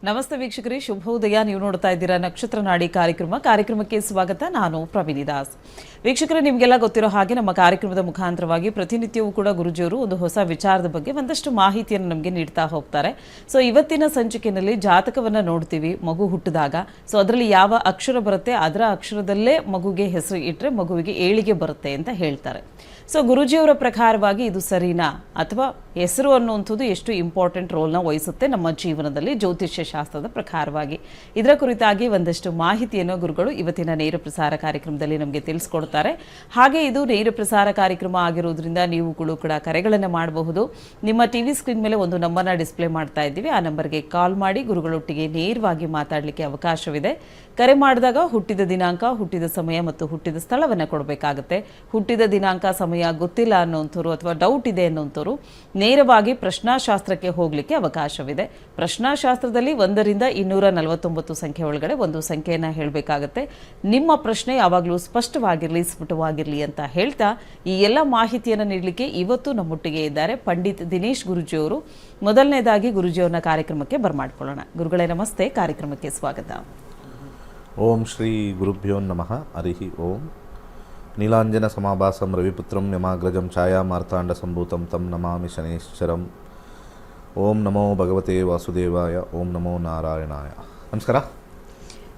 ನಮಸ್ತೆ ವೀಕ್ಷಕರೇ, ಶುಭೋದಯ. ನೀವು ನೋಡ್ತಾ ಇದ್ದೀರಾ ನಕ್ಷತ್ರ ನಾಡಿ ಕಾರ್ಯಕ್ರಮಕ್ಕೆ ಸ್ವಾಗತ. ನಾನು ಪ್ರವೀಣಿ ದಾಸ್. ವೀಕ್ಷಕರೇ, ನಿಮಗೆಲ್ಲ ಗೊತ್ತಿರೋ ಹಾಗೆ ನಮ್ಮ ಕಾರ್ಯಕ್ರಮದ ಮುಖಾಂತರವಾಗಿ ಪ್ರತಿನಿತ್ಯವೂ ಕೂಡ ಗುರುಜಿಯವರು ಒಂದು ಹೊಸ ವಿಚಾರದ ಬಗ್ಗೆ ಒಂದಷ್ಟು ಮಾಹಿತಿಯನ್ನು ನಮಗೆ ನೀಡ್ತಾ ಹೋಗ್ತಾರೆ. ಸೊ ಇವತ್ತಿನ ಸಂಚಿಕೆಯಲ್ಲಿ ಜಾತಕವನ್ನು ನೋಡ್ತೀವಿ. ಮಗು ಹುಟ್ಟಿದಾಗ ಸೊ ಅದರಲ್ಲಿ ಯಾವ ಅಕ್ಷರ ಬರುತ್ತೆ, ಅದರ ಅಕ್ಷರದಲ್ಲೇ ಮಗುಗೆ ಹೆಸರು ಇಟ್ಟರೆ ಮಗುವಿಗೆ ಏಳಿಗೆ ಬರುತ್ತೆ ಅಂತ ಹೇಳ್ತಾರೆ. ಸೊ ಗುರುಜಿಯವರ ಪ್ರಕಾರವಾಗಿ ಇದು ಸರಿನಾ, ಅಥವಾ ಹೆಸರು ಅನ್ನುವಂಥದ್ದು ಎಷ್ಟು ಇಂಪಾರ್ಟೆಂಟ್ ರೋಲ್ನ ವಹಿಸುತ್ತೆ ನಮ್ಮ ಜೀವನದಲ್ಲಿ ಜ್ಯೋತಿಷ್ಯ ಶಾಸ್ತ್ರದ ಪ್ರಕಾರವಾಗಿ, ಇದರ ಕುರಿತಾಗಿ ಒಂದಷ್ಟು ಮಾಹಿತಿಯನ್ನು ಗುರುಗಳು ಇವತ್ತಿನ ನೇರ ಪ್ರಸಾರ ಕಾರ್ಯಕ್ರಮದಲ್ಲಿ ನಮಗೆ ತಿಳಿಸ್ಕೊಡ್ತಾರೆ. ಹಾಗೆ ಇದು ನೇರ ಪ್ರಸಾರ ಕಾರ್ಯಕ್ರಮ ಆಗಿರೋದ್ರಿಂದ ನೀವುಗಳು ಕೂಡ ಕರೆಗಳನ್ನು ಮಾಡಬಹುದು. ನಿಮ್ಮ ಟಿವಿ ಸ್ಕ್ರೀನ್ ಮೇಲೆ ಒಂದು ನಂಬರ್ನ ಡಿಸ್ಪ್ಲೇ ಮಾಡ್ತಾ ಇದ್ದೀವಿ. ಆ ನಂಬರ್ಗೆ ಕಾಲ್ ಮಾಡಿ ಗುರುಗಳೊಟ್ಟಿಗೆ ನೇರವಾಗಿ ಮಾತಾಡಲಿಕ್ಕೆ ಅವಕಾಶವಿದೆ. ಕರೆ ಮಾಡಿದಾಗ ಹುಟ್ಟಿದ ದಿನಾಂಕ, ಹುಟ್ಟಿದ ಸಮಯ ಮತ್ತು ಹುಟ್ಟಿದ ಸ್ಥಳವನ್ನು ಕೊಡಬೇಕಾಗುತ್ತೆ. ಹುಟ್ಟಿದ ದಿನಾಂಕ, ಸಮಯ ಗೊತ್ತಿಲ್ಲ ಅನ್ನೋಂಥವ್ರು ಅಥವಾ ಡೌಟ್ ಇದೆ ಅನ್ನೋಂಥವ್ರು ನೇರವಾಗಿ ಪ್ರಶ್ನಾಶಾಸ್ತ್ರಕ್ಕೆ ಹೋಗಲಿಕ್ಕೆ ಅವಕಾಶವಿದೆ. ಪ್ರಶ್ನಾಶಾಸ್ತ್ರದಲ್ಲಿ 1 ರಿಂದ 249 ಸಂಖ್ಯೆ ಒಳಗಡೆ ಒಂದು ಸಂಖ್ಯೆಯನ್ನು ಹೇಳಬೇಕಾಗತ್ತೆ. ನಿಮ್ಮ ಪ್ರಶ್ನೆ ಯಾವಾಗಲೂ ಸ್ಪಷ್ಟವಾಗಿರಲಿ, ಸ್ಫುಟವಾಗಿರಲಿ ಅಂತ ಹೇಳ್ತಾ ಈ ಎಲ್ಲ ಮಾಹಿತಿಯನ್ನು ನೀಡಲಿಕ್ಕೆ ಇವತ್ತು ನಮ್ಮೊಟ್ಟಿಗೆ ಇದ್ದಾರೆ ಪಂಡಿತ್ ದಿನೇಶ್ ಗುರುಜಿಯವರು. ಮೊದಲನೇದಾಗಿ ಗುರುಜಿಯವರನ್ನ ಕಾರ್ಯಕ್ರಮಕ್ಕೆ ಬರ್ಮಾಡ್ಕೊಳ್ಳೋಣ. ಗುರುಗಳೇ ನಮಸ್ತೆ, ಕಾರ್ಯಕ್ರಮಕ್ಕೆ ಸ್ವಾಗತ. ಓಂ ಶ್ರೀ ಗುರುಭ್ಯೋ ನಮಃ. ಹರಿ ಓಂ. ನೀಲಾಂಜನ ಸಮಾಭಾಸಂ ರವಿಪುತ್ರಂ ಯಮಾಗ್ರಜಂ ಛಾಯಾ ಮಾರ್ತಾಂಡ ಸಂಭೂತಂ ತಂ ನಮಾಮಿ ಶನೇಶ್ವರಂ. ಓಂ ನಮೋ ಭಗವತೆ ವಾಸುದೇವಾಯ. ಓಂ ನಮೋ ನಾರಾಯಣಾಯ. ನಮಸ್ಕಾರ.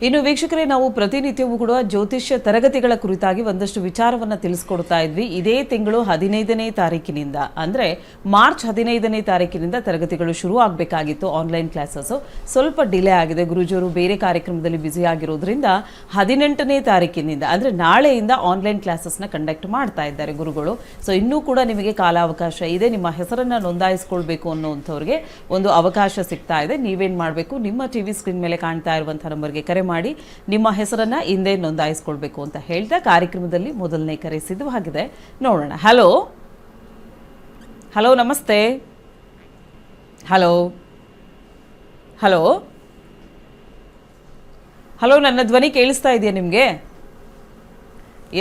ಇನ್ನು ವೀಕ್ಷಕರೇ, ನಾವು ಪ್ರತಿನಿತ್ಯವೂ ಕೂಡ ಜ್ಯೋತಿಷ್ಯ ತರಗತಿಗಳ ಕುರಿತಾಗಿ ಒಂದಷ್ಟು ವಿಚಾರವನ್ನು ತಿಳಿಸ್ಕೊಡ್ತಾ ಇದ್ವಿ. ಇದೇ ತಿಂಗಳು 15ನೇ ತಾರೀಕಿನಿಂದ, ಅಂದರೆ ಮಾರ್ಚ್ 15ನೇ ತಾರೀಕಿನಿಂದ ತರಗತಿಗಳು ಶುರು ಆಗಬೇಕಾಗಿತ್ತು. ಆನ್ಲೈನ್ ಕ್ಲಾಸಸ್ ಸ್ವಲ್ಪ ಡಿಲೇ ಆಗಿದೆ. ಗುರುಜಿಯವರು ಬೇರೆ ಕಾರ್ಯಕ್ರಮದಲ್ಲಿ ಬ್ಯುಸಿ ಆಗಿರೋದ್ರಿಂದ 18ನೇ ತಾರೀಕಿನಿಂದ, ಅಂದರೆ ನಾಳೆಯಿಂದ ಆನ್ಲೈನ್ ಕ್ಲಾಸಸ್ನ ಕಂಡಕ್ಟ್ ಮಾಡ್ತಾ ಇದ್ದಾರೆ ಗುರುಗಳು. ಸೊ ಇನ್ನೂ ಕೂಡ ನಿಮಗೆ ಕಾಲಾವಕಾಶ ಇದೆ. ನಿಮ್ಮ ಹೆಸರನ್ನು ನೋಂದಾಯಿಸ್ಕೊಳ್ಬೇಕು ಅನ್ನೋವಂಥವ್ರಿಗೆ ಒಂದು ಅವಕಾಶ ಸಿಗ್ತಾ ಇದೆ. ನೀವೇನು ಮಾಡಬೇಕು, ನಿಮ್ಮ ಟಿವಿ ಸ್ಕ್ರೀನ್ ಮೇಲೆ ಕಾಣ್ತಾ ಇರುವಂಥ ನಂಬರ್ಗೆ ಕರೆ ಮಾಡಿ ನಿಮ್ಮ ಹೆಸರನ್ನ ಹಿಂದೆ ನೋಂದಾಯಿಸಿಕೊಳ್ಬೇಕು ಅಂತ ಹೇಳ್ತಾ ಕಾರ್ಯಕ್ರಮದಲ್ಲಿ ಮೊದಲನೇ ಕರೆ ಸಿದ್ಧವಾಗಿದೆ. ನೋಡೋಣ. ಹಲೋ ಹಲೋ ನಮಸ್ತೆ. ಹಲೋ ಹಲೋ ಹಲೋ ನನ್ನ ಧ್ವನಿ ಕೇಳಿಸ್ತಾ ಇದೆಯಾ ನಿಮಗೆ?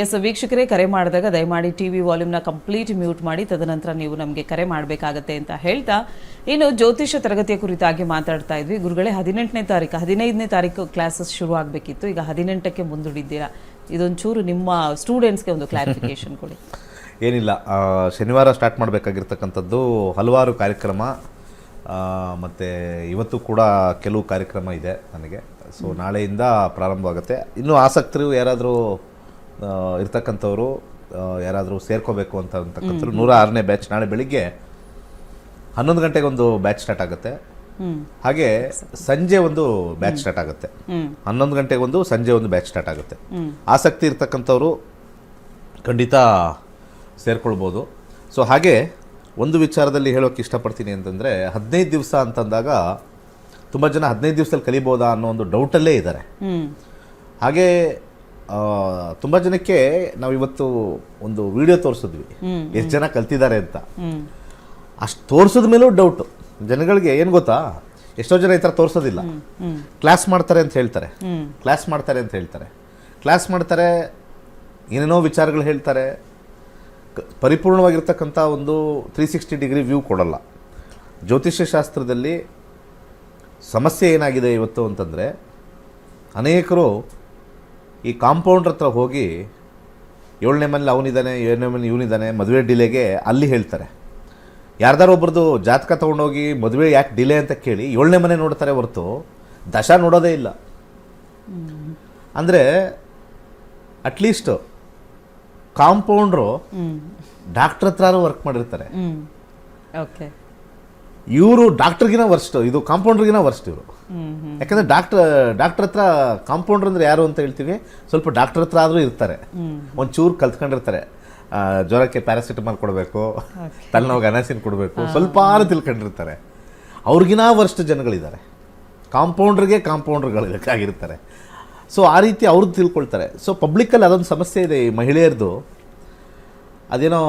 ಎಸ್ ವೀಕ್ಷಕರೇ, ಕರೆ ಮಾಡಿದಾಗ ದಯಮಾಡಿ ಟಿವಿ ವಾಲ್ಯೂಮ್ನ ಕಂಪ್ಲೀಟ್ ಮ್ಯೂಟ್ ಮಾಡಿ ತದನಂತರ ನೀವು ನಮಗೆ ಕರೆ ಮಾಡಬೇಕಾಗತ್ತೆ ಅಂತ ಹೇಳ್ತಾ ಇನ್ನು ಜ್ಯೋತಿಷ್ಯ ತರಗತಿಯ ಕುರಿತಾಗಿ ಮಾತಾಡ್ತಾ ಇದ್ವಿ. ಗುರುಗಳೇ, 15ನೇ ತಾರೀಕು ಕ್ಲಾಸಸ್ ಶುರು ಆಗಬೇಕಿತ್ತು. ಈಗ 18ಕ್ಕೆ ಮುಂದೂಡಿದ್ದೀರಾ. ಇದೊಂಚೂರು ನಿಮ್ಮ ಸ್ಟೂಡೆಂಟ್ಸ್ಗೆ ಒಂದು ಕ್ಲಾರಿಫಿಕೇಶನ್ ಕೊಡಿ. ಏನಿಲ್ಲ, ಶನಿವಾರ ಸ್ಟಾರ್ಟ್ ಮಾಡಬೇಕಾಗಿರ್ತಕ್ಕಂಥದ್ದು ಹಲವಾರು ಕಾರ್ಯಕ್ರಮ, ಮತ್ತು ಇವತ್ತು ಕೂಡ ಕೆಲವು ಕಾರ್ಯಕ್ರಮ ಇದೆ ನನಗೆ. ಸೊ ನಾಳೆಯಿಂದ ಪ್ರಾರಂಭವಾಗುತ್ತೆ. ಇನ್ನೂ ಆಸಕ್ತರು ಯಾರಾದರೂ ಇರ್ತಕ್ಕಂಥವ್ರು ಯಾರಾದರೂ ಸೇರ್ಕೋಬೇಕು ಅಂತಕ್ಕಂಥವ್ರು 106ನೇ ಬ್ಯಾಚ್ ನಾಳೆ ಬೆಳಿಗ್ಗೆ 11 ಗಂಟೆಗೆ ಒಂದು ಬ್ಯಾಚ್ ಸ್ಟಾರ್ಟ್ ಆಗುತ್ತೆ. ಹಾಗೆ ಸಂಜೆ ಒಂದು ಬ್ಯಾಚ್ ಸ್ಟಾರ್ಟ್ ಆಗುತ್ತೆ. 11 ಗಂಟೆಗೆ ಒಂದು, ಸಂಜೆ ಒಂದು ಬ್ಯಾಚ್ ಸ್ಟಾರ್ಟ್ ಆಗುತ್ತೆ. ಆಸಕ್ತಿ ಇರ್ತಕ್ಕಂಥವ್ರು ಖಂಡಿತ ಸೇರ್ಕೊಳ್ಬೋದು. ಸೊ ಹಾಗೆ ಒಂದು ವಿಚಾರದಲ್ಲಿ ಹೇಳೋಕ್ಕೆ ಇಷ್ಟಪಡ್ತೀನಿ ಅಂತಂದರೆ, 15 ದಿವಸ ಅಂತಂದಾಗ ತುಂಬ ಜನ 15 ದಿವಸದಲ್ಲಿ ಕಲಿಬೋದಾ ಅನ್ನೋ ಒಂದು ಡೌಟಲ್ಲೇ ಇದ್ದಾರೆ. ಹಾಗೆ ತುಂಬ ಜನಕ್ಕೆ ನಾವು ಇವತ್ತು ಒಂದು ವಿಡಿಯೋ ತೋರಿಸಿದ್ವಿ, ಎಷ್ಟು ಜನ ಕಲ್ತಿದ್ದಾರೆ ಅಂತ. ಅಷ್ಟು ತೋರಿಸಿದ ಮೇಲೂ ಡೌಟು ಜನಗಳಿಗೆ. ಏನು ಗೊತ್ತಾ, ಎಷ್ಟೋ ಜನ ಈ ಥರ ತೋರಿಸೋದಿಲ್ಲ. ಕ್ಲಾಸ್ ಮಾಡ್ತಾರೆ ಅಂತ ಹೇಳ್ತಾರೆ, ಕ್ಲಾಸ್ ಮಾಡ್ತಾರೆ, ಏನೇನೋ ವಿಚಾರಗಳು ಹೇಳ್ತಾರೆ, ಪರಿಪೂರ್ಣವಾಗಿರ್ತಕ್ಕಂಥ ಒಂದು 360 ಡಿಗ್ರಿ ವ್ಯೂ ಕೊಡಲ್ಲ. ಜ್ಯೋತಿಷ್ಯ ಶಾಸ್ತ್ರದಲ್ಲಿ ಸಮಸ್ಯೆ ಏನಾಗಿದೆ ಇವತ್ತು ಅಂತಂದರೆ, ಅನೇಕರು ಈ ಕಾಂಪೌಂಡ್ರ್ ಹತ್ರ ಹೋಗಿ 7ನೇ ಮನೇಲಿ ಅವನಿದ್ದಾನೆ, 7ನೇ ಮನೇಲಿ ಇವನಿದ್ದಾನೆ, ಮದುವೆ ಡಿಲೇಗೆ ಅಲ್ಲಿ ಹೇಳ್ತಾರೆ. ಯಾರ್ದಾರು ಒಬ್ರದ್ದು ಜಾತಕ ತೊಗೊಂಡೋಗಿ ಮದುವೆ ಯಾಕೆ ಡಿಲೇ ಅಂತ ಕೇಳಿ 7ನೇ ಮನೆ ನೋಡ್ತಾರೆ ಹೊರತು ದಶ ನೋಡೋದೇ ಇಲ್ಲ. ಅಂದರೆ ಅಟ್ಲೀಸ್ಟು ಕಾಂಪೌಂಡ್ರು ಡಾಕ್ಟ್ರ್ ಹತ್ರ ವರ್ಕ್ ಮಾಡಿರ್ತಾರೆ. ಓಕೆ, ಇವರು ಡಾಕ್ಟ್ರಿಗಿನ ವರ್ಸ್ಟು, ಇದು ಕಾಂಪೌಂಡ್ರಿಗಿನ ವರ್ಸ್ಟ್ ಇವರು. ಯಾಕಂದರೆ ಡಾಕ್ಟ್ರ್ ಹತ್ರ ಕಾಂಪೌಂಡ್ರ್ ಅಂದರೆ ಯಾರು ಅಂತ ಹೇಳ್ತೀವಿ, ಸ್ವಲ್ಪ ಡಾಕ್ಟ್ರ್ ಹತ್ರ ಆದರೂ ಇರ್ತಾರೆ, ಒಂಚೂರು ಕಲ್ತ್ಕೊಂಡಿರ್ತಾರೆ. ಜ್ವರಕ್ಕೆ ಪ್ಯಾರಾಸಿಟಮಾಲ್ ಕೊಡಬೇಕು, ತಲೆನೋವಿಗೆ ಅನಾಸಿನ್ ಕೊಡಬೇಕು, ಸ್ವಲ್ಪ ತಿಳ್ಕೊಂಡಿರ್ತಾರೆ. ಅವ್ರಿಗಿನ ವರ್ಸ್ಟ್ ಜನಗಳಿದ್ದಾರೆ. ಕಾಂಪೌಂಡ್ರ್ಗಳಾಗಿರ್ತಾರೆ. ಸೊ ಆ ರೀತಿ ಅವ್ರದ್ದು ತಿಳ್ಕೊಳ್ತಾರೆ. ಸೊ ಪಬ್ಲಿಕ್ಕಲ್ಲಿ ಅದೊಂದು ಸಮಸ್ಯೆ ಇದೆ ಈ ಮಹಿಳೆಯರದು. ಅದೇನೋ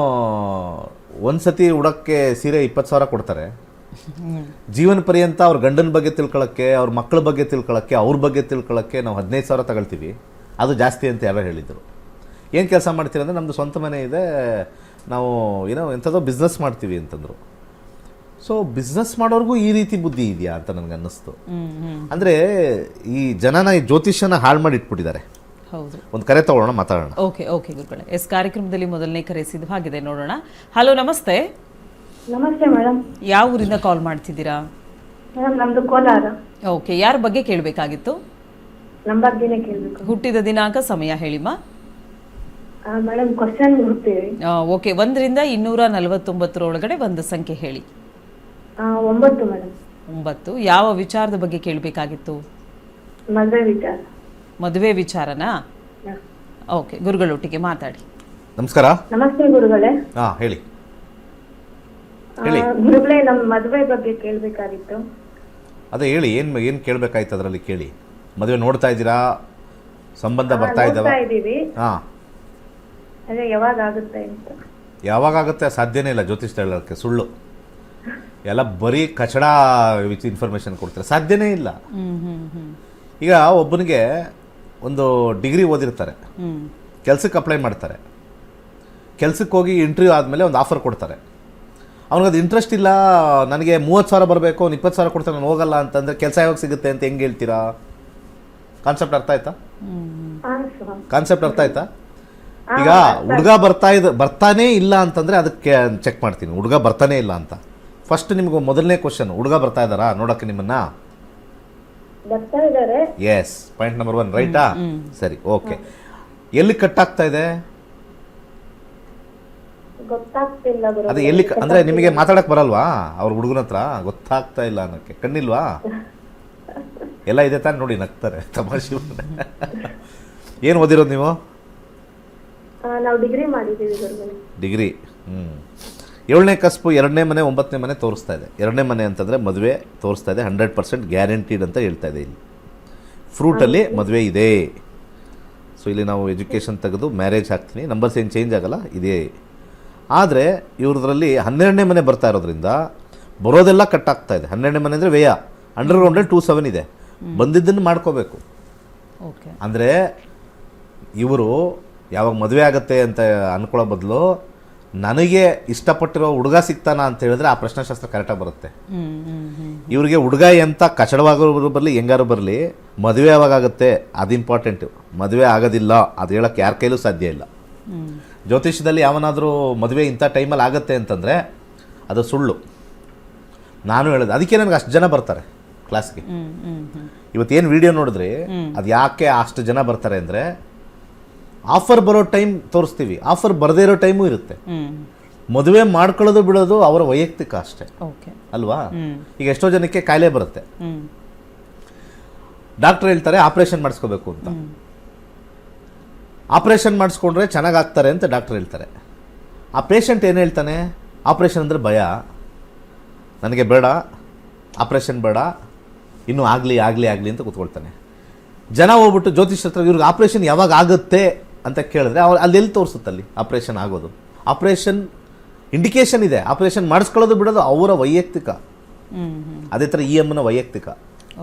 ಒಂದು ಸತಿ ಉಡೋಕ್ಕೆ ಸೀರೆ 20,000 ಕೊಡ್ತಾರೆ, ಜೀವನ ಪರ್ಯಂತ ಅವ್ರ ಗಂಡನ ಬಗ್ಗೆ ತಿಳ್ಕೊಳ್ಳೋಕ್ಕೆ, ಅವ್ರ ಮಕ್ಕಳ ಬಗ್ಗೆ ತಿಳ್ಕೊಳ್ಳೋಕ್ಕೆ, ಅವ್ರ ಬಗ್ಗೆ ತಿಳ್ಕೊಳ್ಳೋಕ್ಕೆ ನಾವು 15,000 ತಗೊಳ್ತೀವಿ. ಅದು ಜಾಸ್ತಿ ಅಂತ ಯಾರೋ ಹೇಳಿದರು. ಏನು ಕೆಲಸ ಮಾಡ್ತೀರಿ ಅಂದರೆ ನಮ್ಮದು ಸ್ವಂತ ಮನೆ ಇದೆ, ನಾವು ಏನೋ ಎಂಥದೋ ಬಿಸ್ನೆಸ್ ಮಾಡ್ತೀವಿ ಅಂತಂದರು. ಸೊ ಬಿಸ್ನೆಸ್ ಮಾಡೋರ್ಗೂ ಈ ರೀತಿ ಬುದ್ಧಿ ಇದೆಯಾ ಅಂತ ನನಗೆ ಅನ್ನಿಸ್ತು. ಅಂದರೆ ಈ ಜನನ ಈ ಜ್ಯೋತಿಷ್ಯನ ಹಾಳು ಮಾಡಿ ಇಟ್ಬಿಟ್ಟಿದ್ದಾರೆ. ಹೌದು. ಒಂದು ಕರೆ ತಗೊಳ್ಳೋಣ, ಮಾತಾಡೋಣ. ಓಕೆ ಗುರುಗಳೇ, ಕಾರ್ಯಕ್ರಮದಲ್ಲಿ ಮೊದಲನೇ ಕರೆ ಸಿದ್ಧವಾಗಿದೆ, ನೋಡೋಣ. ಹಲೋ, ನಮಸ್ತೆ. ನಮಸ್ತೆ ಮೇಡಮ್. ಯಾವ ಊರಿಂದ ಕಾಲ್ ಮಾಡ್ತಿದ್ದೀರಾ? ಮೇಡಮ್ ನಮ್ದು ಕೋಲಾರ. ಓಕೆ, ಯಾರ ಬಗ್ಗೆ ಕೇಳಬೇಕಾಗಿತ್ತು? ನಮ್ಮ ಬಗ್ಗೆನೇ ಕೇಳಬೇಕು. ಹುಟ್ಟಿದ ದಿನಾಂಕ, ಸಮಯ ಹೇಳಿಮ್ಮ. ಮೇಡಮ್ ಕ್ವಶನ್ ಹುಡ್ತೀವಿ. ಓಕೆ, 1ರಿಂದ 249 ಒಳಗಡೆ ಒಂದು ಸಂಖ್ಯೆ ಹೇಳಿ. 9 ಮೇಡಮ್. 9. ಯಾವ ವಿಚಾರದ ಬಗ್ಗೆ ಕೇಳಬೇಕಾಗಿತ್ತು? ಮದುವೆ ವಿಚಾರ. ಮದುವೆ ವಿಚಾರನಾ? ಓಕೆ, ಗುರುಗಳೊಟ್ಟಿಗೆ ಮಾತಾಡಿ. ನಮಸ್ಕಾರ. ನಮಸ್ತೆ ಗುರುಗಳೇ. ಹಾಂ, ಹೇಳಿ. ಗುರುಗಳೇ, ನಮ್ಮ ಮದುವೆ ಬಗ್ಗೆ ಕೇಳಬೇಕಾಗಿತ್ತು. ಅದೇ ಹೇಳಿ, ಏನು ಕೇಳಬೇಕಾಯ್ತು ಅದರಲ್ಲಿ ಕೇಳಿ. ಮದುವೆ ನೋಡ್ತಾ ಇದ್ದೀರಾ? ಸಂಬಂಧ ಬರ್ತಾ ಇದ್ದಾವೆ? ಇದ್ದೀವಿ. ಹಾಂ, ಅದೇ ಯಾವಾಗ ಆಗುತ್ತೆ ಅಂತ. ಯಾವಾಗ ಆಗುತ್ತೆ ಸಾಧ್ಯನೇ ಇಲ್ಲ ಜ್ಯೋತಿಷ್ ಹೇಳೋಕ್ಕೆ, ಸುಳ್ಳು ಎಲ್ಲ ಬರೀ ಕಚಡ ಇನ್ಫಾರ್ಮೇಷನ್ ಕೊಡ್ತಾರೆ, ಸಾಧ್ಯನೇ ಇಲ್ಲ. ಈಗ ಒಬ್ಬನಿಗೆ ಒಂದು ಡಿಗ್ರಿ ಓದಿರ್ತಾರೆ, ಕೆಲ್ಸಕ್ಕೆ ಅಪ್ಲೈ ಮಾಡ್ತಾರೆ, ಕೆಲ್ಸಕ್ಕೆ ಹೋಗಿ ಇಂಟರ್ವ್ಯೂ ಆದಮೇಲೆ ಒಂದು ಆಫರ್ ಕೊಡ್ತಾರೆ. ಅವ್ನಿಗದು ಇಂಟ್ರೆಸ್ಟ್ ಇಲ್ಲ, ನನಗೆ 30,000 ಬರಬೇಕು, 20,000 ಕೊಡ್ತಾರೆ, ನಾನು ಹೋಗಲ್ಲ ಅಂತಂದರೆ ಕೆಲಸ ಯಾವಾಗ ಸಿಗುತ್ತೆ ಅಂತ ಹೆಂಗೆ ಹೇಳ್ತೀರಾ? ಕಾನ್ಸೆಪ್ಟ್ ಅರ್ಥ ಆಯ್ತಾ? ಕಾನ್ಸೆಪ್ಟ್ ಅರ್ಥ ಆಯ್ತಾ? ಈಗ ಹುಡುಗ ಬರ್ತಾನೇ ಇಲ್ಲ ಅಂತಂದರೆ ಅದಕ್ಕೆ ಚೆಕ್ ಮಾಡ್ತೀನಿ, ಹುಡುಗ ಬರ್ತಾನೇ ಇಲ್ಲ ಅಂತ. ಫಸ್ಟ್ ನಿಮ್ಗೆ ಮೊದಲನೇ ಕ್ವಶನ್, ಹುಡುಗ ಬರ್ತಾ ಇದ್ದಾರಾ ನೋಡೋಕ್ಕೆ ನಿಮ್ಮನ್ನ? ಬರ್ತಾ ಇದ್ದಾರೆ. ಎಸ್, ಪಾಯಿಂಟ್ ನಂಬರ್ 1 ರೈಟಾ? ಸರಿ, ಓಕೆ. ಎಲ್ಲಿ ಕಟ್ ಆಗ್ತಾ ಇದೆ? ಗೊತ್ತಾಗ್ತಿಲ್ಲ ಗುರು. ಅದೇ ಎಲ್ಲಿ ಅಂದರೆ ನಿಮಗೆ ಮಾತಾಡಕ್ಕೆ ಬರಲ್ವಾ ಅವ್ರ ಹುಡುಗನ ಹತ್ರ? ಗೊತ್ತಾಗ್ತಾ ಇಲ್ಲ ಅನ್ನೋಕ್ಕೆ ಕಣ್ಣಿಲ್ವಾ? ಎಲ್ಲ ಇದೆ ತಾನು, ನೋಡಿ ನಗ್ತಾರೆ ತಮಾಷೆ. ಏನು ಓದಿರೋದು ನೀವು? ನಾವು ಡಿಗ್ರಿ ಮಾಡಿದ್ದೀವಿ ಗುರುಗಳೇ. ಡಿಗ್ರಿ. 7ನೇ ಕಸ್ಪು 2ನೇ ಮನೆ 9ನೇ ಮನೆ ತೋರಿಸ್ತಾ ಇದೆ. 2ನೇ ಮನೆ ಅಂತಂದರೆ ಮದುವೆ ತೋರಿಸ್ತಾ ಇದೆ, 100% ಗ್ಯಾರಂಟೀಡ್ ಅಂತ ಹೇಳ್ತಾ ಇದೆ. ಇಲ್ಲಿ ಫ್ರೂಟಲ್ಲಿ ಮದುವೆ ಇದೆ. ಸೊ ಇಲ್ಲಿ ನಾವು ಎಜುಕೇಷನ್ ತೆಗೆದು ಮ್ಯಾರೇಜ್ ಹಾಕ್ತೀನಿ, ನಂಬರ್ಸ್ ಏನು ಚೇಂಜ್ ಆಗಲ್ಲ, ಇದೆ. ಆದರೆ ಇವ್ರದ್ರಲ್ಲಿ 12ನೇ ಮನೆ ಬರ್ತಾ ಇರೋದ್ರಿಂದ ಬರೋದೆಲ್ಲ ಕಟ್ ಆಗ್ತಾ ಇದೆ. 12ನೇ ಮನೆ ಅಂದರೆ ವ್ಯಯ, ಅಂಡರ್ಗ್ರೌಂಡಲ್ಲಿ 27 ಇದೆ. ಬಂದಿದ್ದನ್ನು ಮಾಡ್ಕೋಬೇಕು. ಓಕೆ, ಅಂದರೆ ಇವರು ಯಾವಾಗ ಮದುವೆ ಆಗುತ್ತೆ ಅಂತ ಅಂದ್ಕೊಳ್ಳೋ ಬದಲು ನನಗೆ ಇಷ್ಟಪಟ್ಟಿರೋ ಹುಡುಗ ಸಿಗ್ತಾನ ಅಂತ ಹೇಳಿದ್ರೆ ಆ ಪ್ರಶ್ನೆಶಾಸ್ತ್ರ ಕರೆಕ್ಟಾಗಿ ಬರುತ್ತೆ. ಇವರಿಗೆ ಹುಡುಗ ಎಂತ ಕಚಡವಾಗೋರು ಬರಲಿ, ಹೆಂಗಾರು ಬರಲಿ, ಮದುವೆ ಯಾವಾಗ ಆಗುತ್ತೆ ಅದು ಇಂಪಾರ್ಟೆಂಟು. ಮದುವೆ ಆಗೋದಿಲ್ಲ ಅದು ಹೇಳೋಕ್ಕೆ ಯಾರ ಕೈಲೂ ಸಾಧ್ಯ ಇಲ್ಲ. ಜ್ಯೋತಿಷ್ಯದಲ್ಲಿ ಯಾವನಾದರೂ ಮದುವೆ ಇಂಥ ಟೈಮಲ್ಲಿ ಆಗುತ್ತೆ ಅಂತಂದರೆ ಅದು ಸುಳ್ಳು. ನಾನು ಹೇಳೋದು ಅದಕ್ಕೆ ನನಗೆ ಅಷ್ಟು ಜನ ಬರ್ತಾರೆ ಕ್ಲಾಸ್ಗೆ. ಇವತ್ತೇನು ವಿಡಿಯೋ ನೋಡಿದ್ರಿ, ಅದು ಯಾಕೆ ಅಷ್ಟು ಜನ ಬರ್ತಾರೆ ಅಂದರೆ ಆಫರ್ ಬರೋ ಟೈಮ್ ತೋರಿಸ್ತೀವಿ, ಆಫರ್ ಬರದೇ ಇರೋ ಟೈಮು ಇರುತ್ತೆ. ಮದುವೆ ಮಾಡ್ಕೊಳ್ಳೋದು ಬಿಡೋದು ಅವರ ವೈಯಕ್ತಿಕ ಅಷ್ಟೇ ಅಲ್ವಾ? ಈಗ ಎಷ್ಟೋ ಜನಕ್ಕೆ ಕಾಯಿಲೆ ಬರುತ್ತೆ, ಡಾಕ್ಟರ್ ಹೇಳ್ತಾರೆ ಆಪರೇಷನ್ ಮಾಡಿಸ್ಕೋಬೇಕು ಅಂತ. ಆಪರೇಷನ್ ಮಾಡಿಸ್ಕೊಂಡ್ರೆ ಚೆನ್ನಾಗಾಗ್ತಾರೆ ಅಂತ ಡಾಕ್ಟರ್ ಹೇಳ್ತಾರೆ. ಆ ಪೇಷಂಟ್ ಏನು ಹೇಳ್ತಾನೆ? ಆಪರೇಷನ್ ಅಂದರೆ ಭಯ, ನನಗೆ ಬೇಡ, ಆಪರೇಷನ್ ಬೇಡ, ಇನ್ನೂ ಆಗಲಿ ಅಂತ ಕೂತ್ಕೊಳ್ತಾನೆ. ಜನ ಹೋಗ್ಬಿಟ್ಟು ಜ್ಯೋತಿಷ್ ಹತ್ರ ಇವ್ರಿಗೆ ಆಪರೇಷನ್ ಯಾವಾಗ ಆಗುತ್ತೆ ಅಂತ ಕೇಳಿದ್ರೆ ಅವ್ರು ಅಲ್ಲೆಲ್ಲಿ ತೋರಿಸುತ್ತಲ್ಲಿ ಆಪರೇಷನ್ ಆಗೋದು? ಆಪರೇಷನ್ ಇಂಡಿಕೇಶನ್ ಇದೆ, ಆಪರೇಷನ್ ಮಾಡಿಸ್ಕೊಳ್ಳೋದು ಬಿಡೋದು ಅವರ ವೈಯಕ್ತಿಕ. ಅದೇ ಥರ ಈ ಅಮ್ಮನ ವೈಯಕ್ತಿಕ.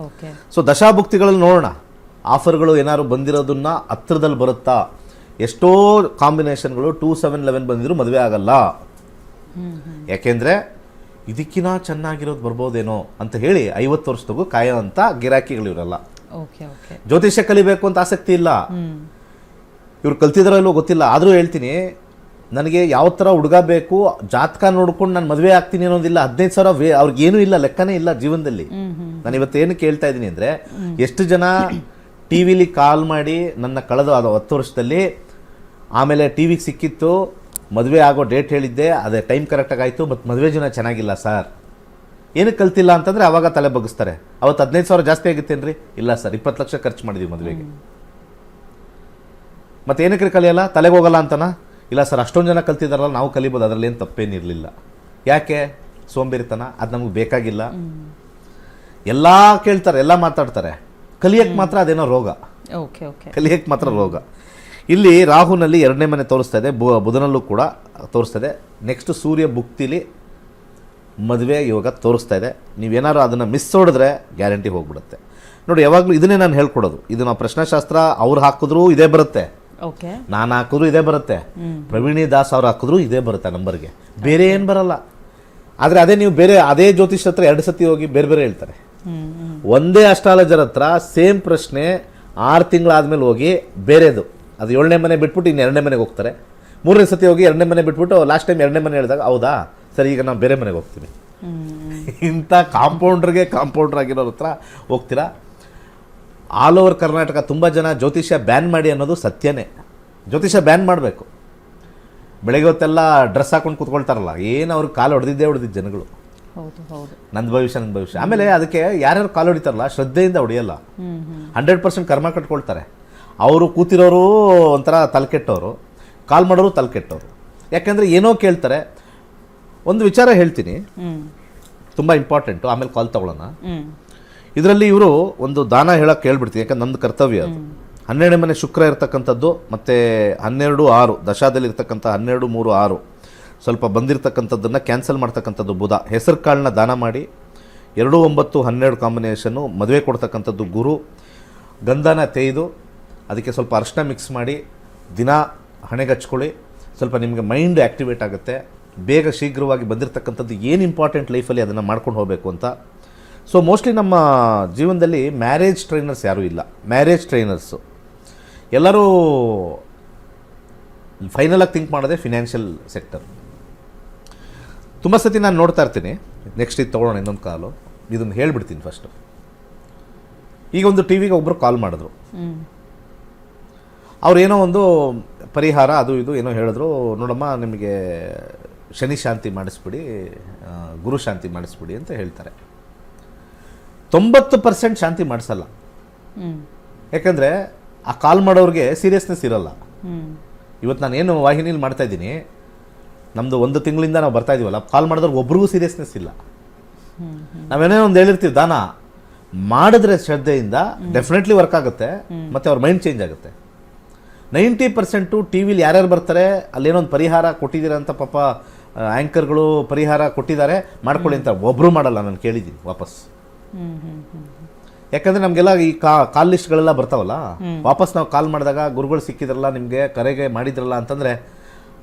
ಸೊ ದಶಾಭುಕ್ತಿಗಳಲ್ಲಿ ನೋಡೋಣ, ಆಫರ್ಗಳು ಏನಾದ್ರು ಬಂದಿರೋದನ್ನ ಹತ್ರದಲ್ಲಿ ಬರುತ್ತಾ? ಎಷ್ಟೋ ಕಾಂಬಿನೇಷನ್ಗಳು 2, 7, 11 ಬಂದಿದ್ರು ಮದುವೆ ಆಗಲ್ಲ. ಯಾಕೆಂದರೆ ಇದಕ್ಕಿಂತ ಚೆನ್ನಾಗಿರೋದು ಬರ್ಬೋದೇನೋ ಅಂತ ಹೇಳಿ 50 ವರ್ಷದಗೂ ಕಾಯೋ ಅಂಥ ಗಿರಾಕಿಗಳು ಇವರಲ್ಲ. Okay okay. ಜ್ಯೋತಿಷ್ಯ ಕಲಿಬೇಕು ಅಂತ ಆಸಕ್ತಿ ಇಲ್ಲ. ಇವ್ರು ಕಲ್ತಿದಾರೋ ಇಲ್ವೋ ಗೊತ್ತಿಲ್ಲ, ಆದರೂ ಹೇಳ್ತೀನಿ, ನನಗೆ ಯಾವ ಥರ ಹುಡುಗ ಬೇಕು, ಜಾತಕ ನೋಡ್ಕೊಂಡು ನಾನು ಮದುವೆ ಆಗ್ತೀನಿ ಅನ್ನೋದಿಲ್ಲ. 15,000 ಅವ್ರಿಗೇನೂ ಇಲ್ಲ, ಲೆಕ್ಕನೇ ಇಲ್ಲ ಜೀವನದಲ್ಲಿ. ನಾನು ಇವತ್ತು ಏನು ಕೇಳ್ತಾ ಇದ್ದೀನಿ ಅಂದರೆ, ಎಷ್ಟು ಜನ ಟಿ ವಿಲಿ ಕಾಲ್ ಮಾಡಿ ನನ್ನ ಕಳೆದ 10 ವರ್ಷದಲ್ಲಿ, ಆಮೇಲೆ ಟಿ ವಿಗೆ ಸಿಕ್ಕಿತ್ತು, ಮದುವೆ ಆಗೋ ಡೇಟ್ ಹೇಳಿದ್ದೆ, ಅದೇ ಟೈಮ್ ಕರೆಕ್ಟಾಗಿ ಆಯಿತು, ಮತ್ತು ಮದುವೆ ಜೀವನ ಚೆನ್ನಾಗಿಲ್ಲ ಸರ್, ಏನಕ್ಕೆ ಕಲ್ತಿಲ್ಲ ಅಂತಂದರೆ ಅವಾಗ ತಲೆ ಬಗ್ಗಿಸ್ತಾರೆ. ಅವತ್ತು 15,000 ಜಾಸ್ತಿ ಆಗಿತ್ತೇನ್ರಿ? ಇಲ್ಲ ಸರ್, 20 ಲಕ್ಷ ಖರ್ಚು ಮಾಡಿದ್ವಿ ಮದುವೆಗೆ. ಮತ್ತೆ ಏನಕ್ಕೆ ಕಲಿಯಲ್ಲ? ತಲೆಗೆ ಹೋಗಲ್ಲ ಅಂತನಾ? ಇಲ್ಲ ಸರ್, ಅಷ್ಟೊಂದು ಜನ ಕಲ್ತಿದಾರಲ್ಲ, ನಾವು ಕಲಿಬೋದು, ಅದರಲ್ಲಿ ಏನು ತಪ್ಪೇನಿರಲಿಲ್ಲ. ಯಾಕೆ? ಸೋಂಬೇರಿತನ, ಅದು ನಮಗೆ ಬೇಕಾಗಿಲ್ಲ. ಎಲ್ಲ ಕೇಳ್ತಾರೆ, ಎಲ್ಲ ಮಾತಾಡ್ತಾರೆ, ಕಲಿಯಕ್ಕೆ ಮಾತ್ರ ಅದೇನೋ ರೋಗ. Okay okay. ಕಲಿಯಕ್ಕೆ ಮಾತ್ರ ರೋಗ. ಇಲ್ಲಿ ರಾಹುನಲ್ಲಿ 2ನೇ ಮನೆ ತೋರಿಸ್ತಾ ಇದೆ, ಬುಧನಲ್ಲೂ ಕೂಡ ತೋರಿಸ್ತಾ ಇದೆ. ನೆಕ್ಸ್ಟ್ ಸೂರ್ಯ ಭುಕ್ತಿಲಿ ಮದುವೆ ಯೋಗ ತೋರಿಸ್ತಾ ಇದೆ. ನೀವೇನಾದ್ರು ಅದನ್ನು ಮಿಸ್ ಹೊಡೆದ್ರೆ ಗ್ಯಾರಂಟಿ ಹೋಗ್ಬಿಡುತ್ತೆ. ನೋಡಿ, ಯಾವಾಗಲೂ ಇದನ್ನೇ ನಾನು ಹೇಳ್ಕೊಡೋದು. ಇದು ನಾವು ಪ್ರಶ್ನಾಶಾಸ್ತ್ರ ಅವ್ರು ಹಾಕಿದ್ರೂ ಇದೇ ಬರುತ್ತೆ, ಓಕೆ, ನಾನು ಹಾಕಿದ್ರು ಇದೇ ಬರುತ್ತೆ, ಪ್ರವೀಣಿ ದಾಸ್ ಅವ್ರು ಹಾಕಿದ್ರು ಇದೇ ಬರುತ್ತೆ ನಂಬರ್ಗೆ, ಬೇರೆ ಏನು ಬರಲ್ಲ. ಆದರೆ ಅದೇ ನೀವು ಬೇರೆ ಅದೇ ಜ್ಯೋತಿಷ್ ಹತ್ರ 2 ಸತಿ ಹೋಗಿ ಬೇರೆ ಬೇರೆ ಹೇಳ್ತಾರೆ. ಒಂದೇ ಅಸ್ಟ್ರಾಲಜರ್ ಹತ್ರ ಸೇಮ್ ಪ್ರಶ್ನೆ 6 ತಿಂಗಳಾದ್ಮೇಲೆ ಹೋಗಿ ಬೇರೆದು, ಅದು 7ನೇ ಮನೆ ಬಿಟ್ಬಿಟ್ಟು ಇನ್ನು 2ನೇ ಮನೆಗೆ ಹೋಗ್ತಾರೆ. 3ನೇ ಸತಿ ಹೋಗಿ 2ನೇ ಮನೆ ಬಿಟ್ಬಿಟ್ಟು ಲಾಸ್ಟ್ ಟೈಮ್ 2ನೇ ಮನೆ ಹೇಳಿದಾಗ, ಹೌದಾ ಸರಿ, ಈಗ ನಾನು ಬೇರೆ ಮನೆಗೆ ಹೋಗ್ತೀನಿ. ಇಂಥ ಕಾಂಪೌಂಡರ್ ಆಗಿರೋರ ಹತ್ರ ಹೋಗ್ತೀರಾ. ಆಲ್ ಓವರ್ ಕರ್ನಾಟಕ ತುಂಬ ಜನ ಜ್ಯೋತಿಷ್ಯ ಬ್ಯಾನ್ ಮಾಡಿ ಅನ್ನೋದು ಸತ್ಯನೇ. ಜ್ಯೋತಿಷ್ಯ ಬ್ಯಾನ್ ಮಾಡಬೇಕು. ಬೆಳಗ್ಗೆ ಹೊತ್ತೆಲ್ಲ ಡ್ರೆಸ್ ಹಾಕೊಂಡು ಕೂತ್ಕೊಳ್ತಾರಲ್ಲ, ಏನು ಅವ್ರಿಗೆ ಕಾಲು ಹೊಡೆದಿದ್ದ ಜನಗಳು. ಹೌದು ಹೌದು, ನಂದು ಭವಿಷ್ಯ. ಆಮೇಲೆ ಅದಕ್ಕೆ ಯಾರ್ಯಾರು ಕಾಲು ಹೊಡಿತಾರಲ್ಲ, ಶ್ರದ್ಧೆಯಿಂದ ಹೊಡೆಯಲ್ಲ, 100% ಕರ್ಮ ಕಟ್ಕೊಳ್ತಾರೆ. ಅವರು ಕೂತಿರೋರು ಒಂಥರ ತಲೆಕೆಟ್ಟವರು, ಕಾಲ್ ಮಾಡೋರು ತಲೆಕೆಟ್ಟವರು. ಯಾಕೆಂದರೆ ಏನೋ ಕೇಳ್ತಾರೆ. ಒಂದು ವಿಚಾರ ಹೇಳ್ತೀನಿ, ತುಂಬ ಇಂಪಾರ್ಟೆಂಟು, ಆಮೇಲೆ ಕಾಲ್ ತಗೊಳ್ಳೋಣ. ಇದರಲ್ಲಿ ಇವರು ಒಂದು ದಾನ ಹೇಳೋಕ್ಕೆ ಹೇಳ್ಬಿಡ್ತೀನಿ, ಯಾಕಂದ್ರೆ ನಂದು ಕರ್ತವ್ಯ ಅದು. 12ನೇ ಮನೆ ಶುಕ್ರ ಇರ್ತಕ್ಕಂಥದ್ದು, ಮತ್ತು 12-6 ದಶಾದಲ್ಲಿ ಇರ್ತಕ್ಕಂಥ 12-3-6 ಸ್ವಲ್ಪ ಬಂದಿರತಕ್ಕಂಥದ್ದನ್ನು ಕ್ಯಾನ್ಸಲ್ ಮಾಡ್ತಕ್ಕಂಥದ್ದು ಬುಧ. ಹೆಸರು ಕಾಳನ್ನ ದಾನ ಮಾಡಿ, 2-9-12 ಕಾಂಬಿನೇಷನ್ನು ಮದುವೆ ಕೊಡ್ತಕ್ಕಂಥದ್ದು ಗುರು. ಗಂಧನ ತೇಯ್ದು ಅದಕ್ಕೆ ಸ್ವಲ್ಪ ಅರಿಶಿನ ಮಿಕ್ಸ್ ಮಾಡಿ ದಿನ ಹಣೆಗೆ ಹಚ್ಕೊಳ್ಳಿ. ಸ್ವಲ್ಪ ನಿಮಗೆ ಮೈಂಡ್ ಆ್ಯಕ್ಟಿವೇಟ್ ಆಗುತ್ತೆ, ಬೇಗ ಶೀಘ್ರವಾಗಿ ಬಂದಿರತಕ್ಕಂಥದ್ದು ಏನು ಇಂಪಾರ್ಟೆಂಟ್ ಲೈಫಲ್ಲಿ ಅದನ್ನು ಮಾಡ್ಕೊಂಡು ಹೋಗಬೇಕು ಅಂತ. ಸೊ ಮೋಸ್ಟ್ಲಿ ನಮ್ಮ ಜೀವನದಲ್ಲಿ ಮ್ಯಾರೇಜ್ ಟ್ರೈನರ್ಸ್ ಯಾರೂ ಇಲ್ಲ. ಮ್ಯಾರೇಜ್ ಟ್ರೈನರ್ಸು ಎಲ್ಲರೂ ಫೈನಲಾಗಿ ಥಿಂಕ್ ಮಾಡೋದೇ ಫಿನಾನ್ಷಿಯಲ್ ಸೆಕ್ಟರ್. ತುಂಬ ಸತಿ ನಾನು ನೋಡ್ತಾ ಇರ್ತೀನಿ. ನೆಕ್ಸ್ಟ್ ಇದು ತೊಗೊಳ್ಳೋಣ, ಇನ್ನೊಂದು ಕಾಲು, ಇದನ್ನು ಹೇಳ್ಬಿಡ್ತೀನಿ ಫಸ್ಟು. ಈಗ ಒಂದು ಟಿ ವಿಗೆ ಒಬ್ಬರು ಕಾಲ್ ಮಾಡಿದ್ರು, ಅವ್ರೇನೋ ಒಂದು ಪರಿಹಾರ ಅದು ಇದು ಏನೋ ಹೇಳಿದ್ರು. ನೋಡಮ್ಮ, ನಿಮಗೆ ಶನಿ ಶಾಂತಿ ಮಾಡಿಸ್ಬಿಡಿ, ಗುರು ಶಾಂತಿ ಮಾಡಿಸ್ಬಿಡಿ ಅಂತ ಹೇಳ್ತಾರೆ. 90% ಶಾಂತಿ ಮಾಡಿಸಲ್ಲ. ಯಾಕಂದರೆ ಆ ಕಾಲ್ ಮಾಡೋರಿಗೆ ಸೀರಿಯಸ್ನೆಸ್ ಇರಲ್ಲ. ಇವತ್ತು ನಾನೇನು ವಾಹಿನಿಲಿ ಮಾಡ್ತಾ ಇದ್ದೀನಿ, ನಮ್ಮದು 1 ತಿಂಗಳಿಂದ ನಾವು ಬರ್ತಾ ಇದೀವಲ್ಲ, ಕಾಲ್ ಮಾಡಿದವ್ರಿಗೆ ಒಬ್ರಿಗೂ ಸೀರಿಯಸ್ನೆಸ್ ಇಲ್ಲ. ನಾವೇನೋ ಒಂದು ಹೇಳಿರ್ತೀವಿ, ದಾನ ಮಾಡಿದ್ರೆ ಶ್ರದ್ಧೆಯಿಂದ ಡೆಫಿನೆಟ್ಲಿ ವರ್ಕ್ ಆಗುತ್ತೆ, ಮತ್ತು ಅವ್ರ ಮೈಂಡ್ ಚೇಂಜ್ ಆಗುತ್ತೆ. 90% ಟಿ ವಿಲಿ ಯಾರ್ಯಾರು ಬರ್ತಾರೆ, ಅಲ್ಲೇನೋ ಒಂದು ಪರಿಹಾರ ಕೊಟ್ಟಿದ್ದೀರ ಅಂತ ಪಾಪ ಆ್ಯಂಕರ್ಗಳು ಪರಿಹಾರ ಕೊಟ್ಟಿದ್ದಾರೆ ಮಾಡ್ಕೊಳ್ಳಿ ಅಂತ, ಒಬ್ಬರು ಮಾಡಲ್ಲ. ನಾನು ಕೇಳಿದ್ದೀನಿ ವಾಪಸ್. ಯಾಕಂದರೆ ನಮಗೆಲ್ಲ ಈ ಕಾಲ್ ಲಿಸ್ಟ್ಗಳೆಲ್ಲ ಬರ್ತಾವಲ್ಲ, ವಾಪಸ್ ನಾವು ಕಾಲ್ ಮಾಡಿದಾಗ ಗುರುಗಳು ಸಿಕ್ಕಿದ್ರಲ್ಲ, ನಿಮಗೆ ಕರೆಗೆ ಮಾಡಿದ್ರಲ್ಲ ಅಂತಂದರೆ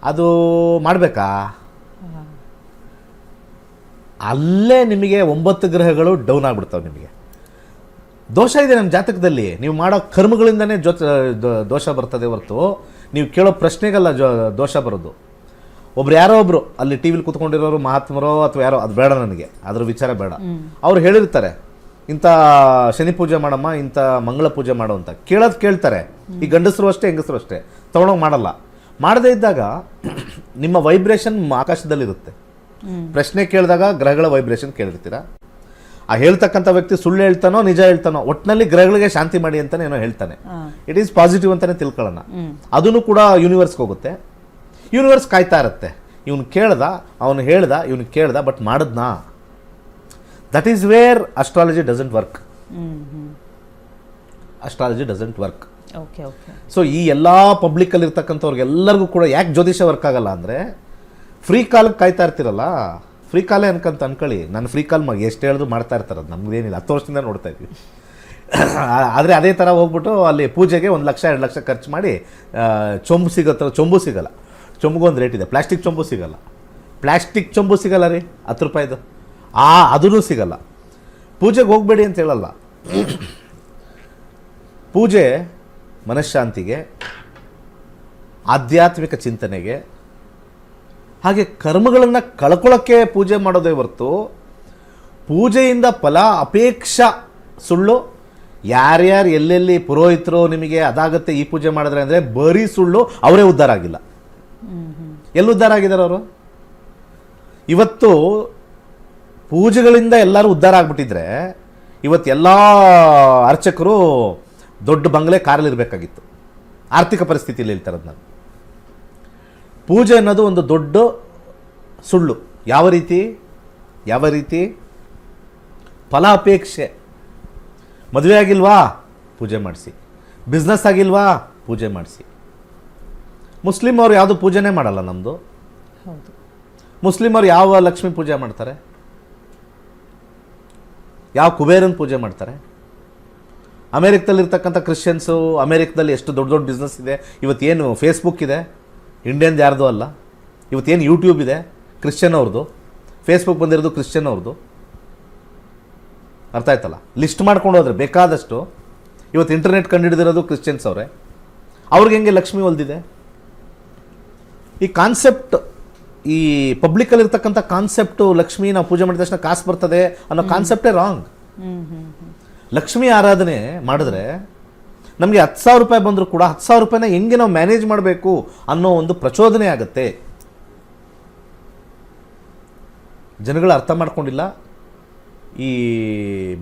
ಅದು ಮಾಡಬೇಕಾ? ಅಲ್ಲೇ ನಿಮಗೆ 9 ಗ್ರಹಗಳು ಡೌನ್ ಆಗಿಬಿಡ್ತಾವೆ. ನಿಮಗೆ ದೋಷ ಇದೆ ನಮ್ಮ ಜಾತಕದಲ್ಲಿ. ನೀವು ಮಾಡೋ ಕರ್ಮಗಳಿಂದನೇ ದೋಷ ಬರ್ತದೆ ಹೊರತು ನೀವು ಕೇಳೋ ಪ್ರಶ್ನೆಗಲ್ಲ ದೋಷ ಬರೋದು. ಯಾರೋ ಒಬ್ರು ಅಲ್ಲಿ ಟಿ ವಿಲಿ ಕೂತ್ಕೊಂಡಿರೋರು ಮಹಾತ್ಮರೋ ಅಥವಾ ಯಾರೋ, ಅದು ಬೇಡ ನನಗೆ, ಅದ್ರ ವಿಚಾರ ಬೇಡ. ಅವ್ರು ಹೇಳಿರ್ತಾರೆ, ಇಂಥ ಶನಿ ಪೂಜೆ ಮಾಡಮ್ಮ, ಇಂಥ ಮಂಗಳ ಪೂಜೆ ಮಾಡೋ ಅಂತ ಕೇಳ್ತಾರೆ. ಈ ಗಂಡಸರು ಅಷ್ಟೇ ಹೆಂಗಸರು ಅಷ್ಟೇ ತೊಗೊಂಡೋಗಿ ಮಾಡಲ್ಲ. ಮಾಡದೇ ಇದ್ದಾಗ ನಿಮ್ಮ ವೈಬ್ರೇಷನ್ ಆಕಾಶದಲ್ಲಿರುತ್ತೆ. ಪ್ರಶ್ನೆ ಕೇಳಿದಾಗ ಗ್ರಹಗಳ ವೈಬ್ರೇಷನ್ ಕೇಳಿರ್ತೀರ. ಆ ಹೇಳ್ತಕ್ಕಂಥ ವ್ಯಕ್ತಿ ಸುಳ್ಳು ಹೇಳ್ತಾನೋ ನಿಜ ಹೇಳ್ತಾನೋ, ಒಟ್ಟಿನಲ್ಲಿ ಗ್ರಹಗಳಿಗೆ ಶಾಂತಿ ಮಾಡಿ ಅಂತಾನೆ ಏನೋ ಹೇಳ್ತಾನೆ. ಇಟ್ ಈಸ್ ಪಾಸಿಟಿವ್ ಅಂತಾನೆ ತಿಳ್ಕೊಳ್ಳೋಣ. ಅದನ್ನು ಕೂಡ ಯೂನಿವರ್ಸ್ಗೆ ಹೋಗುತ್ತೆ. ಯೂನಿವರ್ಸ್ ಕಾಯ್ತಾ ಇರುತ್ತೆ, ಇವನು ಕೇಳ್ದ, ಅವನು ಹೇಳ್ದ, ಇವನು ಕೇಳ್ದ, ಬಟ್ ಮಾಡಿದ್ನಾ? That is where astrology doesn't work. Astrology doesn't work. So ಈ ಎಲ್ಲ ಪಬ್ಲಿಕ್ಕಲ್ಲಿ ಇರ್ತಕ್ಕಂಥವ್ರಿಗೆಲ್ಲರಿಗೂ ಕೂಡ ಯಾಕೆ ಜ್ಯೋತಿಷ ವರ್ಕ್ ಆಗಲ್ಲ ಅಂದರೆ, ಫ್ರೀ ಕಾಲಕ್ಕೆ ಕಾಯ್ತಾ ಇರ್ತೀರಲ್ಲ, ಫ್ರೀ ಕಾಲೇ ಅನ್ಕೊಳ್ಳಿ. ನಾನು ಫ್ರೀ ಕಾಲ್ ಎಷ್ಟು ಹೇಳಿದ್ರು ಮಾಡ್ತಾ ಇರ್ತಾರೆ, ಅದು ನಮಗೇನಿಲ್ಲ, 10 ವರ್ಷದಿಂದ ನೋಡ್ತಾ ಇದ್ವಿ. ಆದರೆ ಅದೇ ಥರ ಹೋಗ್ಬಿಟ್ಟು ಅಲ್ಲಿ ಪೂಜೆಗೆ 1 ಲಕ್ಷ 2 ಲಕ್ಷ ಖರ್ಚು ಮಾಡಿ ಚೊಂಬು ಸಿಗಲ್ಲ. ಚೊಂಬುಗೂ ಒಂದು ರೇಟ್ ಇದೆ. ಪ್ಲಾಸ್ಟಿಕ್ ಚೊಂಬು ಸಿಗಲ್ಲ ರೀ, 10 ರೂಪಾಯಿದು. ಅದೂ ಸಿಗಲ್ಲ. ಪೂಜೆಗೆ ಹೋಗಬೇಡಿ ಅಂತ ಹೇಳಲ್ಲ, ಪೂಜೆ ಮನಃಶಾಂತಿಗೆ, ಆಧ್ಯಾತ್ಮಿಕ ಚಿಂತನೆಗೆ, ಹಾಗೆ ಕರ್ಮಗಳನ್ನು ಕಳ್ಕೊಳ್ಳೋಕ್ಕೆ ಪೂಜೆ ಮಾಡೋದೇ ಹೊರತು ಪೂಜೆಯಿಂದ ಫಲ ಅಪೇಕ್ಷಾ ಸುಳ್ಳು. ಯಾರ್ಯಾರು ಎಲ್ಲೆಲ್ಲಿ ಪುರೋಹಿತರು ನಿಮಗೆ ಅದಾಗತ್ತೆ ಈ ಪೂಜೆ ಮಾಡಿದ್ರೆ ಅಂದರೆ ಬರೀ ಸುಳ್ಳು. ಅವರೇ ಉದ್ಧಾರ ಆಗಿಲ್ಲ. ಎಲ್ಲಿ ಉದ್ಧಾರ ಆಗಿದ್ದಾರೆ ಅವರು? ಇವತ್ತು ಪೂಜೆಗಳಿಂದ ಎಲ್ಲರೂ ಉದ್ಧಾರ ಆಗ್ಬಿಟ್ಟಿದ್ರೆ ಇವತ್ತು ಎಲ್ಲ ಅರ್ಚಕರು ದೊಡ್ಡ ಬಂಗ್ಲೆ ಕಾರಲ್ಲಿ ಇರಬೇಕಾಗಿತ್ತು. ಆರ್ಥಿಕ ಪರಿಸ್ಥಿತಿಯಲ್ಲಿ ಹೇಳ್ತಾರದು ನಾನು. ಪೂಜೆ ಅನ್ನೋದು ಒಂದು ದೊಡ್ಡ ಸುಳ್ಳು. ಯಾವ ರೀತಿ ಫಲ ಅಪೇಕ್ಷೆ. ಮದುವೆ ಆಗಿಲ್ವಾ ಪೂಜೆ ಮಾಡಿಸಿ, ಬಿಸ್ನೆಸ್ ಆಗಿಲ್ವಾ ಪೂಜೆ ಮಾಡಿಸಿ. ಮುಸ್ಲಿಂ ಅವರು ಯಾವುದು ಪೂಜೆನೇ ಮಾಡಲ್ಲ. ನಮ್ಮದು ಹೌದು. ಮುಸ್ಲಿಂ ಅವರು ಯಾವ ಲಕ್ಷ್ಮೀ ಪೂಜೆ ಮಾಡ್ತಾರೆ, ಯಾವ ಕುಬೇರನ ಪೂಜೆ ಮಾಡ್ತಾರೆ. ಅಮೇರಿಕದಲ್ಲಿರ್ತಕ್ಕಂಥ ಕ್ರಿಶ್ಚಿಯನ್ಸು, ಅಮೇರಿಕದಲ್ಲಿ ಎಷ್ಟು ದೊಡ್ಡ ದೊಡ್ಡ ಬಿಸ್ನೆಸ್ ಇದೆ. ಇವತ್ತೇನು ಫೇಸ್ಬುಕ್ ಇದೆ, ಇಂಡಿಯನ್ದು ಯಾರ್ದು ಅಲ್ಲ. ಇವತ್ತೇನು ಯೂಟ್ಯೂಬ್ ಇದೆ, ಕ್ರಿಶ್ಚಿಯನ್ ಅವ್ರದ್ದು. ಫೇಸ್ಬುಕ್ ಬಂದಿರೋದು ಕ್ರಿಶ್ಚಿಯನ್ ಅವ್ರದ್ದು. ಅರ್ಥ ಆಯ್ತಲ್ಲ? ಲಿಸ್ಟ್ ಮಾಡ್ಕೊಂಡು ಹೋದ್ರೆ ಬೇಕಾದಷ್ಟು. ಇವತ್ತು ಇಂಟರ್ನೆಟ್ ಕಂಡುಹಿಡಿದಿರೋದು ಕ್ರಿಶ್ಚಿಯನ್ಸ್ ಅವರೇ. ಅವ್ರಿಗೆ ಹೆಂಗೆ ಲಕ್ಷ್ಮಿ ಒಲ್ದಿದೆ? ಈ ಕಾನ್ಸೆಪ್ಟ್, ಈ ಪಬ್ಲಿಕಲ್ಲಿರ್ತಕ್ಕಂಥ ಕಾನ್ಸೆಪ್ಟು, ಲಕ್ಷ್ಮಿ ನಾವು ಪೂಜೆ ಮಾಡಿದ ತಕ್ಷಣ ಕಾಸು ಬರ್ತದೆ ಅನ್ನೋ ಕಾನ್ಸೆಪ್ಟೇ ರಾಂಗ್. ಲಕ್ಷ್ಮಿ ಆರಾಧನೆ ಮಾಡಿದ್ರೆ ನಮಗೆ 10,000 ರೂಪಾಯಿ ಬಂದರೂ ಕೂಡ 10,000 ರೂಪಾಯಿನ ಹೆಂಗೆ ನಾವು ಮ್ಯಾನೇಜ್ ಮಾಡಬೇಕು ಅನ್ನೋ ಒಂದು ಪ್ರಚೋದನೆ ಆಗುತ್ತೆ. ಜನಗಳು ಅರ್ಥ ಮಾಡ್ಕೊಂಡಿಲ್ಲ. ಈ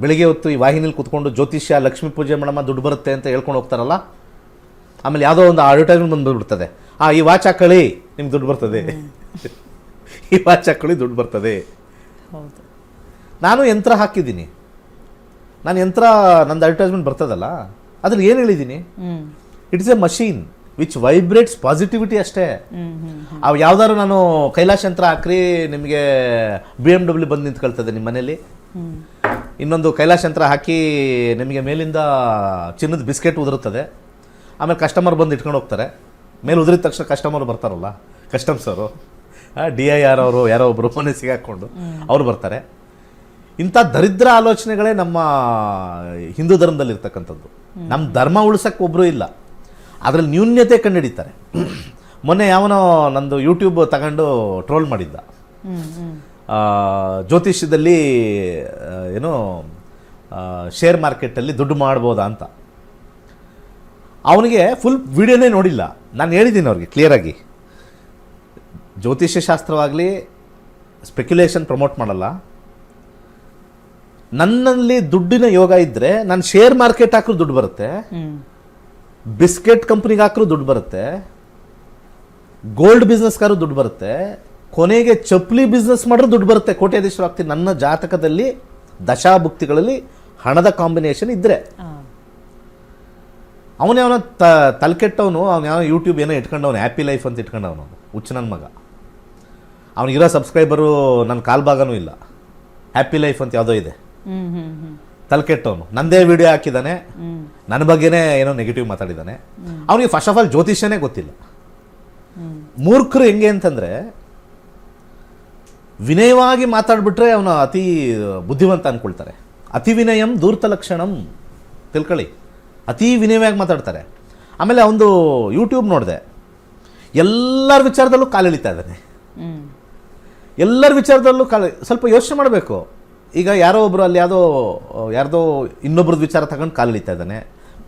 ಬೆಳಿಗ್ಗೆ ಹೊತ್ತು ಈ ವಾಹಿನಿಲಿ ಕೂತ್ಕೊಂಡು ಜ್ಯೋತಿಷ್ಯ, ಲಕ್ಷ್ಮೀ ಪೂಜೆ ಮಾಡಮ್ಮ ದುಡ್ಡು ಬರುತ್ತೆ ಅಂತ ಹೇಳ್ಕೊಂಡು ಹೋಗ್ತಾರಲ್ಲ. ಆಮೇಲೆ ಯಾವುದೋ ಒಂದು ಅಡ್ವರ್ಟೈಸ್ಮೆಂಟ್ ಬಂದುಬಿಡ್ತದೆ. ಈ ವಾಚ್ ಹಾಕೊಳ್ಳಿ ನಿಮ್ಗೆ ದುಡ್ಡು ಬರ್ತದೆ, ಈ ವಾಚ್ ಹಾಕೊಳ್ಳಿ ದುಡ್ಡು ಬರ್ತದೆ. ಹೌದು. ನಾನು ಯಂತ್ರ ಹಾಕಿದ್ದೀನಿ. ನಾನು ಯಂತ್ರ, ನಂದು ಅಡ್ವರ್ಟೈಸ್ಮೆಂಟ್ ಬರ್ತದಲ್ಲ, ಅದ್ರಲ್ಲಿ ಏನು ಹೇಳಿದ್ದೀನಿ? It's a machine which vibrates positivity ಅಷ್ಟೇ. ಅವು ಯಾವ್ದಾದ್ರು ನಾನು ಕೈಲಾಶ್ ಯಂತ್ರ ಹಾಕ್ರಿ ನಿಮಗೆ BMW ಬಂದು ನಿಂತ್ಕೊಳ್ತದೆ ನಿಮ್ಮ ಮನೇಲಿ. ಇನ್ನೊಂದು ಕೈಲಾಶ್ ಯಂತ್ರ ಹಾಕಿ ನಿಮಗೆ ಮೇಲಿಂದ ಚಿನ್ನದ ಬಿಸ್ಕೆಟ್ ಉದುರುತ್ತದೆ. ಆಮೇಲೆ ಕಸ್ಟಮರ್ ಬಂದು ಇಟ್ಕೊಂಡು ಹೋಗ್ತಾರೆ. ಮೇಲೆ ಉದುರಿದ ತಕ್ಷಣ ಕಸ್ಟಮರ್ ಬರ್ತಾರಲ್ಲ, ಕಸ್ಟಮ್ಸ್ ಅವರು, DIR ಅವರು ಯಾರೋ ಒಬ್ಬರು ಮನೆ ಸಿಗಾಕೊಂಡು ಅವ್ರು ಬರ್ತಾರೆ. ಇಂಥ ದರಿದ್ರ ಆಲೋಚನೆಗಳೇ ನಮ್ಮ ಹಿಂದೂ ಧರ್ಮದಲ್ಲಿ ಇರ್ತಕ್ಕಂಥದ್ದು. ನಮ್ಮ ಧರ್ಮ ಉಳಿಸಕ್ಕೆ ಒಬ್ಬರು ಇಲ್ಲ, ಅದರಲ್ಲಿ ನ್ಯೂನ್ಯತೆ ಕಂಡುಹಿಡಿತಾರೆ. ಮೊನ್ನೆ ಯಾವನೋ ನಂದು ಯೂಟ್ಯೂಬ್ ತಗೊಂಡು ಟ್ರೋಲ್ ಮಾಡಿದ್ದ. ಜ್ಯೋತಿಷ್ಯದಲ್ಲಿ ಏನೋ ಶೇರ್ ಮಾರ್ಕೆಟಲ್ಲಿ ದುಡ್ಡು ಮಾಡ್ಬೋದಾ ಅಂತ. ಅವನಿಗೆ ಫುಲ್ ವಿಡಿಯೋನೇ ನೋಡಿಲ್ಲ. ನಾನು ಹೇಳಿದ್ದೀನಿ ಅವ್ರಿಗೆ ಕ್ಲಿಯರಾಗಿ, ಜ್ಯೋತಿಷ್ಯ ಶಾಸ್ತ್ರವಾಗಲಿ ಸ್ಪೆಕ್ಯುಲೇಷನ್ ಪ್ರಮೋಟ್ ಮಾಡಲ್ಲ. ನನ್ನಲ್ಲಿ ದುಡ್ಡಿನ ಯೋಗ ಇದ್ದರೆ ನಾನು ಶೇರ್ ಮಾರ್ಕೆಟ್ ಹಾಕಿದ್ರು ದುಡ್ಡು ಬರುತ್ತೆ, ಬಿಸ್ಕೆಟ್ ಕಂಪ್ನಿಗೆ ಹಾಕಿದ್ರು ದುಡ್ಡು ಬರುತ್ತೆ, ಗೋಲ್ಡ್ ಬಿಸ್ನೆಸ್ಗಾರು ದುಡ್ಡು ಬರುತ್ತೆ, ಕೊನೆಗೆ ಚಪ್ಪಲಿ ಬಿಸ್ನೆಸ್ ಮಾಡಿದ್ರು ದುಡ್ಡು ಬರುತ್ತೆ. ಕೋಟ್ಯಾಧೀಶರು ಆಗ್ತೀನಿ. ನನ್ನ ಜಾತಕದಲ್ಲಿ ದಶಾಭುಕ್ತಿಗಳಲ್ಲಿ ಹಣದ ಕಾಂಬಿನೇಷನ್ ಇದ್ದರೆ. ಅವನ ತಲೆಕೆಟ್ಟವನು, ಅವನು ಯಾವ ಯೂಟ್ಯೂಬ್ ಏನೋ ಇಟ್ಕೊಂಡವನು, ಹ್ಯಾಪಿ ಲೈಫ್ ಅಂತ ಇಟ್ಕೊಂಡವನು, ಹುಚ್ಚ ನನ್ನ ಮಗ. ಅವನಿಗಿರೋ ಸಬ್ಸ್ಕ್ರೈಬರು ನನ್ನ ಕಾಲ್ಭಾಗನೂ ಇಲ್ಲ. ಹ್ಯಾಪಿ ಲೈಫ್ ಅಂತ ಯಾವುದೋ ಇದೆ, ತಲೆಕೆಟ್ಟವನು. ನಂದೇ ವಿಡಿಯೋ ಹಾಕಿದ್ದಾನೆ, ನನ್ನ ಬಗ್ಗೆನೇ ಏನೋ ನೆಗೆಟಿವ್ ಮಾತಾಡಿದ್ದಾನೆ. ಅವನಿಗೆ ಫಸ್ಟ್ ಆಫ್ ಆಲ್ ಜ್ಯೋತಿಷ್ಯನೇ ಗೊತ್ತಿಲ್ಲ. ಮೂರ್ಖರು ಹೆಂಗೆ ಅಂತಂದರೆ, ವಿನಯವಾಗಿ ಮಾತಾಡ್ಬಿಟ್ರೆ ಅವನು ಅತಿ ಬುದ್ಧಿವಂತ ಅಂದ್ಕೊಳ್ತಾರೆ. ಅತಿ ವಿನಯಂ ಧೂರ್ತ ಲಕ್ಷಣಂ, ತಿಳ್ಕೊಳ್ಳಿ. ಅತಿ ವಿನಯವಾಗಿ ಮಾತಾಡ್ತಾರೆ. ಆಮೇಲೆ ಅವನು ಯೂಟ್ಯೂಬ್ ನೋಡಿದೆ, ಎಲ್ಲರ ವಿಚಾರದಲ್ಲೂ ಕಾಲೆಳಿತಾ ಇದ್ದಾನೆ. ಎಲ್ಲರ ವಿಚಾರದಲ್ಲೂ ಸ್ವಲ್ಪ ಯೋಚನೆ ಮಾಡಬೇಕು. ಈಗ ಯಾರೋ ಒಬ್ಬರು ಅಲ್ಲಿ ಯಾರ್ದೋ ಇನ್ನೊಬ್ರದ್ದು ವಿಚಾರ ತಗೊಂಡು ಕಾಲೆಳಿತಾ ಇದ್ದಾನೆ,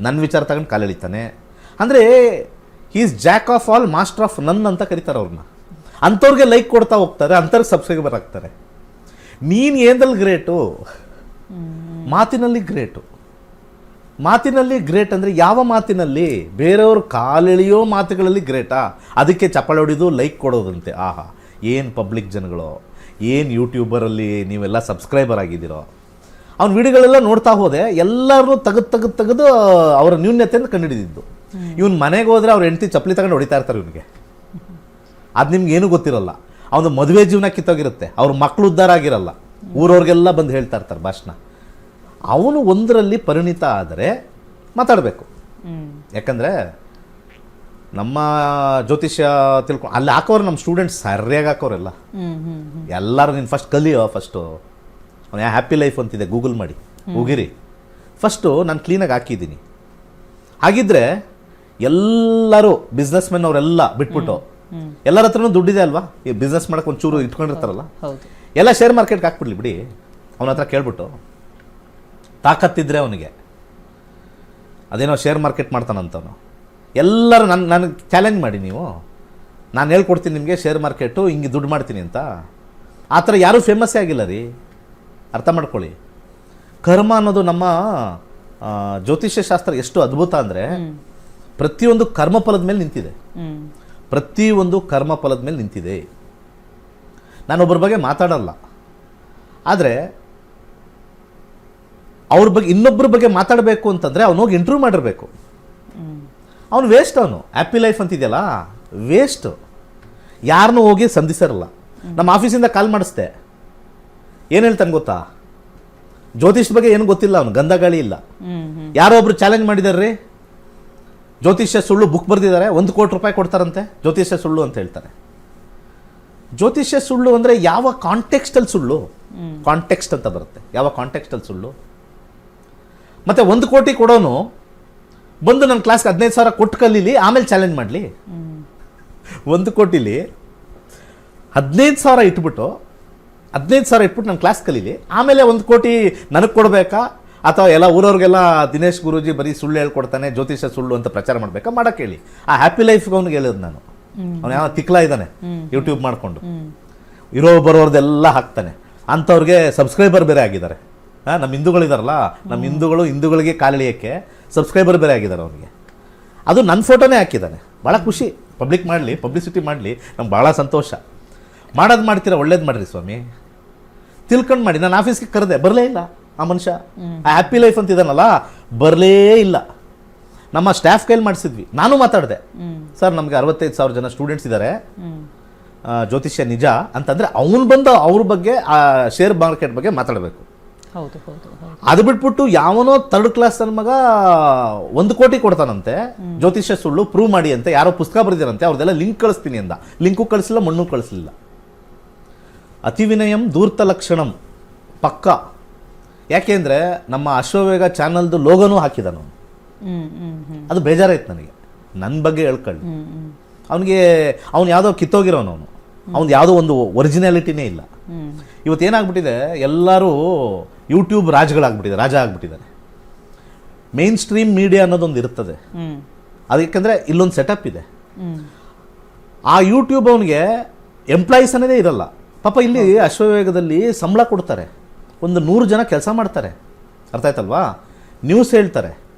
ನನ್ನ ವಿಚಾರ ತಗೊಂಡು ಕಾಲೆಳಿತಾನೆ. ಅಂದರೆ is Jack of all master of ನನ್ ಅಂತ ಕರೀತಾರೆ ಅವ್ರನ್ನ. ಅಂಥವ್ರಿಗೆ ಲೈಕ್ ಕೊಡ್ತಾ ಹೋಗ್ತಾರೆ, ಅಂಥವ್ರಿಗೆ ಸಬ್ಸ್ಕ್ರೈಬರ್ ಆಗ್ತಾರೆ. ನೀನು ಏನದಲ್ಲಿ ಗ್ರೇಟು? ಮಾತಿನಲ್ಲಿ ಗ್ರೇಟು. ಮಾತಿನಲ್ಲಿ ಗ್ರೇಟ್ ಅಂದರೆ ಯಾವ ಮಾತಿನಲ್ಲಿ? ಬೇರೆಯವ್ರ ಕಾಲೆಳೆಯೋ ಮಾತುಗಳಲ್ಲಿ ಗ್ರೇಟಾ? ಅದಕ್ಕೆ ಚಪ್ಪಾಳೆ ಹೊಡಿದು ಲೈಕ್ ಕೊಡೋದಂತೆ. ಆಹಾ, ಏನು ಪಬ್ಲಿಕ್ ಜನಗಳು, ಏನು ಯೂಟ್ಯೂಬರಲ್ಲಿ ನೀವೆಲ್ಲ ಸಬ್ಸ್ಕ್ರೈಬರ್ ಆಗಿದ್ದೀರೋ. ಅವ್ನ ವಿಡಿಯೋಗಳೆಲ್ಲ ನೋಡ್ತಾ ಹೋದೆ, ಎಲ್ಲರೂ ತೆಗೆದು ಅವರ ನ್ಯೂನ್ಯತೆಯನ್ನು ಕಂಡುಹಿಡಿದಿದ್ದು. ಇವನು ಮನೆಗೆ ಹೋದರೆ ಅವ್ರ ಹೆಂಡತಿ ಚಪ್ಪಲಿ ತಗೊಂಡು ಹೊಡಿತಾ ಇರ್ತಾರೆ ಇವನಿಗೆ. ಅದು ನಿಮ್ಗೆ ಏನೂ ಗೊತ್ತಿರಲ್ಲ. ಅವನು ಮದುವೆ ಜೀವನ ಕಿತ್ತೋಗಿರುತ್ತೆ, ಅವ್ರ ಮಕ್ಕಳು ಉದ್ಧಾರ ಆಗಿರಲ್ಲ, ಊರವ್ರಿಗೆಲ್ಲ ಬಂದು ಹೇಳ್ತಾ ಇರ್ತಾರೆ ಭಾಷಣ. ಅವನು ಒಂದರಲ್ಲಿ ಪರಿಣಿತ ಆದರೆ ಮಾತಾಡಬೇಕು. ಯಾಕಂದರೆ ನಮ್ಮ ಜ್ಯೋತಿಷ್ಯ ಅಲ್ಲಿ ಹಾಕೋರು ನಮ್ಮ ಸ್ಟೂಡೆಂಟ್ಸ್ ಸರಿಯಾಗಿ ಹಾಕೋರೆಲ್ಲ. ಎಲ್ಲರೂ ನೀನು ಫಸ್ಟ್ ಕಲಿಯೋ. ಫಸ್ಟು ಅವನು ಹ್ಯಾಪಿ ಲೈಫ್ ಅಂತಿದೆ, ಗೂಗಲ್ ಮಾಡಿ ಹೋಗಿರಿ. ಫಸ್ಟು ನಾನು ಕ್ಲೀನಾಗಿ ಹಾಕಿದ್ದೀನಿ. ಹಾಗಿದ್ರೆ ಎಲ್ಲರೂ ಬಿಸ್ನೆಸ್ ಮೆನ್ ಅವರೆಲ್ಲ ಬಿಟ್ಬಿಟ್ಟು ಎಲ್ಲರ ಹತ್ರನೂ ದುಡ್ಡಿದೆ ಅಲ್ವಾ, ಈ ಬಿಸ್ನೆಸ್ ಮಾಡಕ್ಕೆ ಒಂಚೂರು ಇಟ್ಕೊಂಡಿರ್ತಾರಲ್ಲ, ಹೌದು. ಎಲ್ಲ ಶೇರ್ ಮಾರ್ಕೆಟ್ಗೆ ಹಾಕ್ಬಿಡ್ಲಿ ಬಿಡಿ. ಅವನ ಹತ್ರ ಕೇಳ್ಬಿಟ್ಟು ತಾಕತ್ತಿದ್ರೆ ಅವನಿಗೆ ಅದೇನೋ ಶೇರ್ ಮಾರ್ಕೆಟ್ ಮಾಡ್ತಾನಂತವನು. ಎಲ್ಲರೂ ನನಗೆ ಚಾಲೆಂಜ್ ಮಾಡಿ, ನೀವು ನಾನು ಹೇಳ್ಕೊಡ್ತೀನಿ ನಿಮಗೆ ಶೇರ್ ಮಾರ್ಕೆಟು ಹಿಂಗೆ ದುಡ್ಡು ಮಾಡ್ತೀನಿ ಅಂತ. ಆ ಥರ ಯಾರೂ ಫೇಮಸ್ಸೇ ಆಗಿಲ್ಲ ರೀ, ಅರ್ಥ ಮಾಡ್ಕೊಳ್ಳಿ. ಕರ್ಮ ಅನ್ನೋದು ನಮ್ಮ ಜ್ಯೋತಿಷ್ಯ ಶಾಸ್ತ್ರ ಎಷ್ಟು ಅದ್ಭುತ ಅಂದರೆ ಪ್ರತಿಯೊಂದು ಕರ್ಮಫಲದ ಮೇಲೆ ನಿಂತಿದೆ. ಪ್ರತಿಯೊಂದು ಕರ್ಮಫಲದ ಮೇಲೆ ನಿಂತಿದೆ. ನಾನೊಬ್ಬರ ಬಗ್ಗೆ ಮಾತಾಡಲ್ಲ, ಆದರೆ ಅವ್ರ ಬಗ್ಗೆ ಇನ್ನೊಬ್ಬರ ಬಗ್ಗೆ ಮಾತಾಡಬೇಕು ಅಂತಂದರೆ ಅವ್ನು ಹೋಗಿ ಇಂಟರ್ವ್ಯೂ ಮಾಡಿರಬೇಕು. ಅವನು ವೇಸ್ಟ್, ಅವನು ಹ್ಯಾಪಿ ಲೈಫ್ ಅಂತಿದೆಯಲ್ಲ ವೇಸ್ಟು. ಯಾರನ್ನೂ ಹೋಗಿ ಸಂಧಿಸಿರಲ್ಲ. ನಮ್ಮ ಆಫೀಸಿಂದ ಕಾಲ್ ಮಾಡಿಸ್ದೆ, ಏನು ಹೇಳ್ತಾನೆ ಗೊತ್ತಾ, ಜ್ಯೋತಿಷ್ ಬಗ್ಗೆ ಏನು ಗೊತ್ತಿಲ್ಲ, ಅವನು ಗಂಧ ಗಾಳಿ ಇಲ್ಲ. ಯಾರೋ ಒಬ್ರು ಚಾಲೆಂಜ್ ಮಾಡಿದಾರೆ ರೀ, ಜ್ಯೋತಿಷ್ಯ ಸುಳ್ಳು ಬುಕ್ ಬರೆದಿದ್ದಾರೆ, 1 ಕೋಟಿ ರೂಪಾಯಿ ಕೊಡ್ತಾರಂತೆ, ಜ್ಯೋತಿಷ್ಯ ಸುಳ್ಳು ಅಂತ ಹೇಳ್ತಾರೆ. ಜ್ಯೋತಿಷ್ಯ ಸುಳ್ಳು ಅಂದರೆ ಯಾವ ಕಾಂಟೆಕ್ಸ್ಟಲ್ಲಿ ಸುಳ್ಳು? ಕಾಂಟೆಕ್ಸ್ಟ್ ಅಂತ ಬರುತ್ತೆ, ಯಾವ ಕಾಂಟೆಕ್ಸ್ಟಲ್ಲಿ ಸುಳ್ಳು? ಮತ್ತೆ 1 ಕೋಟಿ ಕೊಡೋನು ಬಂದು ನನ್ನ ಕ್ಲಾಸ್ಗೆ 15,000 ಕೊಟ್ಟು ಕಲೀಲಿ, ಆಮೇಲೆ ಚಾಲೆಂಜ್ ಮಾಡಲಿ. 1 ಕೋಟಿಲಿ 15,000 ಇಟ್ಬಿಟ್ಟು ನನ್ನ ಕ್ಲಾಸ್ ಕಲೀಲಿ, ಆಮೇಲೆ 1 ಕೋಟಿ ನನಗೆ ಕೊಡಬೇಕಾ, ಅಥವಾ ಎಲ್ಲ ಊರವ್ರಿಗೆಲ್ಲ ದಿನೇಶ್ ಗುರೂಜಿ ಬರೀ ಸುಳ್ಳು ಹೇಳ್ಕೊಡ್ತಾನೆ, ಜ್ಯೋತಿಷ ಸುಳ್ಳು ಅಂತ ಪ್ರಚಾರ ಮಾಡಬೇಕಾ? ಮಾಡಕ್ಕೆ ಹೇಳಿ. ಆ ಹ್ಯಾಪಿ ಲೈಫ್ಗೆ ಅವ್ನಿಗೆ ಹೇಳಿದ್ ನಾನು. ಅವ್ನು ಯಾವ ತಿಕ್ಲಾ ಇದ್ದಾನೆ ಯೂಟ್ಯೂಬ್ ಮಾಡಿಕೊಂಡು ಇರೋ ಬರೋರ್ದೆಲ್ಲ ಹಾಕ್ತಾನೆ. ಅಂಥವ್ರಿಗೆ ಸಬ್ಸ್ಕ್ರೈಬರ್ ಬೇರೆ ಆಗಿದ್ದಾರೆ. ನಮ್ಮ ಹಿಂದೂಗಳಿದಾರಲ್ಲ, ನಮ್ಮ ಹಿಂದೂಗಳಿಗೆ ಕಾಲೆಳೆಯೋಕ್ಕೆ ಸಬ್ಸ್ಕ್ರೈಬರ್ ಬೇರೆ ಆಗಿದ್ದಾರೆ ಅವನಿಗೆ. ಅದು ನನ್ನ ಫೋಟೋನೇ ಹಾಕಿದ್ದಾನೆ. ಭಾಳ ಖುಷಿ, ಪಬ್ಲಿಕ್ ಮಾಡಲಿ, ಪಬ್ಲಿಸಿಟಿ ಮಾಡಲಿ, ನಮ್ಗೆ ಭಾಳ ಸಂತೋಷ. ಮಾಡೋದು ಮಾಡ್ತೀರಾ, ಒಳ್ಳೇದು ಮಾಡಿರಿ ಸ್ವಾಮಿ, ತಿಳ್ಕೊಂಡು ಮಾಡಿ. ನಾನು ಆಫೀಸ್ಗೆ ಕರೆದೆ, ಬರಲೇ ಇಲ್ಲ ಆ ಮನುಷ್ಯ. ಆ ಹ್ಯಾಪಿ ಲೈಫ್ ಅಂತಿದ್ದಾನಲ್ಲ, ಬರಲೇ ಇಲ್ಲ. ನಮ್ಮ ಸ್ಟಾಫ್ ಕೈಲಿ ಮಾಡಿಸಿದ್ವಿ, ನಾನು ಮಾತಾಡಿದೆ, ಸರ್ ನಮಗೆ 65,000 ಜನ ಸ್ಟೂಡೆಂಟ್ಸ್ ಇದ್ದಾರೆ, ಜ್ಯೋತಿಷ್ಯ ನಿಜ ಅಂತಂದರೆ ಅವನು ಬಂದು ಅವ್ರ ಬಗ್ಗೆ ಆ ಶೇರ್ ಮಾರ್ಕೆಟ್ ಬಗ್ಗೆ ಮಾತಾಡಬೇಕು. ಅದು ಬಿಟ್ಬಿಟ್ಟು ಯಾವನೋ 3rd ಕ್ಲಾಸ್ ನನ್ನ ಮಗ 1 ಕೋಟಿ ಕೊಡ್ತಾನಂತೆ, ಜ್ಯೋತಿಷ್ಯ ಸುಳ್ಳು ಪ್ರೂವ್ ಮಾಡಿ ಅಂತ ಯಾರೋ ಪುಸ್ತಕ ಬರೆದಿರಂತೆ, ಅವ್ರದ್ದೆಲ್ಲ ಲಿಂಕ್ ಕಳಿಸ್ತೀನಿ ಅಂದ. ಲಿಂಕು ಕಳಿಸಿಲ್ಲ, ಮಣ್ಣು ಕಳಿಸಲಿಲ್ಲ. ಅತಿವಿನಯಂ ಧೂರ್ತ ಲಕ್ಷಣಂ ಪಕ್ಕ. ಯಾಕೆಂದರೆ ನಮ್ಮ ಅಶ್ವವೇಗ ಚಾನಲ್ದು ಲೋಗೋನೂ ಹಾಕಿದ ನಾನು. ಅದು ಬೇಜಾರಾಯ್ತು ನನಗೆ, ನನ್ನ ಬಗ್ಗೆ ಹೇಳ್ಕೊಳ್ಳಿ. ಅವನು ಯಾವುದೋ ಕಿತ್ತೋಗಿರೋನು, ಅವನು ಯಾವುದೋ ಒಂದು ಒರಿಜಿನಾಲಿಟಿನೇ ಇಲ್ಲ. ಇವತ್ತೇನಾಗ್ಬಿಟ್ಟಿದೆ, ಎಲ್ಲರೂ ಯೂಟ್ಯೂಬ್ ರಾಜ ಆಗ್ಬಿಟ್ಟಿದ್ದಾರೆ. ಮೇನ್ ಸ್ಟ್ರೀಮ್ ಮೀಡಿಯಾ ಅನ್ನೋದೊಂದು ಇರ್ತದೆ. ಅದಕ್ಕೆಂದರೆ ಇಲ್ಲೊಂದು ಸೆಟಪ್ ಇದೆ. ಆ ಯೂಟ್ಯೂಬ್ ಅವನಿಗೆ ಎಂಪ್ಲಾಯೀಸ್ ಅನ್ನೋದೇ ಇರಲ್ಲ. ಪಾಪ ಇಲ್ಲಿ ಅಶ್ವವೇಗದಲ್ಲಿ ಸಂಬಳ ಕೊಡ್ತಾರೆ, ಒಂದು 100 ಜನ ಕೆಲಸ ಮಾಡ್ತಾರೆ, ಅರ್ಥ ಆಯ್ತಲ್ವಾ? ನ್ಯೂಸ್ ಹೇಳ್ತಾರೆ,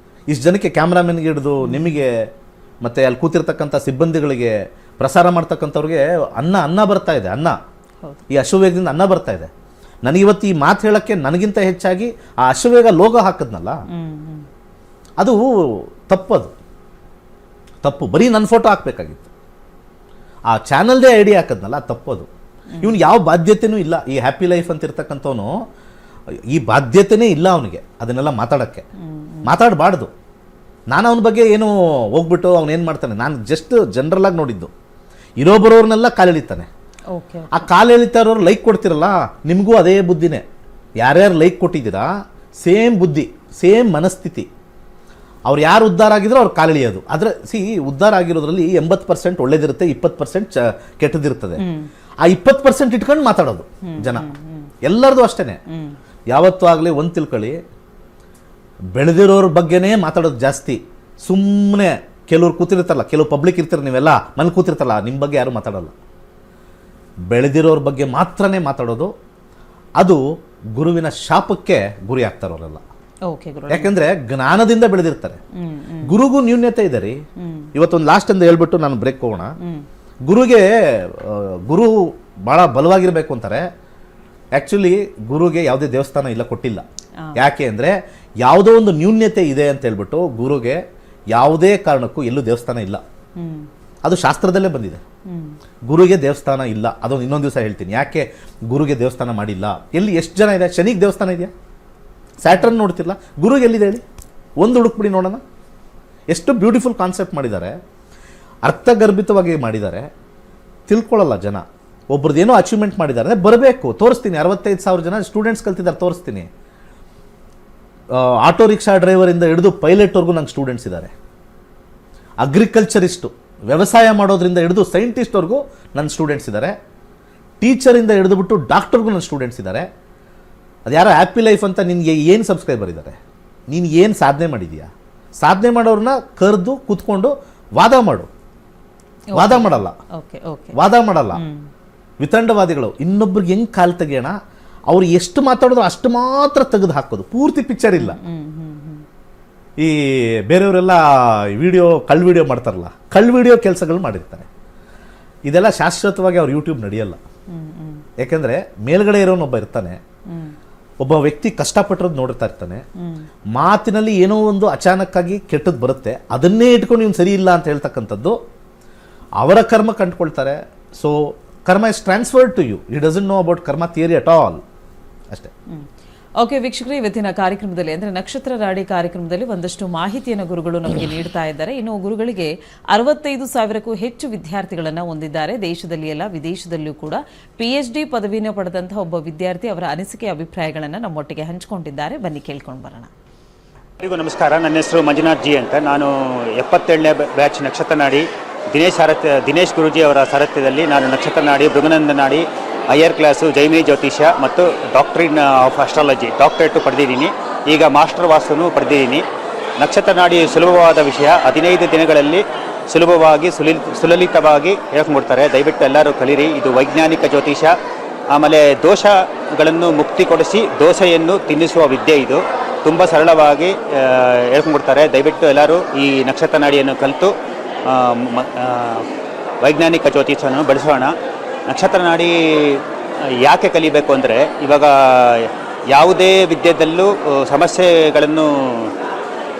ಇಷ್ಟು ಜನಕ್ಕೆ ಕ್ಯಾಮ್ರಾಮನ್ಗೆ ಹಿಡಿದು ನಿಮಗೆ ಮತ್ತು ಅಲ್ಲಿ ಕೂತಿರ್ತಕ್ಕಂಥ ಸಿಬ್ಬಂದಿಗಳಿಗೆ ಪ್ರಸಾರ ಮಾಡ್ತಕ್ಕಂಥವ್ರಿಗೆ ಅನ್ನ ಬರ್ತಾ ಇದೆ. ಈ ಅಶ್ವವೇಗದಿಂದ ಅನ್ನ ಬರ್ತಾ ಇದೆ. ನನಗಿವತ್ತು ಈ ಮಾತು ಹೇಳೋಕ್ಕೆ ನನಗಿಂತ ಹೆಚ್ಚಾಗಿ ಆ ಅಶ್ವವೇಗ ಲೋಗೋ ಹಾಕಿದ್ನಲ್ಲ, ಅದು ತಪ್ಪು. ಬರೀ ನನ್ನ ಫೋಟೋ ಹಾಕಬೇಕಾಗಿತ್ತು. ಆ ಚಾನಲ್ದೇ ಐಡಿಯಾ ಹಾಕಿದ್ನಲ್ಲ, ತಪ್ಪದು. ಇವನು ಯಾವ ಬಾಧ್ಯತೆಯೂ ಇಲ್ಲ. ಈ ಹ್ಯಾಪಿ ಲೈಫ್ ಅಂತ ಇರ್ತಕ್ಕಂಥವನು ಈ ಬಾಧ್ಯತೆನೇ ಇಲ್ಲ ಅವನಿಗೆ, ಅದನ್ನೆಲ್ಲ ಮಾತಾಡಬಾರ್ದು. ನಾನು ಅವನ ಬಗ್ಗೆ ಏನು ಹೋಗ್ಬಿಟ್ಟು ಅವನೇನು ಮಾಡ್ತಾನೆ, ನಾನು ಜಸ್ಟ್ ಜನರಲ್ ಆಗಿ ನೋಡಿದ್ದು. ಇರೋ ಬರೋರ್ನೆಲ್ಲ ಕಾಲೆಳಿತಾನೆ. ಆ ಕಾಲೆಳಿತಾ ಇರೋರು ಲೈಕ್ ಕೊಡ್ತಿರಲ್ಲ, ನಿಮಗೂ ಅದೇ ಬುದ್ಧಿನೇ. ಯಾರ್ಯಾರು ಲೈಕ್ ಕೊಟ್ಟಿದ್ದೀರಾ, ಸೇಮ್ ಬುದ್ಧಿ, ಸೇಮ್ ಮನಸ್ಥಿತಿ. ಅವ್ರು ಯಾರು ಉದ್ಧಾರ ಆಗಿದ್ರು ಅವ್ರು ಕಾಲೆಳಿಯೋದು. ಆದರೆ ಉದ್ಧಾರ ಆಗಿರೋದ್ರಲ್ಲಿ 80% ಒಳ್ಳೇದಿರುತ್ತೆ, 20% ಕೆಟ್ಟದಿರ್ತದೆ. ಆ 20% ಇಟ್ಕೊಂಡು ಮಾತಾಡೋದು ಜನ, ಎಲ್ಲರದು ಅಷ್ಟೇನೆ. ಯಾವತ್ತೂ ಆಗಲಿ ಒಂದು ತಿಳ್ಕೊಳ್ಳಿ, ಬೆಳೆದಿರೋರ ಬಗ್ಗೆನೇ ಮಾತಾಡೋದು ಜಾಸ್ತಿ. ಸುಮ್ಮನೆ ಕೆಲವ್ರು ಕೂತಿರ್ತಾರಲ್ಲ, ಕೆಲವು ಪಬ್ಲಿಕ್ ಇರ್ತಾರೆ, ನೀವೆಲ್ಲ ಮನೆ ಕೂತಿರ್ತಾರಲ್ಲ, ನಿಮ್ಮ ಬಗ್ಗೆ ಯಾರು ಮಾತಾಡೋಲ್ಲ. ಬೆಳೆದಿರೋರ ಬಗ್ಗೆ ಮಾತ್ರನೇ ಮಾತಾಡೋದು. ಅದು ಗುರುವಿನ ಶಾಪಕ್ಕೆ ಗುರಿ ಆಗ್ತಾರೆ ಅವರೆಲ್ಲ. ಯಾಕಂದ್ರೆ ಜ್ಞಾನದಿಂದ ಬೆಳೆದಿರ್ತಾರೆ. ಗುರುಗೂ ನ್ಯೂನ್ಯತೆ ಇದೆ ರೀ. ಇವತ್ತೊಂದು ಲಾಸ್ಟ್ ಅಂತ ಹೇಳ್ಬಿಟ್ಟು ನಾನು ಬ್ರೇಕ್ ಹೋಗೋಣ. ಗುರು ಭಾಳ ಬಲವಾಗಿರ್ಬೇಕು ಅಂತಾರೆ. ಆ್ಯಕ್ಚುಲಿ ಗುರುಗೆ ಯಾವುದೇ ದೇವಸ್ಥಾನ ಇಲ್ಲ, ಕೊಟ್ಟಿಲ್ಲ. ಯಾಕೆ ಅಂದರೆ ಯಾವುದೋ ಒಂದು ನ್ಯೂನ್ಯತೆ ಇದೆ ಅಂತ ಹೇಳ್ಬಿಟ್ಟು ಗುರುಗೆ ಯಾವುದೇ ಕಾರಣಕ್ಕೂ ಎಲ್ಲೂ ದೇವಸ್ಥಾನ ಇಲ್ಲ. ಅದು ಶಾಸ್ತ್ರದಲ್ಲೇ ಬಂದಿದೆ. ಗುರುಗೆ ದೇವಸ್ಥಾನ ಇಲ್ಲ. ಅದೊಂದು ಇನ್ನೊಂದು ದಿವಸ ಹೇಳ್ತೀನಿ ಯಾಕೆ ಗುರುಗೆ ದೇವಸ್ಥಾನ ಮಾಡಿಲ್ಲ. ಎಲ್ಲಿ ಎಷ್ಟು ಜನ ಇದೆ? ಶನಿಗೆ ದೇವಸ್ಥಾನ ಇದೆಯಾ? ಸ್ಯಾಟರ್ನ್ ನೋಡ್ತಿರಲ್ಲ, ಗುರುಗೆ ಎಲ್ಲಿದೆ ಹೇಳಿ? ಒಂದು ಹುಡುಕ್ಬಿಡಿ ನೋಡೋಣ. ಎಷ್ಟು ಬ್ಯೂಟಿಫುಲ್ ಕಾನ್ಸೆಪ್ಟ್ ಮಾಡಿದ್ದಾರೆ, ಅರ್ಥಗರ್ಭಿತವಾಗಿ ಮಾಡಿದ್ದಾರೆ. ತಿಳ್ಕೊಳ್ಳಲ್ಲ ಜನ. ಒಬ್ರದ್ದೇನೋ ಅಚೀವ್ಮೆಂಟ್ ಮಾಡಿದ್ದಾರೆ, ಬರಬೇಕು, ತೋರಿಸ್ತೀನಿ. 65,000 ಜನ ಸ್ಟೂಡೆಂಟ್ಸ್ ಕಲ್ತಿದ್ದಾರೆ, ತೋರಿಸ್ತೀನಿ. ಆಟೋ ರಿಕ್ಷಾ ಡ್ರೈವರಿಂದ ಹಿಡಿದು ಪೈಲಟ್ವರೆಗೂ ನಂಗೆ ಸ್ಟೂಡೆಂಟ್ಸ್ ಇದ್ದಾರೆ. ಅಗ್ರಿಕಲ್ಚರಿಸ್ಟು, ವ್ಯವಸಾಯ ಮಾಡೋದ್ರಿಂದ ಹಿಡಿದು ಸೈಂಟಿಸ್ಟ್ವರೆಗೂ ನನ್ನ ಸ್ಟೂಡೆಂಟ್ಸ್ ಇದ್ದಾರೆ. ಟೀಚರಿಂದ ಹಿಡಿದುಬಿಟ್ಟು ಡಾಕ್ಟರ್ಗೂ ನನ್ನ ಸ್ಟೂಡೆಂಟ್ಸ್ ಇದ್ದಾರೆ. ಅದು ಯಾರೋ ಹ್ಯಾಪಿ ಲೈಫ್ ಅಂತ ನಿನಗೆ ಏನು ಸಬ್ಸ್ಕ್ರೈಬರ್ ಇದ್ದಾರೆ, ನೀನು ಏನು ಸಾಧನೆ ಮಾಡಿದೀಯಾ? ಸಾಧನೆ ಮಾಡೋರನ್ನ ಕರೆದು ಕೂತ್ಕೊಂಡು ವಾದ ಮಾಡು. ವಾದ ಮಾಡಲ್ಲ, ವಾದ ಮಾಡಲ್ಲ. ವಿತಂಡವಾದಿಗಳು ಇನ್ನೊಬ್ರಿಗೆ ಹೆಂಗೆ ಕಾಲು ತೆಗಿಯೋಣ, ಅವ್ರು ಎಷ್ಟು ಮಾತಾಡೋದು ಅಷ್ಟು ಮಾತ್ರ ತೆಗೆದು ಹಾಕೋದು, ಪೂರ್ತಿ ಪಿಕ್ಚರ್ ಇಲ್ಲ. ಈ ಬೇರೆಯವರೆಲ್ಲ ಕಳ್ಳ ವಿಡಿಯೋ ಮಾಡ್ತಾರಲ್ಲ, ಕಳ್ಳ ವಿಡಿಯೋ ಕೆಲಸಗಳು ಮಾಡಿರ್ತಾರೆ. ಇದೆಲ್ಲ ಶಾಶ್ವತವಾಗಿ ಅವ್ರ ಯೂಟ್ಯೂಬ್ ನಡೆಯಲ್ಲ. ಯಾಕೆಂದರೆ ಮೇಲ್ಗಡೆ ಇರೋನೊಬ್ಬ ಇರ್ತಾನೆ, ಒಬ್ಬ ವ್ಯಕ್ತಿ ಕಷ್ಟಪಟ್ಟಿರೋದು ನೋಡ್ತಾ ಇರ್ತಾನೆ, ಮಾತಿನಲ್ಲಿ ಏನೋ ಒಂದು ಅಚಾನಕ್ಕಾಗಿ ಕೆಟ್ಟದ್ದು ಬರುತ್ತೆ, ಅದನ್ನೇ ಇಟ್ಕೊಂಡು ಇವ್ನು ಸರಿ ಇಲ್ಲ ಅಂತ ಹೇಳ್ತಕ್ಕಂಥದ್ದು ಅವರ ಕರ್ಮ ಕಂಡುಕೊಳ್ತಾರೆ. So karma is transferred to you, it doesn't know about karma theory at all. ಅಷ್ಟೇ. ಓಕೆ ವೀಕ್ಷಕರೇ, ಇವತ್ತಿನ ಕಾರ್ಯಕ್ರಮದಲ್ಲಿ ಅಂದರೆ ನಕ್ಷತ್ರ ನಾಡಿ ಕಾರ್ಯಕ್ರಮದಲ್ಲಿ ಒಂದಷ್ಟು ಮಾಹಿತಿಯನ್ನು ಗುರುಗಳು ನಮಗೆ ನೀಡ್ತಾ ಇದ್ದಾರೆ. ಇನ್ನು ಗುರುಗಳಿಗೆ 65,000ಕ್ಕೂ ಹೆಚ್ಚು ವಿದ್ಯಾರ್ಥಿಗಳನ್ನು ಹೊಂದಿದ್ದಾರೆ. ದೇಶದಲ್ಲಿ ಎಲ್ಲ ವಿದೇಶದಲ್ಲೂ ಕೂಡ PhD ಪದವಿಯನ್ನು ಪಡೆದಂತಹ ಒಬ್ಬ ವಿದ್ಯಾರ್ಥಿ ಅವರ ಅನಿಸಿಕೆ ಅಭಿಪ್ರಾಯಗಳನ್ನು ನಮ್ಮೊಟ್ಟಿಗೆ ಹಂಚಿಕೊಂಡಿದ್ದಾರೆ. ಬನ್ನಿ ಕೇಳ್ಕೊಂಡು ಬರೋಣ. ಎಲ್ಲರಿಗೂ ನಮಸ್ಕಾರ. ನನ್ನ ಹೆಸರು ಮಂಜುನಾಥ್ ಜಿ ಅಂತ. ನಾನು 77ನೇ ಬ್ಯಾಚ್ ನಕ್ಷತ್ರ ನಾಡಿ ದಿನೇಶ್ ಗುರುಜಿ ಅವರ ಸಾರಥ್ಯದಲ್ಲಿ ನಾನು ನಕ್ಷತ್ರ ನಾಡಿ, ಭೃಗನಂದ ನಾಡಿ, ಹೈಯರ್ ಕ್ಲಾಸು, ಜೈಮಿನಿ ಜ್ಯೋತಿಷ್ಯ ಮತ್ತು ಡಾಕ್ಟ್ರಿನ್ ಆಫ್ ಅಸ್ಟ್ರಾಲಜಿ ಡಾಕ್ಟರೇಟು ಪಡೆದಿದ್ದೀನಿ. ಈಗ ಮಾಸ್ಟರ್ ವಾಸ್ತುನು ಪಡೆದಿದ್ದೀನಿ. ನಕ್ಷತ್ರ ನಾಡಿ ಸುಲಭವಾದ ವಿಷಯ, 15 ದಿನಗಳಲ್ಲಿ ಸುಲಭವಾಗಿ ಸುಲಲಿತವಾಗಿ ಹೇಳ್ಕೊಂಡ್ಬಿಡ್ತಾರೆ. ದಯವಿಟ್ಟು ಎಲ್ಲರೂ ಕಲೀರಿ. ಇದು ವೈಜ್ಞಾನಿಕ ಜ್ಯೋತಿಷ್ಯ. ಆಮೇಲೆ ದೋಷಗಳನ್ನು ಮುಕ್ತಿಗೊಳಿಸಿ ದೋಸೆಯನ್ನು ತಿನ್ನಿಸುವ ವಿದ್ಯೆ. ಇದು ತುಂಬ ಸರಳವಾಗಿ ಹೇಳ್ಕೊಂಡ್ಬಿಡ್ತಾರೆ. ದಯವಿಟ್ಟು ಎಲ್ಲರೂ ಈ ನಕ್ಷತ್ರ ನಾಡಿಯನ್ನು ಕಲಿತು ವೈಜ್ಞಾನಿಕ ಜ್ಯೋತಿಷವನ್ನು ಬೆಳೆಸೋಣ. ನಕ್ಷತ್ರ ನಾಡಿ ಯಾಕೆ ಕಲಿಬೇಕು ಅಂದರೆ, ಇವಾಗ ಯಾವುದೇ ವಿದ್ಯೆದಲ್ಲೂ ಸಮಸ್ಯೆಗಳನ್ನು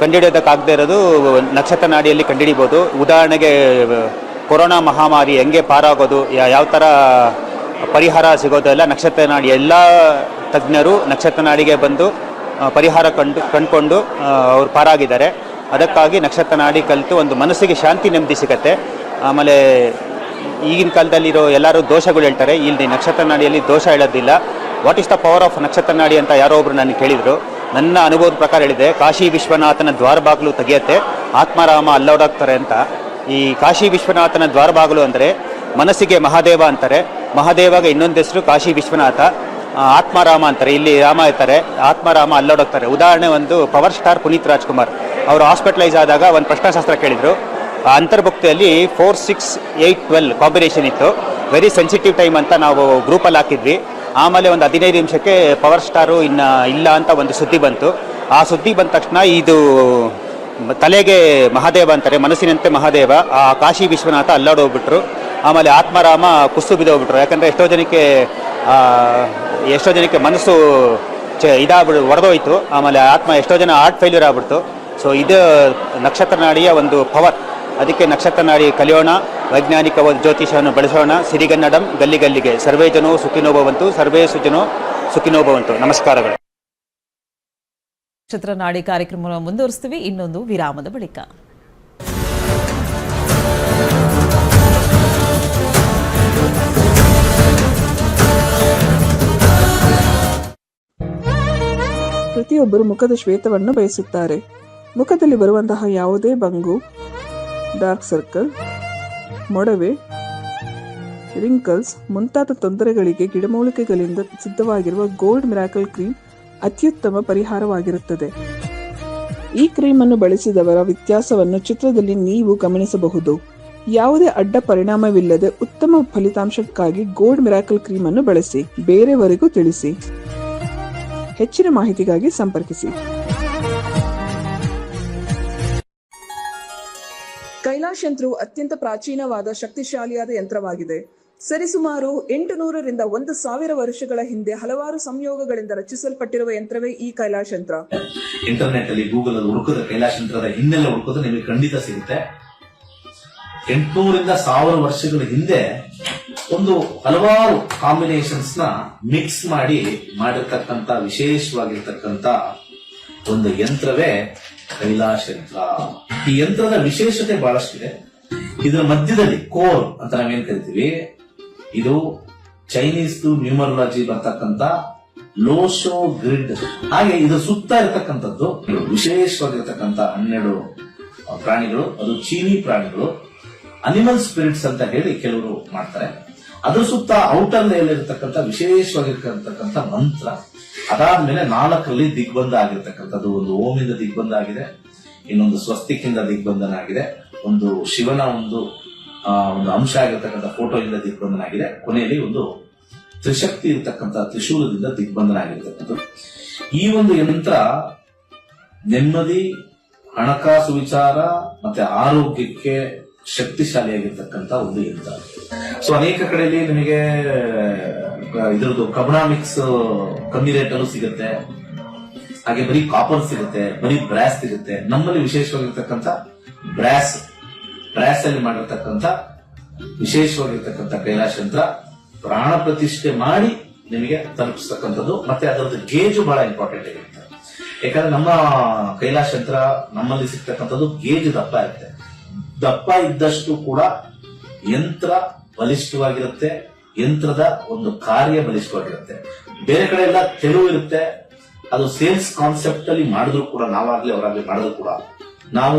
ಕಂಡುಹಿಡಿಯೋದಕ್ಕಾಗದೇ ಇರೋದು ನಕ್ಷತ್ರ ನಾಡಿಯಲ್ಲಿ ಕಂಡುಹಿಡಿಬೋದು. ಉದಾಹರಣೆಗೆ ಕೊರೋನಾ ಮಹಾಮಾರಿ ಹೆಂಗೆ ಪಾರಾಗೋದು, ಯಾವ ಥರ ಪರಿಹಾರ ಸಿಗೋದೆಲ್ಲ ನಕ್ಷತ್ರ ನಾಡಿ. ಎಲ್ಲ ತಜ್ಞರು ನಕ್ಷತ್ರ ನಾಡಿಗೆ ಬಂದು ಪರಿಹಾರ ಕಂಡುಕೊಂಡು ಅವ್ರು ಪಾರಾಗಿದ್ದಾರೆ. ಅದಕ್ಕಾಗಿ ನಕ್ಷತ್ರ ನಾಡಿ ಕಲಿತು ಒಂದು ಮನಸ್ಸಿಗೆ ಶಾಂತಿ ನೆಮ್ಮದಿ ಸಿಗತ್ತೆ. ಆಮೇಲೆ ಈಗಿನ ಕಾಲದಲ್ಲಿರೋ ಎಲ್ಲರೂ ದೋಷಗಳು ಹೇಳ್ತಾರೆ, ಇಲ್ಲಿ ನಕ್ಷತ್ರ ನಾಡಿಯಲ್ಲಿ ದೋಷ ಹೇಳೋದಿಲ್ಲ. What is the power of ನಕ್ಷತ್ರ ನಾಡಿ ಅಂತ ಯಾರೋ ಒಬ್ರು ನನಗೆ ಕೇಳಿದರು. ನನ್ನ ಅನುಭವದ ಪ್ರಕಾರ ಹೇಳಿದೆ, ಕಾಶಿ ವಿಶ್ವನಾಥನ ದ್ವಾರ ಬಾಗಿಲು ತೆಗೆಯುತ್ತೆ, ಆತ್ಮಾರಾಮ ಅಲ್ಲೋಡಾಗ್ತಾರೆ ಅಂತ. ಈ ಕಾಶಿ ವಿಶ್ವನಾಥನ ದ್ವಾರ ಬಾಗಿಲು ಅಂದರೆ ಮನಸ್ಸಿಗೆ ಮಹಾದೇವ ಅಂತಾರೆ, ಮಹಾದೇವಾಗ ಇನ್ನೊಂದು ಹೆಸರು ಕಾಶಿ ವಿಶ್ವನಾಥ. ಆತ್ಮಾರಾಮ ಅಂತಾರೆ, ಇಲ್ಲಿ ರಾಮ ಇರ್ತಾರೆ, ಆತ್ಮಾರಾಮ ಅಲ್ಲೋಡಾಗ್ತಾರೆ. ಉದಾಹರಣೆ ಒಂದು ಪವರ್ ಸ್ಟಾರ್ ಪುನೀತ್ ರಾಜ್ಕುಮಾರ್ ಅವರು ಹಾಸ್ಪಿಟಲೈಸ್ ಆದಾಗ ಒಂದು ಪ್ರಶ್ನಾಶಾಸ್ತ್ರ ಕೇಳಿದರು. ಅಂತರ್ಭುಕ್ತಿಯಲ್ಲಿ 4, 6, 8, 12 ಕಾಂಬಿನೇಷನ್ ಇತ್ತು. ವೆರಿ ಸೆನ್ಸಿಟಿವ್ ಟೈಮ್ ಅಂತ ನಾವು ಗ್ರೂಪಲ್ಲಿ ಹಾಕಿದ್ವಿ. ಆಮೇಲೆ ಒಂದು 15 ನಿಮಿಷಕ್ಕೆ ಪವರ್ ಸ್ಟಾರು ಇಲ್ಲ ಅಂತ ಒಂದು ಸುದ್ದಿ ಬಂತು. ಆ ಸುದ್ದಿ ಬಂದ ತಕ್ಷಣ ಇದು ತಲೆಗೆ ಮಹಾದೇವ ಅಂತಾರೆ, ಮನಸ್ಸಿನಂತೆ ಮಹಾದೇವ. ಆ ಕಾಶಿ ವಿಶ್ವನಾಥ ಅಲ್ಲಾಡೋಗ್ಬಿಟ್ರು. ಆಮೇಲೆ ಆತ್ಮಾರಾಮ ಕುಸ್ತು ಬಿದ್ದೋಗ್ಬಿಟ್ರು. ಯಾಕಂದರೆ ಎಷ್ಟೋ ಜನಕ್ಕೆ ಮನಸ್ಸು ಒಡೆದೋಯ್ತು. ಆಮೇಲೆ ಎಷ್ಟೋ ಜನ ಹಾರ್ಟ್ ಫೇಲ್ಯೂರ್ ಆಗ್ಬಿಡ್ತು. ಸೊ ಇದು ನಕ್ಷತ್ರ ನಾಡಿಯ ಒಂದು ಪವರ್. ಅದಕ್ಕೆ ನಕ್ಷತ್ರ ನಾಡಿ ಕಲಿಯೋಣ, ವೈಜ್ಞಾನಿಕ ಜ್ಯೋತಿಷವನ್ನು ಬೆಳೆಸೋಣ. ಸಿರಿಗನ್ನಡಂ ಗಲ್ಲಿ ಗಲ್ಲಿಗೆ. ಸರ್ವೇ ಜನೋ ಸುಖಿನೋ ಭವಂತು, ಸರ್ವೇ ಸುಜನೋ ಸುಖಿನೋ ಭವಂತು. ನಮಸ್ಕಾರಗಳು. ನಕ್ಷತ್ರ ನಾಡಿ ಕಾರ್ಯಕ್ರಮವನ್ನು ಮುಂದುವರಿಸ್ತೀವಿ ಇನ್ನೊಂದು ವಿರಾಮದ ಬಳಿಕ. ಪ್ರತಿಯೊಬ್ಬರು ಮುಖದ ಶ್ವೇತವನ್ನು ಬಯಸುತ್ತಾರೆ. ಮುಖದಲ್ಲಿ ಬರುವಂತಹ ಯಾವುದೇ ಬಂಗು, ಡಾರ್ಕ್ ಸರ್ಕಲ್, ಮೊಡವೆ, ರಿಂಕಲ್ಸ್ ಮುಂತಾದ ತೊಂದರೆಗಳಿಗೆ ಗಿಡಮೂಲಿಕೆಗಳಿಂದ ಸಿದ್ಧವಾಗಿರುವ ಗೋಲ್ಡ್ ಮಿರಾಕಲ್ ಕ್ರೀಮ್ ಅತ್ಯುತ್ತಮ ಪರಿಹಾರವಾಗಿರುತ್ತದೆ. ಈ ಕ್ರೀಮ್ ಅನ್ನು ಬಳಸಿದವರ ವ್ಯತ್ಯಾಸವನ್ನು ಚಿತ್ರದಲ್ಲಿ ನೀವು ಗಮನಿಸಬಹುದು. ಯಾವುದೇ ಅಡ್ಡ ಪರಿಣಾಮವಿಲ್ಲದೆ ಉತ್ತಮ ಫಲಿತಾಂಶಕ್ಕಾಗಿ ಗೋಲ್ಡ್ ಮಿರಾಕಲ್ ಕ್ರೀಮ್ ಅನ್ನು ಬಳಸಿ. ಬೇರೆಯವರಿಗೂ ತಿಳಿಸಿ. ಹೆಚ್ಚಿನ ಮಾಹಿತಿಗಾಗಿ ಸಂಪರ್ಕಿಸಿ. ಕೈಲಾಶ್ ಯಂತ್ರವು ಅತ್ಯಂತ ಪ್ರಾಚೀನವಾದ ಶಕ್ತಿಶಾಲಿಯಾದ ಯಂತ್ರವಾಗಿದೆ. ಸರಿಸುಮಾರು 800 ರಿಂದ 1000 ವರ್ಷಗಳ ಹಿಂದೆ ಹಲವಾರು ಸಂಯೋಗಗಳಿಂದ ರಚಿಸಲ್ಪಟ್ಟಿರುವ ಯಂತ್ರವೇ ಈ ಕೈಲಾಶ್ ಯಂತ್ರ. ಇಂಟರ್ನೆಟ್ ಅಲ್ಲಿ ಗೂಗಲ್ ಅಲ್ಲಿ ಹುಡುಕಿದ್ರೆ ಕೈಲಾಶ್ ಯಂತ್ರದ ಹಿನ್ನೆಲೆ ಹುಡುಕಿದ್ರೆ ನಿಮಗೆ ಖಂಡಿತ ಸಿಗುತ್ತೆ. 800 ರಿಂದ 1000 ವರ್ಷಗಳ ಹಿಂದೆ ಒಂದು ಹಲವಾರು ಕಾಂಬಿನೇಷನ್ಸ್ ನ ಮಿಕ್ಸ್ ಮಾಡಿರ್ತಕ್ಕಂಥ ವಿಶೇಷವಾಗಿರ್ತಕ್ಕಂಥ ಒಂದು ಯಂತ್ರವೇ ಕೈಲಾಶ್ ಯಂತ್ರ. ಈ ಯಂತ್ರದ ವಿಶೇಷತೆ ಬಹಳಷ್ಟಿದೆ. ಇದರ ಮಧ್ಯದಲ್ಲಿ ಕೋರ್ ಅಂತ ನಾವೇನ್ ಕರಿತೀವಿ, ಇದು ಚೈನೀಸ್ ನ್ಯೂಮರಾಲಜಿ ಬರ್ತಕ್ಕಂಥ ಲೋಶೋ ಗ್ರಿಡ್. ಹಾಗೆ ಇದು ಸುತ್ತ ಇರತಕ್ಕಂಥದ್ದು ವಿಶೇಷವಾಗಿರ್ತಕ್ಕಂಥ 12 ಪ್ರಾಣಿಗಳು, ಅದು ಚೀನಿ ಪ್ರಾಣಿಗಳು, ಅನಿಮಲ್ ಸ್ಪಿರಿಟ್ಸ್ ಅಂತ ಹೇಳಿ ಕೆಲವರು ಮಾಡ್ತಾರೆ. ಅದ್ರ ಸುತ್ತ ಔಟರ್ ಲೇಯರ್ ಇರತಕ್ಕಂಥ ವಿಶೇಷವಾಗಿರ್ತಕ್ಕಂಥ ಮಂತ್ರ. ಅದಾದ್ಮೇಲೆ 4ರಲ್ಲಿ ದಿಗ್ಬಂಧ ಆಗಿರ್ತಕ್ಕಂಥದ್ದು. ಒಂದು ಓಮಿಂದ ದಿಗ್ಬಂಧ ಆಗಿದೆ, ಇನ್ನೊಂದು ಸ್ವಸ್ತಿಕಿಂದ ದಿಗ್ಬಂಧನ ಆಗಿದೆ, ಒಂದು ಶಿವನ ಒಂದು ಅಂಶ ಆಗಿರ್ತಕ್ಕಂಥ ಫೋಟೋಯಿಂದ ದಿಗ್ಬಂಧನ ಆಗಿದೆ, ಕೊನೆಯಲ್ಲಿ ಒಂದು ತ್ರಿಶಕ್ತಿ ಇರ್ತಕ್ಕಂಥ ತ್ರಿಶೂಲದಿಂದ ದಿಗ್ಬಂಧನ ಆಗಿರ್ತಕ್ಕಂಥದ್ದು. ಈ ಒಂದು ಯಂತ್ರ ನೆಮ್ಮದಿ, ಹಣಕಾಸು ವಿಚಾರ ಮತ್ತೆ ಆರೋಗ್ಯಕ್ಕೆ ಶಕ್ತಿಶಾಲಿಯಾಗಿರ್ತಕ್ಕಂಥ ಒಂದು ಯಂತ್ರ. ಸೊ ಅನೇಕ ಕಡೆಯಲ್ಲಿ ನಿಮಗೆ ಇದ್ರದ್ದು ಕಬ್ಣ ಮಿಕ್ಸ್ ಕಮ್ಮಿ ರೇಟ್ ಅಲ್ಲೂ ಸಿಗುತ್ತೆ, ಹಾಗೆ ಬರೀ ಕಾಪರ್ ಸಿಗುತ್ತೆ, ಬರೀ ಬ್ರಾಸ್ ಸಿಗುತ್ತೆ. ನಮ್ಮಲ್ಲಿ ವಿಶೇಷವಾಗಿರ್ತಕ್ಕಂಥ ಬ್ರಾಸ್ ಅಲ್ಲಿ ಮಾಡಿರ್ತಕ್ಕಂಥ ವಿಶೇಷವಾಗಿರ್ತಕ್ಕಂಥ ಕೈಲಾಶ ಯಂತ್ರ ಪ್ರಾಣ ಪ್ರತಿಷ್ಠೆ ಮಾಡಿ ನಿಮಗೆ ತಲುಪಿಸ್ತಕ್ಕಂಥದ್ದು. ಮತ್ತೆ ಅದರದ್ದು ಗೇಜು ಬಹಳ ಇಂಪಾರ್ಟೆಂಟ್ ಆಗಿರುತ್ತೆ. ಯಾಕಂದ್ರೆ ನಮ್ಮ ಕೈಲಾಶ ಯಂತ್ರ ನಮ್ಮಲ್ಲಿ ಸಿಗ್ತಕ್ಕಂಥದ್ದು ಗೇಜ್ ದಪ್ಪ ಇರುತ್ತೆ. ದಪ್ಪ ಇದ್ದಷ್ಟು ಕೂಡ ಯಂತ್ರ ಬಲಿಷ್ಠವಾಗಿರುತ್ತೆ, ಯಂತ್ರದ ಒಂದು ಕಾರ್ಯ ಬಲಿಷ್ಠವಾಗಿರುತ್ತೆ. ಬೇರೆ ಕಡೆ ಎಲ್ಲ ತೆಳು ಇರುತ್ತೆ, ಅದು ಸೇಲ್ಸ್ ಕಾನ್ಸೆಪ್ಟ್ ಅಲ್ಲಿ ಮಾಡಿದ್ರು ಕೂಡ, ನಾವಾಗ್ಲಿ ಅವರಾಗ್ಲಿ ಮಾಡಿದ್ರು ಕೂಡ ನಾವು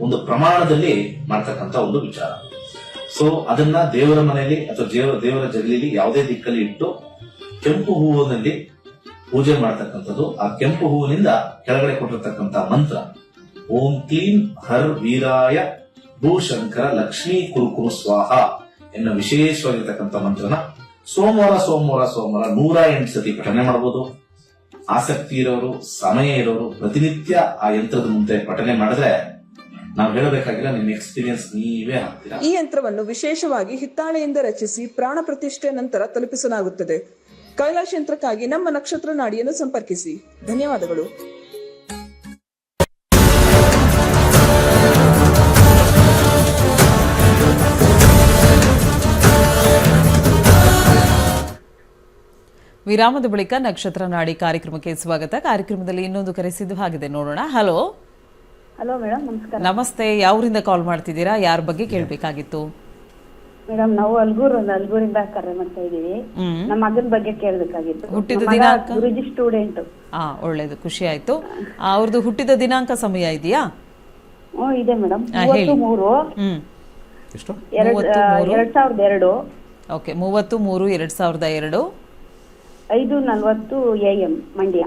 ಒಂದು ಪ್ರಮಾಣದಲ್ಲಿ ಮಾಡ್ತಕ್ಕಂಥ ಒಂದು ವಿಚಾರ. ಸೊ ಅದನ್ನ ದೇವರ ಮನೆಯಲ್ಲಿ ಅಥವಾ ದೇವರ ಜಗಲಿಲಿ ಯಾವುದೇ ದಿಕ್ಕಲ್ಲಿ ಇಟ್ಟು ಕೆಂಪು ಹೂವಿನಲ್ಲಿ ಪೂಜೆ ಮಾಡ್ತಕ್ಕಂಥದ್ದು. ಆ ಕೆಂಪು ಹೂವಿನಿಂದ ಕೆಳಗಡೆ ಕೊಟ್ಟಿರ್ತಕ್ಕಂಥ ಮಂತ್ರ ಓಂ ಕ್ಲೀಂ ಹರ್ ವೀರಾಯ ಭೂಶಂಕರ ಲಕ್ಷ್ಮೀ ಕುರುಕುರು ಸ್ವಾಹ ಎನ್ನುವ ವಿಶೇಷವಾಗಿರ್ತಕ್ಕಂಥ ಮಂತ್ರನ ಸೋಮವಾರ 108 ಸತಿ ಪಠನೆ ಮಾಡಬಹುದು. ಆಸಕ್ತಿ ಇರೋರು, ಸಮಯ ಇರೋರು ಪ್ರತಿನಿತ್ಯ ಆ ಯಂತ್ರದ ಮುಂದೆ ಪಠನೆ ಮಾಡಿದ್ರೆ ನಾವು ಹೇಳಬೇಕಾಗಿಲ್ಲ, ನಿಮ್ಮ ಎಕ್ಸ್ಪೀರಿಯನ್ಸ್ ನೀವೇ ಹಾಕ್ತೀರಾ. ಈ ಯಂತ್ರವನ್ನು ವಿಶೇಷವಾಗಿ ಹಿತ್ತಾಳೆಯಿಂದ ರಚಿಸಿ ಪ್ರಾಣ ಪ್ರತಿಷ್ಠೆ ನಂತರ ತಲುಪಿಸಲಾಗುತ್ತದೆ. ಕೈಲಾಶ ಯಂತ್ರಕ್ಕಾಗಿ ನಮ್ಮ ನಕ್ಷತ್ರ ನಾಡಿಯನ್ನು ಸಂಪರ್ಕಿಸಿ. ಧನ್ಯವಾದಗಳು. ವಿರಾಮದ ಬಳಿಕ ನಕ್ಷತ್ರ ನಾಡಿ ಕಾರ್ಯಕ್ರಮಕ್ಕೆ ಸ್ವಾಗತ. ಕಾರ್ಯಕ್ರಮದಲ್ಲಿ ಇನ್ನೊಂದು ಕರೆ ಸಿದ್ಧವಾಗಿದೆ, ನೋಡೋಣ. ಹಲೋ ಮೇಡಮ್, ನಮಸ್ಕಾರ. ನಮಸ್ತೆ. ಯಾವೂರಿಂದ ಕಾಲ್ ಮಾಡ್ತಿದ್ದೀರಾ? ಯಾರ ಬಗ್ಗೆ ಕೇಳಬೇಕಾಗಿತ್ತು? ಮೇಡಮ್, ನಾವು ಅಲ್ಗೂರಿಂದ ಕರೆ ಮಾಡ್ತಾ ಇದೀವಿ. ನಮ್ಮ ಮಗನ ಬಗ್ಗೆ ಕೇಳಬೇಕಾಗಿತ್ತು. ಹುಟ್ಟಿದ ದಿನಾಂಕ? ಗುರುಜಿ ಸ್ಟೂಡೆಂಟ್. ಒಳ್ಳೇದು, ಖುಷಿ ಆಯ್ತು. ಅವ್ರದ್ದು ಹುಟ್ಟಿದ ದಿನಾಂಕ, ಸಮಯ ಇದೆಯಾ? ಇದೆ ಮೇಡಮ್. ಹೇಳಿ. 2002. ಓಕೆ, 30/3/2002. 5:40 AM ಮಂಡ್ಯ.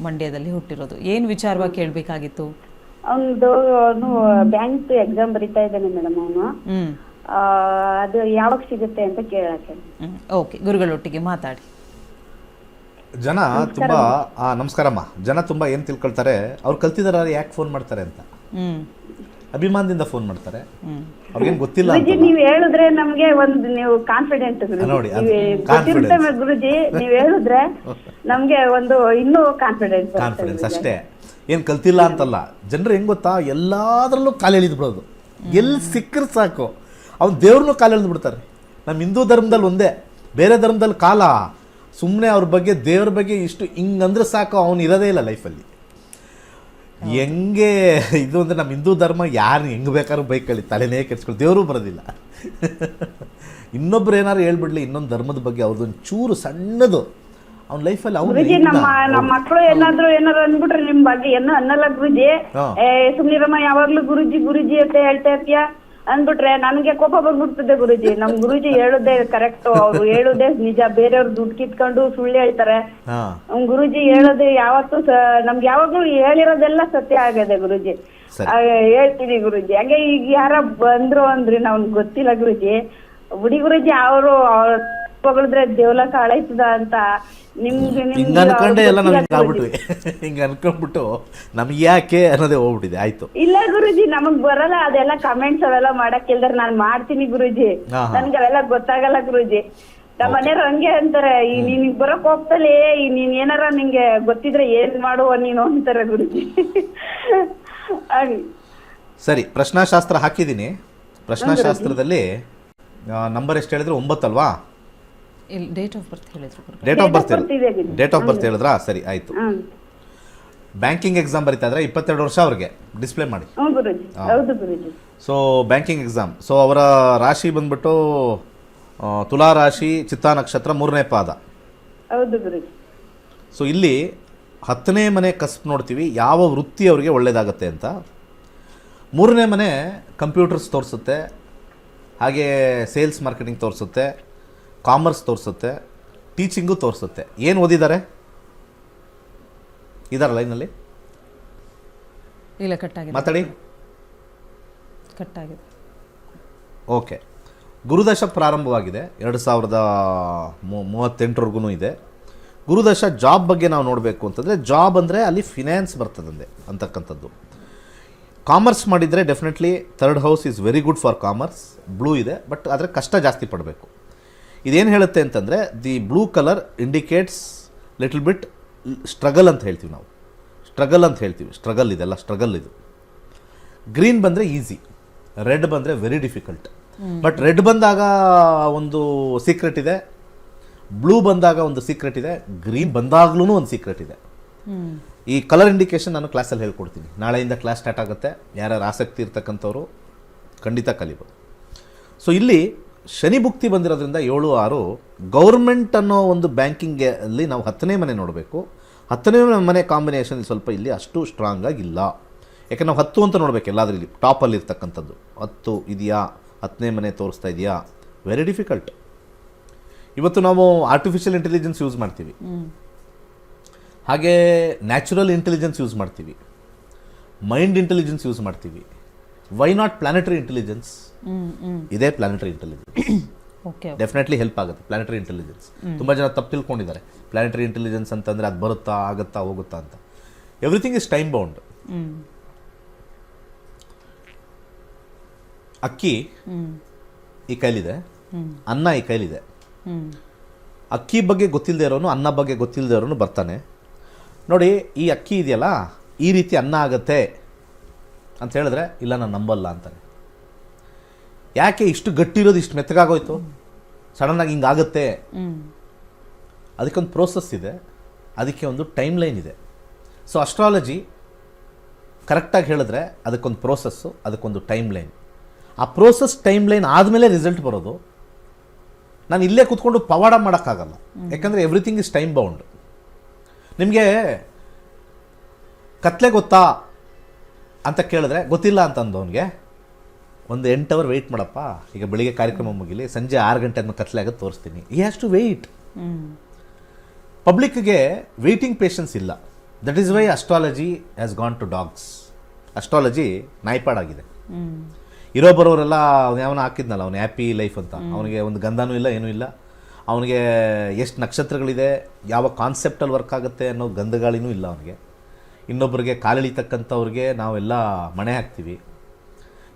ಮಂಡ್ಯದಲ್ಲಿ ಹುಟ್ಟಿರೋದು. ಏನ್ ವಿಚಾರವಾಗಿ ಕೇಳಬೇಕಾಗಿತ್ತು? ಅವನು ಬ್ಯಾಂಕ್ ಎಕ್ಸಾಮ್ ಬರೀತಾ ಇದ್ದಾನೆ ಮೇಡಮ್. ಅವನು ಅದು ಯಾವಾಗ ಸಿಗುತ್ತೆ ಅಂತ ಕೇಳಕ್ಕೆ. ಓಕೆ, ಗುರುಗಳೊಟ್ಟಿಗೆ ಮಾತಾಡಿ. ಜನ ತುಂಬಾ ನಮಸ್ಕಾರಮ್ಮ. ಜನ ತುಂಬಾ ಏನ್ ತಿಳ್ಕೊಳ್ತಾರೆ, ಅವ್ರು ಕಲ್ತಿದಾರ ಯಾಕೆ ಫೋನ್ ಮಾಡ್ತಾರೆ ಅಂತ ಅಭಿಮಾನದಿಂದ ಫೋನ್ ಮಾಡ್ತಾರೆ. ಅವ್ರಿಗೇನ್ ಗೊತ್ತಿಲ್ಲ ಅಂತ. ನೀವ್ ಹೇಳಿದ್ರೆ ನಮ್ಗೆ ಒಂದು ನೀವು ಕಾನ್ಫಿಡೆಂಟ್ ನೋಡಿ, ಗುರುಜಿ ನೀವ್ ಹೇಳಿದ್ರೆ ನಮ್ಗೆ ಒಂದು ಇನ್ನೂ ಕಾನ್ಫಿಡೆನ್ಸ್ ಅಷ್ಟೇ. ಏನ್ ಕಲ್ತಿಲ್ಲ ಅಂತಲ್ಲ. ಜನರು ಹೆಂಗ್ ಗೊತ್ತಾ, ಎಲ್ಲಾದ್ರಲ್ಲೂ ಕಾಲು ಎಳೆದು ಬಿಡೋದು. ಎಲ್ಲಿ ಸಿಕ್ಕರು ಸಾಕು ಅವ್ನು ದೇವ್ರನ್ನೂ ಕಾಲು ಎಳೆದು ಬಿಡ್ತಾರೆ. ನಮ್ಮ ಹಿಂದೂ ಧರ್ಮದಲ್ಲಿ ಒಂದೇ, ಬೇರೆ ಧರ್ಮದಲ್ಲಿ ಕಾಲ ಸುಮ್ಮನೆ ಅವ್ರ ಬಗ್ಗೆ, ದೇವ್ರ ಬಗ್ಗೆ ಇಷ್ಟು ಹಿಂಗಂದ್ರೆ ಸಾಕು, ಅವನು ಇರೋದೇ ಇಲ್ಲ ಲೈಫಲ್ಲಿ. ಹೆಂಗೆ ಇದು ಅಂದರೆ ನಮ್ಮ ಹಿಂದೂ ಧರ್ಮ ಯಾರು ಹೆಂಗೆ ಬೇಕಾದ್ರೂ ಬೈಕಲ್ಲಿ ತಲೆನೇ ಕೆಡ್ಸ್ಕೊಳ್ಳಿ, ದೇವರು ಬರೋದಿಲ್ಲ. ಇನ್ನೊಬ್ರು ಏನಾರು ಹೇಳ್ಬಿಡ್ಲಿ ಇನ್ನೊಂದು ಧರ್ಮದ ಬಗ್ಗೆ, ಅವ್ರದ್ದೊಂದು ಚೂರು ಸಣ್ಣದು ಅವ್ನ ಲೈಫಲ್ಲಿ ಗುರುಜಿ. ನಮ್ಮ ಮಕ್ಕಳು ಏನಾದ್ರು ಅಂದ್ಬಿಟ್ರೆ ನಿಮ್ ಬಗ್ಗೆ ಏನೋ ಅನ್ನಲ್ಲ ಗುರುಜಿ. ಸುಮ್ನಿರಮ್ಮ, ಯಾವಾಗ್ಲೂ ಗುರುಜಿ ಗುರುಜಿ ಅಂತ ಹೇಳ್ತಾ ಇರ್ತೀಯ ಅಂದ್ಬಿಟ್ರೆ ನನ್ಗೆ ಕೋಪ ಬಂದ್ಬಿಡ್ತದೆ ಗುರುಜಿ. ನಮ್ ಗುರುಜಿ ಹೇಳುದೇ ಕರೆಕ್ಟ್, ಅವ್ರು ಹೇಳುದೇ ನಿಜ. ಬೇರೆಯವ್ರು ದುಡ್ಡು ಕಿತ್ಕೊಂಡು ಸುಳ್ಳು ಹೇಳ್ತಾರೆ. ಗುರುಜಿ ಹೇಳೋದು ಯಾವತ್ತೂ ನಮ್ಗೆ ಯಾವಾಗ್ಲೂ ಹೇಳಿರೋದೆಲ್ಲ ಸತ್ಯ ಆಗದೆ ಗುರುಜಿ. ಹೇಳ್ತೀನಿ ಗುರುಜಿ. ಹಂಗೆ ಈಗ ಯಾರ ಬಂದ್ರು ಅಂದ್ರಿ ನಾವ್ ಗೊತ್ತಿಲ್ಲ ಗುರುಜಿ. ಬಿಡಿ ಗುರುಜಿ, ಅವರು ಹೊಗಳಿದ್ರೆ ದೇವ್ಲ ಕಾಳಾಯ್ತದ ಅಂತ ಹಿಂಗ ಅನ್ಕೊಂಡೆ ಎಲ್ಲ ನಾವು ಆಗ್ಬಿಟ್ವಿ. ಹಿಂಗ ಅನ್ಕೊಂಡ್ಬಿಟ್ಟು ನಮ್ಗೆ ಯಾಕೆ ಅನ್ನೋದೇ ಹೋಗ್ಬಿಟ್ಟಿದೆ. ಆಯ್ತು. ಇಲ್ಲ ಗುರುಜಿ, ನಮಗ್ ಬರಲ್ಲ ಅದೆಲ್ಲ ಕಮೆಂಟ್ಸ್ ಅವೆಲ್ಲ ಮಾಡಕ್ ಕೇಳಿದ್ರೆ ನಾನ್ ಮಾಡ್ತೀನಿ ಗುರುಜಿ. ನನ್ಗೆ ಅವೆಲ್ಲ ಗೊತ್ತಾಗಲ್ಲ ಗುರುಜಿ. ನಮ್ಮ ಮನೆಯವ್ರು ಹಂಗೆ ಅಂತಾರೆ, ನೀನ್ ಬರಕ್ ಹೋಗ್ತಲೇ, ನೀನ್ ಏನಾರ ನಿಂಗೆ ಗೊತ್ತಿದ್ರೆ ಏನ್ ಮಾಡುವ ನೀನು ಅಂತಾರೆ ಗುರುಜಿ. ಸರಿ, ಪ್ರಶ್ನಾಶಾಸ್ತ್ರ ಹಾಕಿದ್ದೀನಿ. ಪ್ರಶ್ನಾಶಾಸ್ತ್ರದಲ್ಲಿ ನಂಬರ್ ಎಷ್ಟು ಹೇಳಿದ್ರೆ 9 ಅಲ್ವಾ? ಡೇಟ್ ಆಫ್ ಬರ್ತ್ ಹೇಳಿದ್ರು. ಡೇಟ್ ಆಫ್ ಬರ್ತ್ ಹೇಳಿದ್ರಾ? ಸರಿ, ಆಯ್ತು. ಬ್ಯಾಂಕಿಂಗ್ ಎಕ್ಸಾಮ್ ಬರೀತಾ ಇದ್ರೆ 22 ವರ್ಷ ಅವ್ರಿಗೆ ಡಿಸ್ಪ್ಲೇ ಮಾಡಿ. So banking exam. ಸೊ ಅವರ ರಾಶಿ ಬಂದ್ಬಿಟ್ಟು ತುಲಾ ರಾಶಿ, ಚಿತ್ತಾ ನಕ್ಷತ್ರ, 3ನೇ ಪಾದ. ಸೊ ಇಲ್ಲಿ 10ನೇ ಮನೆ ಕಸ್ಬ್ ನೋಡ್ತೀವಿ, ಯಾವ ವೃತ್ತಿ ಅವರಿಗೆ ಒಳ್ಳೇದಾಗತ್ತೆ ಅಂತ. ಮೂರನೇ ಮನೆ ಕಂಪ್ಯೂಟರ್ಸ್ ತೋರಿಸುತ್ತೆ, ಹಾಗೆ ಸೇಲ್ಸ್ ಮಾರ್ಕೆಟಿಂಗ್ ತೋರಿಸುತ್ತೆ, ಕಾಮರ್ಸ್ ತೋರಿಸುತ್ತೆ, ಟೀಚಿಂಗು ತೋರಿಸುತ್ತೆ. ಏನು ಓದಿದ್ದಾರೆ? ಇದಾರ ಲೈನಲ್ಲಿ ಇಲ್ಲ, ಕಟ್ಟಾಗಿದೆ. ಮಾತಾಡಿ. ಕಟ್ಟಾಗಿದೆ. ಓಕೆ. ಗುರುದಶ ಪ್ರಾರಂಭವಾಗಿದೆ, 2038 ಇದೆ. ಗುರುದಶ ಜಾಬ್ ಬಗ್ಗೆ ನಾವು ನೋಡಬೇಕು ಅಂತಂದರೆ, ಜಾಬ್ ಅಂದರೆ ಅಲ್ಲಿ ಫಿನಾನ್ಸ್ ಬರ್ತದಂದೆ ಅಂತಕ್ಕಂಥದ್ದು. ಕಾಮರ್ಸ್ ಮಾಡಿದರೆ definitely 3rd house is very good for commerce. Blue ಇದೆ, ಬಟ್ ಆದರೆ ಕಷ್ಟ ಜಾಸ್ತಿ ಪಡಬೇಕು. ಇದೇನು ಹೇಳುತ್ತೆ ಅಂತಂದರೆ, the blue colour indicates little bit struggle ಅಂತ ಹೇಳ್ತೀವಿ ನಾವು. ಸ್ಟ್ರಗಲ್ ಇದೆಲ್ಲ ಸ್ಟ್ರಗಲ್ ಇದು. ಗ್ರೀನ್ ಬಂದರೆ ಈಸಿ, ರೆಡ್ ಬಂದರೆ ವೆರಿ ಡಿಫಿಕಲ್ಟ್. ಬಟ್ ರೆಡ್ ಬಂದಾಗ ಒಂದು ಸೀಕ್ರೆಟ್ ಇದೆ, ಬ್ಲೂ ಬಂದಾಗ ಒಂದು ಸೀಕ್ರೆಟ್ ಇದೆ, ಗ್ರೀನ್ ಬಂದಾಗ್ಲೂ ಒಂದು ಸೀಕ್ರೆಟ್ ಇದೆ. ಈ ಕಲರ್ ಇಂಡಿಕೇಶನ್ ನಾನು ಕ್ಲಾಸಲ್ಲಿ ಹೇಳ್ಕೊಡ್ತೀನಿ. ನಾಳೆಯಿಂದ ಕ್ಲಾಸ್ ಸ್ಟಾರ್ಟ್ ಆಗುತ್ತೆ. ಯಾರ್ಯಾರು ಆಸಕ್ತಿ ಇರ್ತಕ್ಕಂಥವ್ರು ಖಂಡಿತ ಕಲಿಬೋದು. ಸೊ ಇಲ್ಲಿ ಶನಿ ಭುಕ್ತಿ ಬಂದಿರೋದ್ರಿಂದ 7, 6 ಗೌರ್ಮೆಂಟ್ ಅನ್ನೋ ಒಂದು ಬ್ಯಾಂಕಿಂಗಲ್ಲಿ ನಾವು 10ನೇ ಮನೆ ನೋಡಬೇಕು. 10ನೇ ಮನೆ ಕಾಂಬಿನೇಷನ್ ಸ್ವಲ್ಪ ಇಲ್ಲಿ ಅಷ್ಟು ಸ್ಟ್ರಾಂಗ್ ಆಗಿಲ್ಲ. ಯಾಕೆ ನಾವು 10 ಅಂತ ನೋಡಬೇಕು ಎಲ್ಲಾದ್ರೂ. ಇಲ್ಲಿ ಟಾಪಲ್ಲಿ ಇರ್ತಕ್ಕಂಥದ್ದು 10 ಇದೆಯಾ, 10ನೇ ಮನೆ ತೋರಿಸ್ತಾ ಇದೆಯಾ, ವೆರಿ ಡಿಫಿಕಲ್ಟ್. ಇವತ್ತು ನಾವು ಆರ್ಟಿಫಿಷಿಯಲ್ ಇಂಟೆಲಿಜೆನ್ಸ್ ಯೂಸ್ ಮಾಡ್ತೀವಿ, ಹಾಗೆ ನ್ಯಾಚುರಲ್ ಇಂಟೆಲಿಜೆನ್ಸ್ ಯೂಸ್ ಮಾಡ್ತೀವಿ, ಮೈಂಡ್ ಇಂಟೆಲಿಜೆನ್ಸ್ ಯೂಸ್ ಮಾಡ್ತೀವಿ. Why not planetary intelligence? ಇದೇ ಪ್ಲಾನೆಟರಿ ಇಂಟೆಲಿಜೆನ್ಸ್. ಡೆಫಿನೆಟ್ಲಿ ಹೆಲ್ಪ್ ಆಗುತ್ತೆ ಪ್ಲಾನೆಟರಿ ಇಂಟೆಲಿಜೆನ್ಸ್. ತುಂಬ ಜನ ತಪ್ಪು ತಿಳ್ಕೊಂಡಿದ್ದಾರೆ. ಪ್ಲಾನೆಟರಿ ಇಂಟೆಲಿಜೆನ್ಸ್ ಅಂತಂದರೆ ಅದು ಬರುತ್ತಾ, ಆಗುತ್ತಾ, ಹೋಗುತ್ತಾ ಅಂತ. Everything is time bound. ಅಕ್ಕಿ ಈ ಕೈಲಿದೆ, ಅನ್ನ ಈ ಕೈಲಿದೆ. ಅಕ್ಕಿ ಬಗ್ಗೆ ಗೊತ್ತಿಲ್ಲದೆ ಇರೋನು, ಅನ್ನ ಬಗ್ಗೆ ಗೊತ್ತಿಲ್ಲದೆ ಇರೋನು ಬರ್ತಾನೆ. ನೋಡಿ, ಈ ಅಕ್ಕಿ ಇದೆಯಲ್ಲ, ಈ ರೀತಿ ಅನ್ನ ಆಗುತ್ತೆ ಅಂತ ಹೇಳಿದ್ರೆ, ಇಲ್ಲ ನಾನು ನಂಬಲ್ಲ ಅಂತಾನೆ. ಯಾಕೆ ಇಷ್ಟು ಗಟ್ಟಿರೋದು ಇಷ್ಟು ಮೆತ್ತಗಾಗೋಯ್ತು, ಸಡನ್ನಾಗಿ ಹಿಂಗಾಗುತ್ತೆ? ಅದಕ್ಕೊಂದು ಪ್ರೋಸೆಸ್ ಇದೆ, ಅದಕ್ಕೆ ಒಂದು ಟೈಮ್ ಲೈನ್ ಇದೆ. ಸೊ ಅಸ್ಟ್ರಾಲಜಿ ಕರೆಕ್ಟಾಗಿ ಹೇಳಿದ್ರೆ ಅದಕ್ಕೊಂದು ಪ್ರೋಸೆಸ್ಸು, ಅದಕ್ಕೊಂದು ಟೈಮ್ ಲೈನ್. ಆ ಪ್ರೋಸೆಸ್ ಟೈಮ್ ಲೈನ್ ಆದಮೇಲೆ ರಿಸಲ್ಟ್ ಬರೋದು. ನಾನು ಇಲ್ಲೇ ಕೂತ್ಕೊಂಡು ಪವಾಡ ಮಾಡೋಕ್ಕಾಗಲ್ಲ, ಯಾಕಂದರೆ ಎವ್ರಿಥಿಂಗ್ ಇಸ್ ಟೈಮ್ ಬೌಂಡ್. ನಿಮಗೆ ಕತ್ಲೆ ಗೊತ್ತಾ ಅಂತ ಕೇಳಿದ್ರೆ ಗೊತ್ತಿಲ್ಲ ಅಂತಂದವನಿಗೆ ಒಂದು 8 ಅವರ್ ವೆಯ್ಟ್ ಮಾಡಪ್ಪ, ಈಗ ಬೆಳಿಗ್ಗೆ ಕಾರ್ಯಕ್ರಮ ಮುಗಿಲಿ, ಸಂಜೆ 6 ಗಂಟೆ ಆದ್ಮೇಲೆ ಕತ್ಲೆ ಆಗೋದು ತೋರಿಸ್ತೀನಿ. ಈ ಹ್ಯಾಸ್ ಟು ವೆಯ್ಟ್. ಪಬ್ಲಿಕ್ಗೆ ವೆಯ್ಟಿಂಗ್ ಪೇಷನ್ಸ್ ಇಲ್ಲ. That is why astrology has gone to dogs. Astrology ನಾಯ್ಪಾಡಾಗಿದೆ. ಇರೋ ಬರೋರೆಲ್ಲ ಅವನ ಹಾಕಿದ್ನಲ್ಲ, ಅವನು ಹ್ಯಾಪಿ ಲೈಫ್ ಅಂತ, ಅವನಿಗೆ ಒಂದು ಗಂಧನೂ ಇಲ್ಲ, ಏನೂ ಇಲ್ಲ. ಅವನಿಗೆ ಎಷ್ಟು ನಕ್ಷತ್ರಗಳಿದೆ, ಯಾವ ಕಾನ್ಸೆಪ್ಟಲ್ಲಿ ವರ್ಕ್ ಆಗುತ್ತೆ ಅನ್ನೋ ಗಂಧಗಾಳಿನೂ ಇಲ್ಲ ಅವನಿಗೆ. ಇನ್ನೊಬ್ಬರಿಗೆ ಕಾಲೆಳಿತಕ್ಕಂಥವ್ರಿಗೆ ನಾವೆಲ್ಲ ಮಣೆ ಹಾಕ್ತೀವಿ.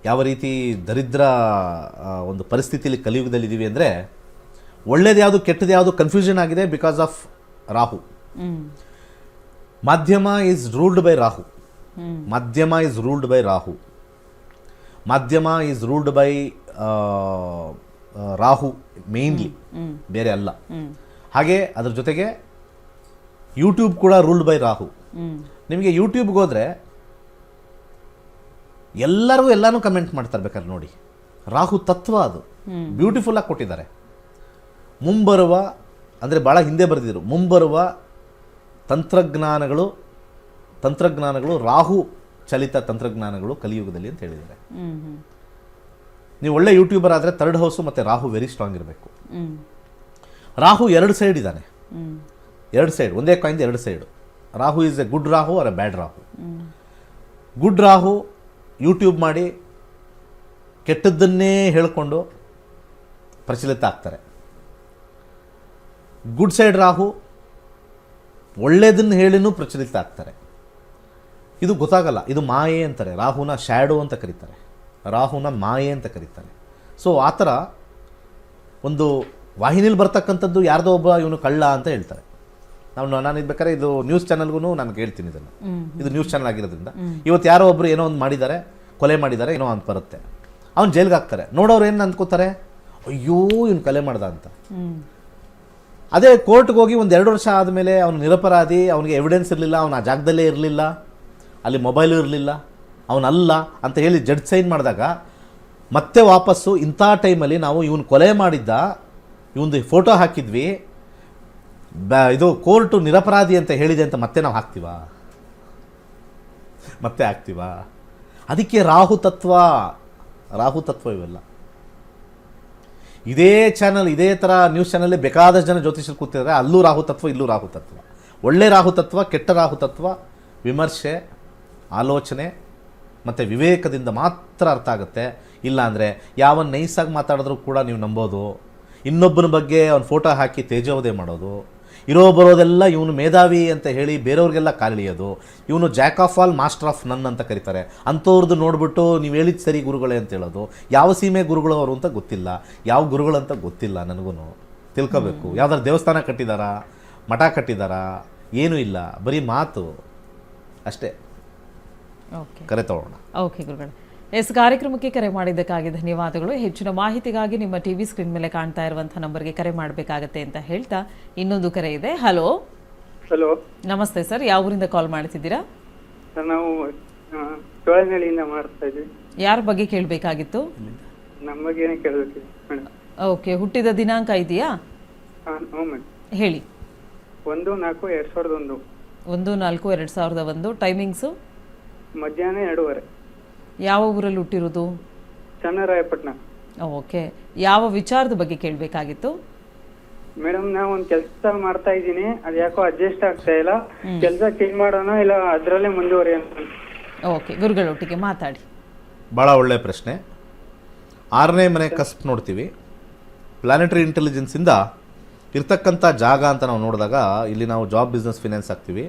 ಯಾವ ರೀತಿ ದರಿದ್ರ ಒಂದು ಪರಿಸ್ಥಿತಿಯಲ್ಲಿ ಕಲಿಯುಗದಲ್ಲಿದ್ದೀವಿ ಅಂದರೆ, ಒಳ್ಳೇದು ಯಾವುದು ಕೆಟ್ಟದ್ದು ಯಾವುದು ಕನ್ಫ್ಯೂಷನ್ ಆಗಿದೆ ಬಿಕಾಸ್ ಆಫ್ ರಾಹು. ಮಾಧ್ಯಮ ಈಸ್ ರೂಲ್ಡ್ ಬೈ ರಾಹು. ಮಾಧ್ಯಮ ಈಸ್ ರೂಲ್ಡ್ ಬೈ ರಾಹು. ಮಾಧ್ಯಮ is ruled by Rahu mainly, ಬೇರೆ ಅಲ್ಲ. ಹಾಗೆ ಅದ್ರ ಜೊತೆಗೆ ಯೂಟ್ಯೂಬ್ ಕೂಡ ರೂಲ್ಡ್ ಬೈ ರಾಹು. ನಿಮಗೆ ಯೂಟ್ಯೂಬ್ಗೆ ಹೋದರೆ ಎಲ್ಲನೂ ಕಮೆಂಟ್ ಮಾಡ್ತಾರೆ ಬೇಕಾದ್ರೆ ನೋಡಿ. ರಾಹು ತತ್ವ ಅದು ಬ್ಯೂಟಿಫುಲ್ ಆಗಿ ಕೊಟ್ಟಿದ್ದಾರೆ. ಮುಂಬರುವ ಅಂದರೆ ಭಾಳ ಹಿಂದೆ ಬರೆದಿದ್ರು, ಮುಂಬರುವ ತಂತ್ರಜ್ಞಾನಗಳು ರಾಹು ಚಲಿತ ತಂತ್ರಜ್ಞಾನಗಳು ಕಲಿಯುಗದಲ್ಲಿ ಅಂತ ಹೇಳಿದ್ದಾರೆ. ನೀವು ಒಳ್ಳೆ ಯೂಟ್ಯೂಬರ್ ಆದರೆ 3rd ಹೌಸು ಮತ್ತು ರಾಹು ವೆರಿ ಸ್ಟ್ರಾಂಗ್ ಇರಬೇಕು. ರಾಹು 2 ಸೈಡ್ ಇದ್ದಾನೆ, 2 ಸೈಡ್, ಒಂದೇ ಕಾಯಿನ್ದು 2 side. Rahu is a good Rahu or a bad Rahu. Good Rahu YouTube ಮಾಡಿ ಕೆಟ್ಟದ್ದನ್ನೇ ಹೇಳಿಕೊಂಡು ಪ್ರಚಲಿತ ಆಗ್ತಾರೆ. ಗುಡ್ ಸೈಡ್ ರಾಹು ಒಳ್ಳೆಯದನ್ನು ಹೇಳಿನೂ ಪ್ರಚಲಿತ ಆಗ್ತಾರೆ. ಇದು ಗೊತ್ತಾಗಲ್ಲ, ಇದು ಮಾಯೆ ಅಂತಾರೆ. ರಾಹುನ ಶ್ಯಾಡೋ ಅಂತ ಕರೀತಾರೆ, ರಾಹುನ ಮಾಯೆ ಅಂತ ಕರೀತಾರೆ. ಸೊ ಆ ಥರ ಒಂದು ವಾಹಿನಿಲಿ ಬರ್ತಕ್ಕಂಥದ್ದು ಯಾರ್ದೋ ಒಬ್ಬ ಇವನು ಕಳ್ಳ ಅಂತ ಹೇಳ್ತಾರೆ. ನಾನು ಇದು ಬೇಕಾದ್ರೆ ಇದು ನ್ಯೂಸ್ ಚಾನಲ್ಗೂ ನಾನು ಹೇಳ್ತೀನಿ ಇದನ್ನು. ಇದು ನ್ಯೂಸ್ ಚಾನಲ್ ಆಗಿರೋದ್ರಿಂದ ಇವತ್ತು ಯಾರೋ ಒಬ್ಬರು ಏನೋ ಒಂದು ಮಾಡಿದ್ದಾರೆ, ಕೊಲೆ ಮಾಡಿದ್ದಾರೆ, ಏನೋ ಅಂತ ಬರುತ್ತೆ, ಅವ್ನು ಜೈಲ್ಗೆ ಹಾಕ್ತಾರೆ. ನೋಡೋರು ಏನು ಅಂದ್ಕೋತಾರೆ, ಅಯ್ಯೋ ಇವನು ಕೊಲೆ ಮಾಡ್ದ ಅಂತ. ಅದೇ ಕೋರ್ಟ್ಗೆ ಹೋಗಿ ಒಂದು 2 ವರ್ಷ ಆದಮೇಲೆ ಅವನು ನಿರಪರಾಧಿ, ಅವನಿಗೆ ಎವಿಡೆನ್ಸ್ ಇರಲಿಲ್ಲ, ಅವನು ಆ ಜಾಗದಲ್ಲೇ ಇರಲಿಲ್ಲ, ಅಲ್ಲಿ ಮೊಬೈಲು ಇರಲಿಲ್ಲ, ಅವನಲ್ಲ ಅಂತ ಹೇಳಿ ಜಡ್ಜ್ ಸೈನ್ ಮಾಡಿದಾಗ ಮತ್ತೆ ವಾಪಸ್ಸು ಇಂಥ ಟೈಮಲ್ಲಿ ನಾವು ಇವನು ಕೊಲೆ ಮಾಡಿದ್ದ, ಇವನು ಫೋಟೋ ಹಾಕಿದ್ವಿ, ಇದು ಕೋರ್ಟು ನಿರಪರಾಧಿ ಅಂತ ಹೇಳಿದೆ ಅಂತ ಮತ್ತೆ ನಾವು ಹಾಕ್ತೀವಾ? ಮತ್ತೆ ಹಾಕ್ತೀವಾ? ಅದಕ್ಕೆ ರಾಹು ತತ್ವ ಇವೆಲ್ಲ. ಇದೇ ಚಾನಲ್, ಇದೇ ಥರ ನ್ಯೂಸ್ ಚಾನಲ್ಲೇ ಬೇಕಾದಷ್ಟು ಜನ ಜ್ಯೋತಿಷರು ಕೂತಿದ್ದಾರೆ, ಅಲ್ಲೂ ರಾಹುತತ್ವ, ಇಲ್ಲೂ ರಾಹುತತ್ವ. ಒಳ್ಳೆ ರಾಹುತತ್ವ, ಕೆಟ್ಟ ರಾಹುತತ್ವ, ವಿಮರ್ಶೆ, ಆಲೋಚನೆ ಮತ್ತು ವಿವೇಕದಿಂದ ಮಾತ್ರ ಅರ್ಥ ಆಗುತ್ತೆ. ಇಲ್ಲಾಂದರೆ ಯಾವ ನೈಸಾಗಿ ಮಾತಾಡಿದ್ರೂ ಕೂಡ ನೀವು ನಂಬೋದು. ಇನ್ನೊಬ್ಬನ ಬಗ್ಗೆ ಅವ್ನ ಫೋಟೋ ಹಾಕಿ ತೇಜೋವಧೆ ಮಾಡೋದು, ಇರೋ ಬರೋದೆಲ್ಲ ಇವನು ಮೇಧಾವಿ ಅಂತ ಹೇಳಿ ಬೇರೆಯವ್ರಿಗೆಲ್ಲ ಕಾಲಿಳಿಯೋದು, ಇವನು Jack of all master of ನನ್ ಅಂತ ಕರೀತಾರೆ. ಅಂಥವ್ರದ್ದು ನೋಡ್ಬಿಟ್ಟು ನೀವು ಹೇಳಿದ ಸರಿ ಗುರುಗಳೇ ಅಂತ ಹೇಳೋದು. ಯಾವ ಸೀಮೆ ಗುರುಗಳು ಅವರು ಅಂತ ಗೊತ್ತಿಲ್ಲ, ಯಾವ ಗುರುಗಳಂತ ಗೊತ್ತಿಲ್ಲ ನನಗೂ. ತಿಳ್ಕೋಬೇಕು. ಯಾವ್ದಾದ್ರು ದೇವಸ್ಥಾನ ಕಟ್ಟಿದಾರಾ, ಮಠ ಕಟ್ಟಿದಾರಾ, ಏನೂ ಇಲ್ಲ, ಬರೀ ಮಾತು ಅಷ್ಟೇ. ಓಕೆ, ಕರೆ ತಗೊಳ್ಳೋಣ. ಓಕೆ ಗುರುಗಳೇ. ಎಸ್, ಕಾರ್ಯಕ್ರಮಕ್ಕೆ ಕರೆ ಮಾಡಿದ್ದಕ್ಕಾಗಿ ಧನ್ಯವಾದಗಳು. ಹೆಚ್ಚಿನ ಮಾಹಿತಿಗಾಗಿ ನಿಮ್ಮ ಟಿವಿ ಸ್ಕ್ರೀನ್ ಮೇಲೆ ಕಾಣ್ತಾ ಇರುವಂತಹ ನಂಬರ್ಗೆ ಕರೆ ಮಾಡಬೇಕಾಗತ್ತೆ ಅಂತ ಹೇಳ್ತಾ ಇನ್ನೊಂದು ಕರೆ ಇದೆ. ಹಲೋ ಹಲೋ, ನಮಸ್ತೆ ಸರ್, ಯಾವ ಊರಿಂದ ಕಾಲ್ ಮಾಡ್ತಿದ್ದೀರಾ? ಸರ್ ನಾವು ಚೋಳನಹಳ್ಳಿಯಿಂದ ಮಾಡ್ತಾ ಇದ್ವಿ. ಯಾರ ಬಗ್ಗೆ ಕೇಳಬೇಕಾಗಿತ್ತು? ನಮ್ಮ ಬಗ್ಗೆ ಏನೇ ಕೇಳಬೇಕು ಮೇಡಮ್. ಓಕೆ, ಹುಟ್ಟಿದ ದಿನಾಂಕ ಇದೆಯಾ? ಹ್ಞೂ ಮೇಡಮ್. ಹೇಳಿ. 1/4/2001. 1/4/2001. ಟೈಮಿಂಗ್ಸು? ಮಧ್ಯಾಹ್ನ 2:30. ಯಾವ ಊರಲ್ಲಿ ಹುಟ್ಟಿರೋದು? ಚನ್ನರಾಯಪಟ್ಟಣ. ಓಕೆ, ಯಾವ ವಿಚಾರದ ಬಗ್ಗೆ ಕೇಳಬೇಕಾಗಿತ್ತು? ಮೇಡಮ್, ನಾವು ಒಂದು ಕೆಲಸ ಮಾಡ್ತಾ ಇದ್ದೀನಿ, ಅದು ಯಾಕೋ ಅಡ್ಜಸ್ಟ್ ಆಗ್ತಾ ಇಲ್ಲ. ಕೆಲಸ ಚೇಂಜ್ ಮಾಡೋಣ ಇಲ್ಲ ಅದರಲ್ಲೇ ಮುಂದುವರಿಯೋಣ? ಓಕೆ, ಗುರುಗಳೊಟ್ಟಿಗೆ ಮಾತಾಡಿ. ಭಾಳ ಒಳ್ಳೆಯ ಪ್ರಶ್ನೆ. 6ನೇ ಮನೆ ಕಸ್ಪ್ ನೋಡ್ತೀವಿ. ಪ್ಲಾನೆಟರಿ ಇಂಟೆಲಿಜೆನ್ಸಿಂದ ಇರ್ತಕ್ಕಂಥ ಜಾಗ ಅಂತ ನಾವು ನೋಡಿದಾಗ ಇಲ್ಲಿ ನಾವು ಜಾಬ್, ಬಿಸ್ನೆಸ್, ಫಿನಾನ್ಸ್ ಹಾಕ್ತೀವಿ.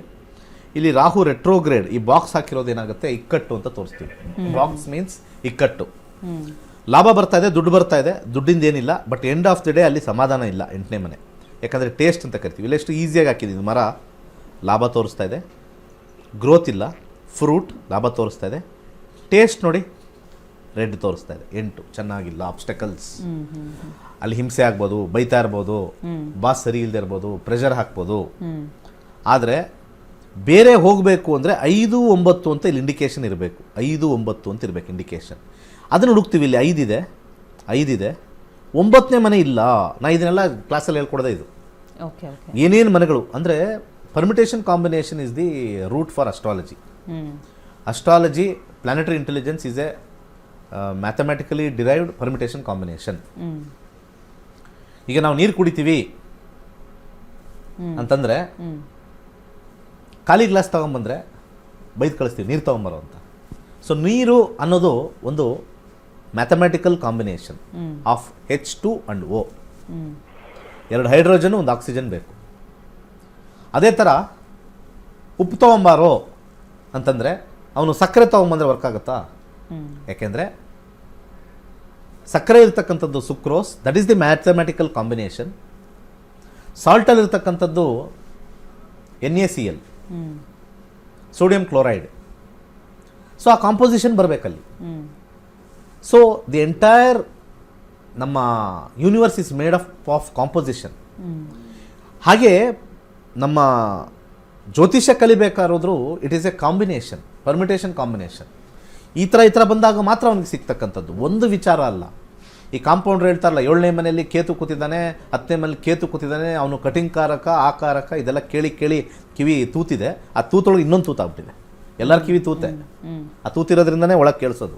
ಇಲ್ಲಿ ರಾಹು ರೆಟ್ರೋಗ್ರೇಡ್, ಈ ಬಾಕ್ಸ್ ಹಾಕಿರೋದು ಏನಾಗುತ್ತೆ, ಇಕ್ಕಟ್ಟು ಅಂತ ತೋರಿಸ್ತೀವಿ. ಬಾಕ್ಸ್ ಮೀನ್ಸ್ ಇಕ್ಕಟ್ಟು. ಲಾಭ ಬರ್ತಾ ಇದೆ, ದುಡ್ಡು ಬರ್ತಾ ಇದೆ, ದುಡ್ಡಿಂದ ಏನಿಲ್ಲ, but end of the day ಅಲ್ಲಿ ಸಮಾಧಾನ ಇಲ್ಲ. 8ನೇ ಮನೆ ಯಾಕಂದರೆ ಟೇಸ್ಟ್ ಅಂತ ಕರಿತೀವಿ. ಇಲ್ಲ ಎಷ್ಟು ಈಸಿಯಾಗಿ ಹಾಕಿದ್ದೀವಿ. ಮರ ಲಾಭ ತೋರಿಸ್ತಾ ಇದೆ, ಗ್ರೋತ್ ಇಲ್ಲ. ಫ್ರೂಟ್ ಲಾಭ ತೋರಿಸ್ತಾ ಇದೆ, ಟೇಸ್ಟ್ ನೋಡಿ ರೆಡ್ ತೋರಿಸ್ತಾ ಇದೆ. 8 ಚೆನ್ನಾಗಿಲ್ಲ. ಆಬ್ಸ್ಟಕಲ್ಸ್, ಅಲ್ಲಿ ಹಿಂಸೆ ಆಗ್ಬೋದು, ಬೈತಾ ಇರ್ಬೋದು, ಬಾಸ್ ಸರಿ ಇಲ್ಲದೆ ಇರ್ಬೋದು, ಪ್ರೆಷರ್ ಹಾಕ್ಬೋದು. ಆದರೆ ಬೇರೆ ಹೋಗಬೇಕು ಅಂದರೆ 5, 9 ಅಂತ ಇಲ್ಲಿ ಇಂಡಿಕೇಶನ್ ಇರಬೇಕು. 5, 9 ಅಂತ ಇರಬೇಕು ಇಂಡಿಕೇಶನ್. ಅದನ್ನು ಹುಡುಕ್ತೀವಿ. ಇಲ್ಲಿ 5 ಇದೆ, 9ನೇ ಮನೆ ಇಲ್ಲ. ನಾ ಇದನ್ನೆಲ್ಲ ಕ್ಲಾಸಲ್ಲಿ ಹೇಳ್ಕೊಡೋದೇ ಇದು. Okay okay. ಏನೇನು ಮನೆಗಳು ಅಂದರೆ permutation combination is the root for astrology. Astrology, planetary intelligence is a mathematically derived permutation combination. ಈಗ ನಾವು ನೀರು ಕುಡಿತೀವಿ ಅಂತಂದರೆ ಖಾಲಿ ಗ್ಲಾಸ್ ತೊಗೊಂಬಂದರೆ ಬೈದು ಕಳಿಸ್ತೀವಿ, ನೀರು ತೊಗೊಂಬರೋ ಅಂತ. ಸೊ ನೀರು ಅನ್ನೋದು ಒಂದು mathematical combination of H2 and O. 2 hydrogen, 1 oxygen ಬೇಕು. ಅದೇ ಥರ ಉಪ್ಪು ತೊಗೊಂಬಾರೋ ಅಂತಂದರೆ ಅವನು ಸಕ್ಕರೆ ತೊಗೊಂಬಂದರೆ ವರ್ಕ್ ಆಗುತ್ತಾ? ಯಾಕೆಂದರೆ ಸಕ್ಕರೆ ಇರ್ತಕ್ಕಂಥದ್ದು sucrose, that is the mathematical combination. ಸಾಲ್ಟಲ್ಲಿರ್ತಕ್ಕಂಥದ್ದು NaCl, ಸೋಡಿಯಂ ಕ್ಲೋರೈಡ್. ಸೊ ಆ ಕಾಂಪೋಸಿಷನ್ ಬರಬೇಕಲ್ಲಿ. ಸೊ ದಿ ಎಂಟೈರ್ ನಮ್ಮ universe is made of composition. ಹಾಗೆ ನಮ್ಮ ಜ್ಯೋತಿಷ್ಯ ಕಲಿಬೇಕಾದ್ರೂ it is a combination, permutation combination. ಈ ಥರ ಬಂದಾಗ ಮಾತ್ರ ಅವನಿಗೆ ಸಿಗ್ತಕ್ಕಂಥದ್ದು. ಒಂದು ವಿಚಾರ ಅಲ್ಲ. ಈ ಕಾಂಪೌಂಡ್ರ್ ಹೇಳ್ತಾರಲ್ಲ, 7ನೇ ಮನೆಯಲ್ಲಿ ಕೇತು ಕೂತಿದ್ದಾನೆ, 10ನೇ ಮನೇಲಿ ಕೇತು ಕೂತಿದ್ದಾನೆ, ಅವನು ಕಟಿಂಗ್ ಕಾರಕ, ಆ ಕಾರಕ, ಇದೆಲ್ಲ ಕೇಳಿ ಕಿವಿ ತೂತಿದೆ. ಆ ತೂತೊಳಗೆ ಇನ್ನೊಂದು ತೂತಾಗ್ಬಿಟ್ಟಿದೆ. ಎಲ್ಲರ ಕಿವಿ ತೂತೆ. ಆ ತೂತಿರೋದ್ರಿಂದನೇ ಒಳಗೆ ಕೇಳಿಸೋದು.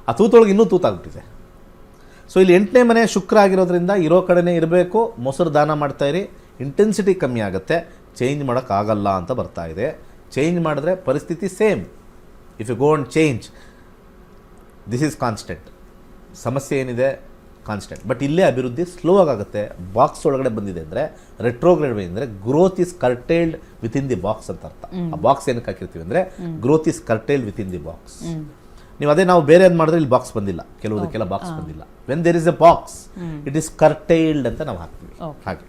ಆ ತೂತೊಳಗೆ ಇನ್ನೂ ತೂತಾಗ್ಬಿಟ್ಟಿದೆ. ಸೊ ಇಲ್ಲಿ 8ನೇ ಮನೆ ಶುಕ್ರ ಆಗಿರೋದ್ರಿಂದ ಇರೋ ಕಡೆನೇ ಇರಬೇಕು. ಮೊಸರು ದಾನ ಮಾಡ್ತಾಯಿರಿ, ಇಂಟೆನ್ಸಿಟಿ ಕಮ್ಮಿ ಆಗುತ್ತೆ. ಚೇಂಜ್ ಮಾಡೋಕ್ಕಾಗಲ್ಲ ಅಂತ ಬರ್ತಾ ಇದೆ. ಚೇಂಜ್ ಮಾಡಿದ್ರೆ ಪರಿಸ್ಥಿತಿ same. If you go and change, this is constant. ಸಮಸ್ಯೆ ಏನಿದೆ ಕಾನ್ಸ್ಟೆಂಟ್. ಬಟ್ ಇಲ್ಲೇ ಅಭಿವೃದ್ಧಿ ಸ್ಲೋ ಆಗುತ್ತೆ. ಬಾಕ್ಸ್ ಒಳಗಡೆ ಬಂದಿದೆ ಅಂದರೆ, ರೆಟ್ರೋಗ್ರೇಡ್ ಅಂದರೆ growth is curtailed within the box ಅಂತ ಅರ್ಥ. ಆ ಬಾಕ್ಸ್ ಏನಕ್ಕೆ ಹಾಕಿರ್ತೀವಿ ಅಂದರೆ growth is curtailed within the box. ನೀವು ಅದೇ ನಾವು ಬೇರೆ ಏನು ಮಾಡಿದ್ರೆ ಇಲ್ಲಿ ಬಾಕ್ಸ್ ಬಂದಿಲ್ಲ, ಕೆಲವುದಕ್ಕೆಲ್ಲ ಬಾಕ್ಸ್ ಬಂದಿಲ್ಲ. When there is a box, it is curtailed ಅಂತ ನಾವು ಹಾಕ್ತೀವಿ. ಹಾಗೆ.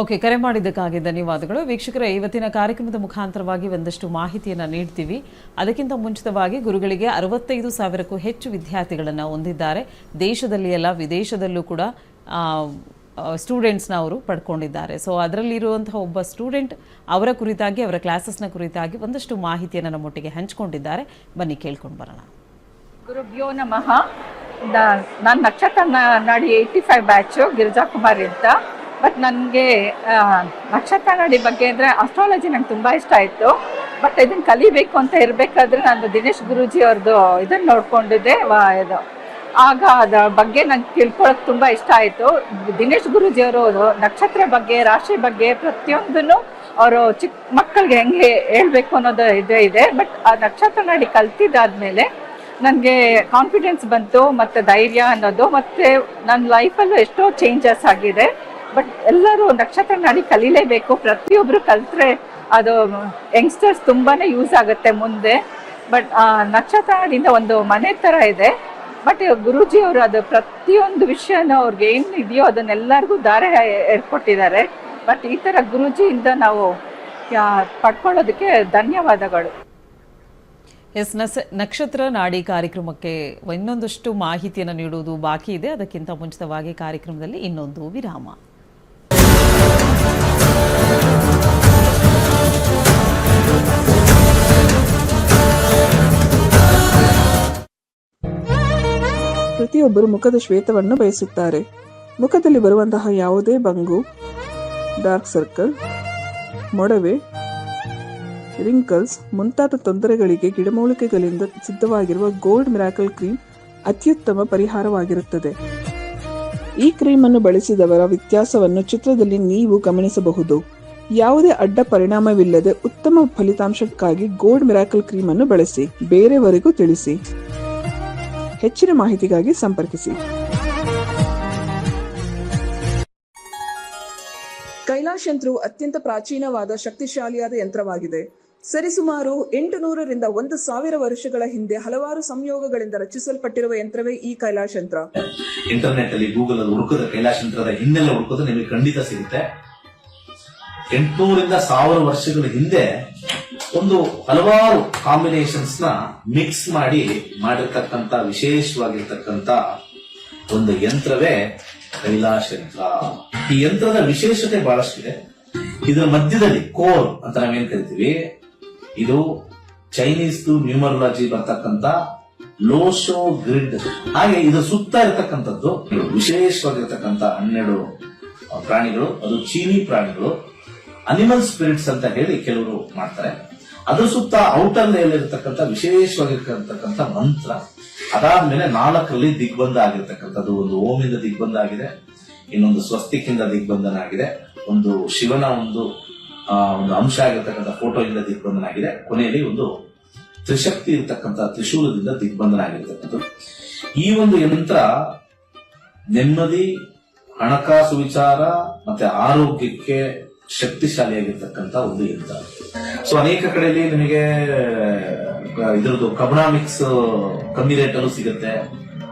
ಓಕೆ, ಕರೆ ಮಾಡಿದ್ದಕ್ಕಾಗಿ ಧನ್ಯವಾದಗಳು. ವೀಕ್ಷಕರೇ, ಇವತ್ತಿನ ಕಾರ್ಯಕ್ರಮದ ಮುಖಾಂತರವಾಗಿ ಒಂದಷ್ಟು ಮಾಹಿತಿಯನ್ನು ನೀಡ್ತೀವಿ. ಅದಕ್ಕಿಂತ ಮುಂಚಿತವಾಗಿ ಗುರುಗಳಿಗೆ 65,000ಕ್ಕೂ ಹೆಚ್ಚು ವಿದ್ಯಾರ್ಥಿಗಳನ್ನು ಹೊಂದಿದ್ದಾರೆ. ದೇಶದಲ್ಲಿ ಎಲ್ಲ ವಿದೇಶದಲ್ಲೂ ಕೂಡ ಸ್ಟೂಡೆಂಟ್ಸ್ನ ಅವರು ಪಡ್ಕೊಂಡಿದ್ದಾರೆ. ಸೊ ಅದರಲ್ಲಿರುವಂತಹ ಒಬ್ಬ ಸ್ಟೂಡೆಂಟ್ ಅವರ ಕುರಿತಾಗಿ, ಅವರ ಕ್ಲಾಸಸ್ನ ಕುರಿತಾಗಿ ಒಂದಷ್ಟು ಮಾಹಿತಿಯನ್ನು ನಮ್ಮೊಟ್ಟಿಗೆ ಹಂಚಿಕೊಂಡಿದ್ದಾರೆ. ಬನ್ನಿ ಕೇಳ್ಕೊಂಡು ಬರೋಣ. ಗುರುಭ್ಯೋ ನಮಃ. ನಾನು ನಕ್ಷತ್ರ ನಾಡಿ 85 ಬ್ಯಾಚು, ಗಿರಿಜಾ ಕುಮಾರಿ ಅಂತ. ಬಟ್ ನನಗೆ ನಕ್ಷತ್ರ ನಾಡಿ ಬಗ್ಗೆ ಅಂದರೆ ಅಸ್ಟ್ರಾಲಜಿ ನಂಗೆ ತುಂಬ ಇಷ್ಟ ಆಯಿತು. ಬಟ್ ಇದನ್ನ ಕಲಿಬೇಕು ಅಂತ ಇರಬೇಕಾದ್ರೆ ನಾನು ದಿನೇಶ್ ಗುರೂಜಿ ಅವ್ರದ್ದು ಇದನ್ನ ನೋಡ್ಕೊಂಡಿದ್ದೆ ಇದು ಆಗ ಅದ್ರ ಬಗ್ಗೆ ನಂಗೆ ತಿಳ್ಕೊಳಕ್ ತುಂಬಾ ಇಷ್ಟ ಆಯ್ತು. ದಿನೇಶ್ ಗುರೂಜಿ ಅವರು ನಕ್ಷತ್ರ ಬಗ್ಗೆ, ರಾಶಿ ಬಗ್ಗೆ ಪ್ರತಿಯೊಂದನ್ನು ಅವರು ಚಿಕ್ಕ ಮಕ್ಕಳಿಗೆ ಹೆಂಗೆ ಹೇಳ್ಬೇಕು ಅನ್ನೋದು ಇದೆ. ಬಟ್ ಆ ನಕ್ಷತ್ರ ನಾಡಿ ಕಲ್ತಿದ್ದಾದ್ಮೇಲೆ ನನಗೆ ಕಾನ್ಫಿಡೆನ್ಸ್ ಬಂತು, ಮತ್ತೆ ಧೈರ್ಯ ಅನ್ನೋದು, ಮತ್ತೆ ನನ್ನ ಲೈಫಲ್ಲೂ ಎಷ್ಟೋ ಚೇಂಜಸ್ ಆಗಿದೆ. ಬಟ್ ಎಲ್ಲರೂ ನಕ್ಷತ್ರ ನಾಡಿ ಕಲೀಲೇಬೇಕು, ಪ್ರತಿಯೊಬ್ರು ಕಲ್ತ್ರೆ ಅದು ಯಂಗ್ಸ್ಟರ್ಸ್ ತುಂಬಾನೇ ಯೂಸ್ ಆಗುತ್ತೆ ಮುಂದೆ. ಬಟ್ ನಕ್ಷತ್ರ ನಾಡಿಯಿಂದ ಒಂದು ಮನೆ ತರ ಇದೆ. ಬಟ್ ಗುರೂಜಿ ಅವರು ಅದು ಪ್ರತಿಯೊಂದು ವಿಷಯನೂ ಅವ್ರಿಗೆ ಏನು ಇದೆಯೋ ಅದನ್ನೆಲ್ಲರಿಗೂ ದಾರಿ ಏರ್ಕೊಟ್ಟಿದ್ದಾರೆ. ಬಟ್ ಈ ತರ ಗುರೂಜಿಯಿಂದ ನಾವು ಪಡ್ಕೊಳ್ಳೋದಕ್ಕೆ ಧನ್ಯವಾದಗಳು. ಎಸ್, ನಕ್ಷತ್ರ ನಾಡಿ ಕಾರ್ಯಕ್ರಮಕ್ಕೆ ಇನ್ನೊಂದಷ್ಟು ಮಾಹಿತಿಯನ್ನು ನೀಡುವುದು ಬಾಕಿ ಇದೆ. ಅದಕ್ಕಿಂತ ಮುಂಚಿತವಾಗಿ ಕಾರ್ಯಕ್ರಮದಲ್ಲಿ ಇನ್ನೊಂದು ವಿರಾಮ. ಪ್ರತಿಯೊಬ್ಬರು ಮುಖದ ಶ್ವೇತವನ್ನು ಬಯಸುತ್ತಾರೆ. ಮುಖದಲ್ಲಿ ಬರುವಂತಹ ಯಾವುದೇ ಬಂಗು, ಡಾರ್ಕ್ ಸರ್ಕಲ್, ಮೊಡವೆ, ರಿಂಕಲ್ಸ್ ಮುಂತಾದ ತೊಂದರೆಗಳಿಗೆ ಗಿಡಮೂಲಿಕೆಗಳಿಂದ ಸಿದ್ಧವಾಗಿರುವ ಗೋಲ್ಡ್ ಮಿರಾಕಲ್ ಕ್ರೀಮ್ ಅತ್ಯುತ್ತಮ ಪರಿಹಾರವಾಗಿರುತ್ತದೆ. ಈ ಕ್ರೀಮ್ ಅನ್ನು ಬಳಸಿದವರ ವ್ಯತ್ಯಾಸವನ್ನು ಚಿತ್ರದಲ್ಲಿ ನೀವು ಗಮನಿಸಬಹುದು. ಯಾವುದೇ ಅಡ್ಡ ಪರಿಣಾಮವಿಲ್ಲದೆ ಉತ್ತಮ ಫಲಿತಾಂಶಕ್ಕಾಗಿ ಗೋಲ್ಡ್ ಮಿರಾಕಲ್ ಕ್ರೀಮ್ ಅನ್ನು ಬಳಸಿ, ಬೇರೆಯವರಿಗೂ ತಿಳಿಸಿ. ಹೆಚ್ಚಿನ ಮಾಹಿತಿಗಾಗಿ ಸಂಪರ್ಕಿಸಿ. ಕೈಲಾಶ್ ಯಂತ್ರವು ಅತ್ಯಂತ ಪ್ರಾಚೀನವಾದ ಶಕ್ತಿಶಾಲಿಯಾದ ಯಂತ್ರವಾಗಿದೆ. ಸರಿಸುಮಾರು 800ರಿಂದ 1000 ವರ್ಷಗಳ ಹಿಂದೆ ಹಲವಾರು ಸಂಯೋಗಗಳಿಂದ ರಚಿಸಲ್ಪಟ್ಟಿರುವ ಯಂತ್ರವೇ ಈ ಕೈಲಾಶ್ ಯಂತ್ರ. ಇಂಟರ್ನೆಟ್ ಅಲ್ಲಿ, ಗೂಗಲ್ ಅಲ್ಲಿ ಹುಡುಕಿದ್ರೆ ಕೈಲಾಶ್ ಯಂತ್ರದ ಹಿನ್ನೆಲೆ ಹುಡುಕಿದ್ರೆ ನಿಮಗೆ ಖಂಡಿತ ಸಿಗುತ್ತೆ. 800ರಿಂದ 1000 ವರ್ಷಗಳ ಹಿಂದೆ ಒಂದು ಹಲವಾರು ಕಾಂಬಿನೇಷನ್ಸ್ ನ ಮಿಕ್ಸ್ ಮಾಡಿರ್ತಕ್ಕಂಥ ವಿಶೇಷವಾಗಿರ್ತಕ್ಕಂಥ ಒಂದು ಯಂತ್ರವೇ ಕೈಲಾಶ್ ಯಂತ್ರ. ಈ ಯಂತ್ರದ ವಿಶೇಷತೆ ಬಹಳಷ್ಟಿದೆ. ಇದರ ಮಧ್ಯದಲ್ಲಿ ಕೋರ್ ಅಂತ ನಾವೇನ್ ಕರಿತೀವಿ, ಇದು ಚೈನೀಸ್ ನ್ಯೂಮರಾಲಜಿ ಬರ್ತಕ್ಕಂಥ ಲೋಶೋ ಗ್ರಿಡ್. ಹಾಗೆ ಇದರ ಸುತ್ತ ಇರತಕ್ಕಂಥದ್ದು ವಿಶೇಷವಾಗಿರ್ತಕ್ಕಂಥ 12 ಪ್ರಾಣಿಗಳು, ಅದು ಚೀನಿ ಪ್ರಾಣಿಗಳು, ಅನಿಮಲ್ ಸ್ಪಿರಿಟ್ಸ್ ಅಂತ ಹೇಳಿ ಕೆಲವರು ಮಾಡ್ತಾರೆ. ಅದ್ರ ಸುತ್ತ ಔಟರ್ ಲೇಯರ್ ಇರತಕ್ಕಂಥ ವಿಶೇಷವಾಗಿರ್ತಕ್ಕಂಥ ಮಂತ್ರ. ಅದಾದ್ಮೇಲೆ 4ರಲ್ಲಿ ದಿಗ್ಬಂಧ ಆಗಿರ್ತಕ್ಕಂಥದ್ದು. ಒಂದು ಓಮಿಂದ ದಿಗ್ಬಂಧ ಆಗಿದೆ, ಇನ್ನೊಂದು ಸ್ವಸ್ತಿಕಿಂದ ದಿಗ್ಬಂಧನ ಆಗಿದೆ, ಒಂದು ಶಿವನ ಒಂದು ಅಂಶ ಆಗಿರ್ತಕ್ಕಂಥ ಫೋಟೋ ಇಂದ ದಿಗ್ಬಂಧನ ಆಗಿದೆ, ಕೊನೆಯಲ್ಲಿ ಒಂದು ತ್ರಿಶಕ್ತಿ ಇರತಕ್ಕಂಥ ತ್ರಿಶೂಲದಿಂದ ದಿಗ್ಬಂಧನ ಆಗಿರ್ತಕ್ಕಂಥದ್ದು. ಈ ಒಂದು ಯಂತ್ರ ನೆಮ್ಮದಿ, ಹಣಕಾಸು ವಿಚಾರ ಮತ್ತೆ ಆರೋಗ್ಯಕ್ಕೆ ಶಕ್ತಿಶಾಲಿಯಾಗಿರ್ತಕ್ಕಂಥ ಒಂದು ಯಂತ್ರ. ಸೊ ಅನೇಕ ಕಡೆಯಲ್ಲಿ ನಿಮಗೆ ಇದ್ರದ್ದು ಕಬ್ಣ ಮಿಕ್ಸ್ ಕಮ್ಮಿ ರೇಟ್ ಅಲ್ಲೂ ಸಿಗುತ್ತೆ,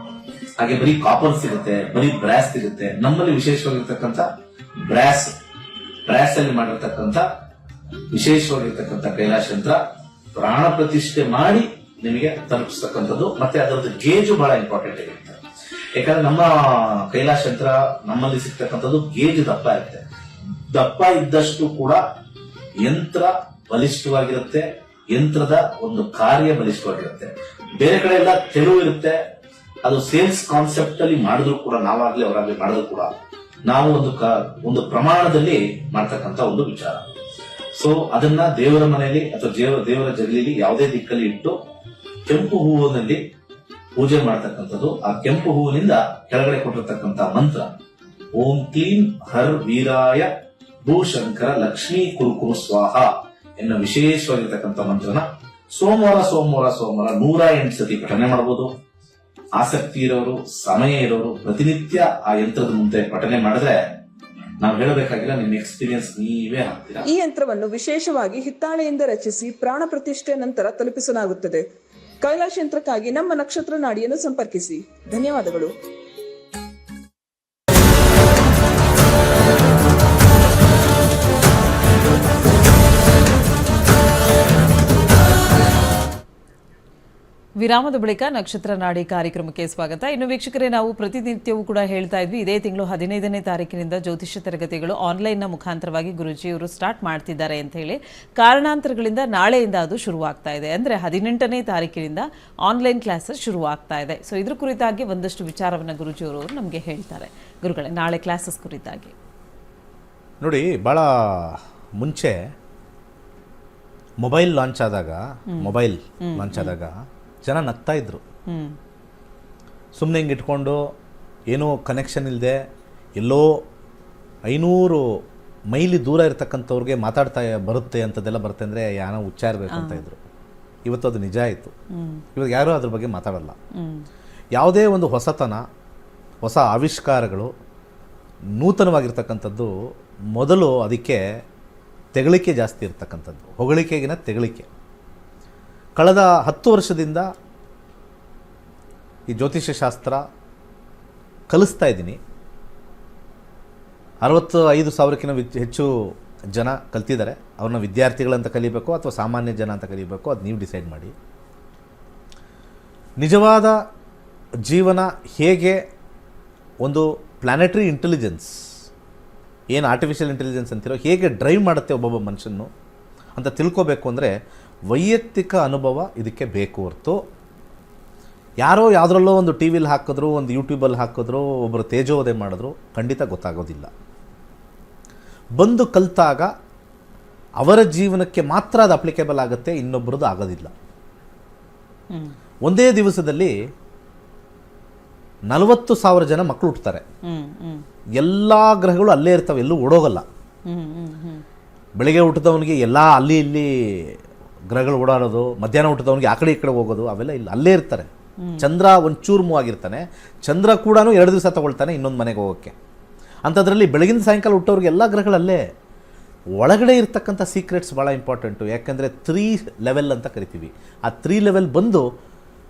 ಹಾಗೆ ಬರೀ ಕಾಪರ್ ಸಿಗುತ್ತೆ, ಬರೀ ಬ್ರಾಸ್ ಸಿಗುತ್ತೆ. ನಮ್ಮಲ್ಲಿ ವಿಶೇಷವಾಗಿರ್ತಕ್ಕಂಥ ಬ್ರಾಸ್ ಅಲ್ಲಿ ಮಾಡಿರ್ತಕ್ಕಂಥ ವಿಶೇಷವಾಗಿರ್ತಕ್ಕಂಥ ಕೈಲಾಶ್ ಯಂತ್ರ ಪ್ರಾಣ ಪ್ರತಿಷ್ಠೆ ಮಾಡಿ ನಿಮಗೆ ತಲುಪಿಸ್ತಕ್ಕಂಥದ್ದು. ಮತ್ತೆ ಅದರದ್ದು ಗೇಜು ಬಹಳ ಇಂಪಾರ್ಟೆಂಟ್ ಆಗಿರುತ್ತೆ. ಯಾಕಂದ್ರೆ ನಮ್ಮ ಕೈಲಾಶ್ ಯಂತ್ರ ನಮ್ಮಲ್ಲಿ ಸಿಗ್ತಕ್ಕಂಥದ್ದು ಗೇಜ್ ದಪ್ಪ ಇರುತ್ತೆ. ದಪ್ಪ ಇದ್ದಷ್ಟು ಕೂಡ ಯಂತ್ರ ಬಲಿಷ್ಠವಾಗಿರುತ್ತೆ, ಯಂತ್ರದ ಒಂದು ಕಾರ್ಯ ಬಲಿಷ್ಠವಾಗಿರುತ್ತೆ. ಬೇರೆ ಕಡೆ ಎಲ್ಲ ತೆಳುವು ಇರುತ್ತೆ, ಅದು ಸೇಲ್ಸ್ ಕಾನ್ಸೆಪ್ಟ್ ಅಲ್ಲಿ ಮಾಡಿದ್ರು ಕೂಡ, ನಾವಾಗ್ಲಿ ಅವರಾಗ್ಲಿ ಮಾಡಿದ್ರು ಕೂಡ ನಾವು ಒಂದು ಪ್ರಮಾಣದಲ್ಲಿ ಮಾಡ್ತಕ್ಕಂಥ ಒಂದು ವಿಚಾರ. ಸೊ ಅದನ್ನ ದೇವರ ಮನೆಯಲ್ಲಿ ಅಥವಾ ದೇವರ ಜಗಲಿಲಿ ಯಾವುದೇ ದಿಕ್ಕಲ್ಲಿ ಇಟ್ಟು ಕೆಂಪು ಹೂವಿನಲ್ಲಿ ಪೂಜೆ ಮಾಡ್ತಕ್ಕಂಥದ್ದು. ಆ ಕೆಂಪು ಹೂವಿನಿಂದ ಕೆಳಗಡೆ ಕೊಟ್ಟಿರ್ತಕ್ಕಂಥ ಮಂತ್ರ ಓಂ ಕ್ಲೀಂ ಹರ್ ವೀರಾಯ ಭೂಶಂಕರ ಲಕ್ಷ್ಮೀ ಕುರುಕುರು ಸ್ವಾಹ ಎನ್ನುವ ವಿಶೇಷವಾಗಿರ್ತಕ್ಕಂಥ ಮಂತ್ರನ ಸೋಮವಾರ 108 ಸತಿ ಪಠನೆ ಮಾಡಬಹುದು. ಆಸಕ್ತಿ ಇರೋರು, ಸಮಯ ಇರೋರು ಪ್ರತಿನಿತ್ಯ ಆ ಯಂತ್ರದ ಮುಂದೆ ಪಠನೆ ಮಾಡಿದ್ರೆ ನಾವು ಹೇಳಬೇಕಾಗಿಲ್ಲ, ನಿಮ್ಮ ಎಕ್ಸ್ಪೀರಿಯನ್ಸ್ ನೀವೇ ಹಾಕ್ತೀರಾ. ಈ ಯಂತ್ರವನ್ನು ವಿಶೇಷವಾಗಿ ಹಿತ್ತಾಳೆಯಿಂದ ರಚಿಸಿ ಪ್ರಾಣ ಪ್ರತಿಷ್ಠೆ ನಂತರ ತಲುಪಿಸಲಾಗುತ್ತದೆ. ಕೈಲಾಶ್ ಯಂತ್ರಕ್ಕಾಗಿ ನಮ್ಮ ನಕ್ಷತ್ರ ನಾಡಿಯನ್ನು ಸಂಪರ್ಕಿಸಿ. ಧನ್ಯವಾದಗಳು. ವಿರಾಮದ ಬಳಿಕ ನಕ್ಷತ್ರ ನಾಡಿ ಕಾರ್ಯಕ್ರಮಕ್ಕೆ ಸ್ವಾಗತ. ಇನ್ನು ವೀಕ್ಷಕರೇ, ನಾವು ಪ್ರತಿನಿತ್ಯವೂ ಕೂಡ ಹೇಳ್ತಾ ಇದ್ವಿ, ಇದೇ ತಿಂಗಳು 15ನೇ ತಾರೀಕಿನಿಂದ ಜ್ಯೋತಿಷ್ಯ ತರಗತಿಗಳು ಆನ್ಲೈನ್ನ ಮುಖಾಂತರವಾಗಿ ಗುರುಜಿಯವರು ಸ್ಟಾರ್ಟ್ ಮಾಡ್ತಿದ್ದಾರೆ ಅಂತ ಹೇಳಿ. ಕಾರಣಾಂತರಗಳಿಂದ ನಾಳೆಯಿಂದ ಅದು ಶುರುವಾಗ್ತಾ ಇದೆ. ಅಂದರೆ 18ನೇ ತಾರೀಕಿನಿಂದ ಆನ್ಲೈನ್ ಕ್ಲಾಸಸ್ ಶುರುವಾಗ್ತಾ ಇದೆ. ಸೊ ಇದ್ರ ಕುರಿತಾಗಿ ಒಂದಷ್ಟು ವಿಚಾರವನ್ನು ಗುರುಜಿಯವರು ನಮಗೆ ಹೇಳ್ತಾರೆ. ಗುರುಗಳೇ, ನಾಳೆ ಕ್ಲಾಸಸ್ ಕುರಿತಾಗಿ ನೋಡಿ, ಭಾಳ ಮುಂಚೆ ಮೊಬೈಲ್ ಲಾಂಚ್ ಆದಾಗ ಜನ ನಗ್ತಾ ಇದ್ರು. ಸುಮ್ಮನೆ ಹಿಂಗೆ ಇಟ್ಕೊಂಡು ಏನೋ ಕನೆಕ್ಷನ್ ಇಲ್ಲದೆ ಎಲ್ಲೋ 500 ಮೈಲಿ ದೂರ ಇರ್ತಕ್ಕಂಥವ್ರಿಗೆ ಮಾತಾಡ್ತಾ ಬರುತ್ತೆ ಅಂಥದ್ದೆಲ್ಲ ಬರುತ್ತೆ ಅಂದರೆ ಏನೋ ಉಚ್ಚಾರಬೇಕು ಅಂತ ಇದ್ರು. ಇವತ್ತು ಅದು ನಿಜ ಆಯಿತು. ಇವಾಗ ಯಾರೂ ಅದ್ರ ಬಗ್ಗೆ ಮಾತಾಡಲ್ಲ. ಯಾವುದೇ ಒಂದು ಹೊಸತನ, ಹೊಸ ಆವಿಷ್ಕಾರಗಳು, ನೂತನವಾಗಿರ್ತಕ್ಕಂಥದ್ದು ಮೊದಲು ಅದಕ್ಕೆ ತೆಗಳಿಕೆ ಜಾಸ್ತಿ ಇರ್ತಕ್ಕಂಥದ್ದು, ಹೊಗಳಿಕೆಗಿನ ತೆಗಳಿಕೆ. ಕಳೆದ 10 ವರ್ಷದಿಂದ ಈ ಜ್ಯೋತಿಷ್ಯ ಶಾಸ್ತ್ರ ಕಲಿಸ್ತಾ ಇದ್ದೀನಿ. 65,000ಕ್ಕಿಂತ ಹೆಚ್ಚು ಜನ ಕಲ್ತಿದ್ದಾರೆ. ಅವ್ರನ್ನ ವಿದ್ಯಾರ್ಥಿಗಳಂತ ಕಲಿಬೇಕು ಅಥವಾ ಸಾಮಾನ್ಯ ಜನ ಅಂತ ಕಲಿಬೇಕು, ಅದು ನೀವು ಡಿಸೈಡ್ ಮಾಡಿ. ನಿಜವಾದ ಜೀವನ ಹೇಗೆ ಒಂದು ಪ್ಲಾನೆಟರಿ ಇಂಟೆಲಿಜೆನ್ಸ್, ಏನು ಆರ್ಟಿಫಿಷಿಯಲ್ ಇಂಟೆಲಿಜೆನ್ಸ್ ಅಂತಿರೋ, ಹೇಗೆ ಡ್ರೈವ್ ಮಾಡುತ್ತೆ ಒಬ್ಬೊಬ್ಬ ಮನುಷ್ಯನು ಅಂತ ತಿಳ್ಕೋಬೇಕು ಅಂದರೆ ವೈಯಕ್ತಿಕ ಅನುಭವ ಇದಕ್ಕೆ ಬೇಕು ಹೊರತು ಯಾರೋ ಯಾವುದ್ರಲ್ಲೋ ಒಂದು ಟಿ ವಿಲಿ ಹಾಕಿದ್ರು, ಒಂದು ಯೂಟ್ಯೂಬಲ್ಲಿ ಹಾಕಿದ್ರು, ಒಬ್ಬರು ತೇಜೋವಧೆ ಮಾಡಿದ್ರು ಖಂಡಿತ ಗೊತ್ತಾಗೋದಿಲ್ಲ. ಬಂದು ಕಲಿತಾಗ ಅವರ ಜೀವನಕ್ಕೆ ಮಾತ್ರ ಅದು ಅಪ್ಲಿಕೇಬಲ್ ಆಗುತ್ತೆ, ಇನ್ನೊಬ್ಬರದ್ದು ಆಗೋದಿಲ್ಲ. ಒಂದೇ ದಿವಸದಲ್ಲಿ 40,000 ಜನ ಮಕ್ಕಳು ಹುಟ್ಟುತ್ತಾರೆ. ಎಲ್ಲ ಗ್ರಹಗಳು ಅಲ್ಲೇ ಇರ್ತವೆ, ಎಲ್ಲೂ ಓಡೋಗಲ್ಲ. ಬೆಳಗ್ಗೆ ಹುಟ್ಟಿದವನಿಗೆ ಎಲ್ಲ ಅಲ್ಲಿ ಇಲ್ಲಿ ಗ್ರಹಗಳು ಓಡಾಡೋದು, ಮಧ್ಯಾಹ್ನ ಹುಟ್ಟಿದವನಿಗೆ ಆ ಕಡೆ ಈ ಕಡೆ ಹೋಗೋದು ಅವೆಲ್ಲ ಇಲ್ಲ, ಅಲ್ಲೇ ಇರ್ತಾರೆ. ಚಂದ್ರ ಒಂಚೂರು ಮೂವ್ ಆಗಿರ್ತಾನೆ, ಚಂದ್ರ ಕೂಡ 2 ದಿವಸ ತಗೊಳ್ತಾನೆ ಇನ್ನೊಂದು ಮನೆಗೆ ಹೋಗೋಕ್ಕೆ. ಅಂಥದ್ರಲ್ಲಿ ಬೆಳಗಿನ ಸಾಯಂಕಾಲ ಹುಟ್ಟೋರಿಗೆ ಎಲ್ಲ ಗ್ರಹಗಳಲ್ಲೇ. ಒಳಗಡೆ ಇರ್ತಕ್ಕಂಥ ಸೀಕ್ರೆಟ್ಸ್ ಭಾಳ ಇಂಪಾರ್ಟೆಂಟು. ಯಾಕೆಂದರೆ 3 ಲೆವೆಲ್ ಅಂತ ಕರಿತೀವಿ. ಆ 3 ಲೆವೆಲ್ ಬಂದು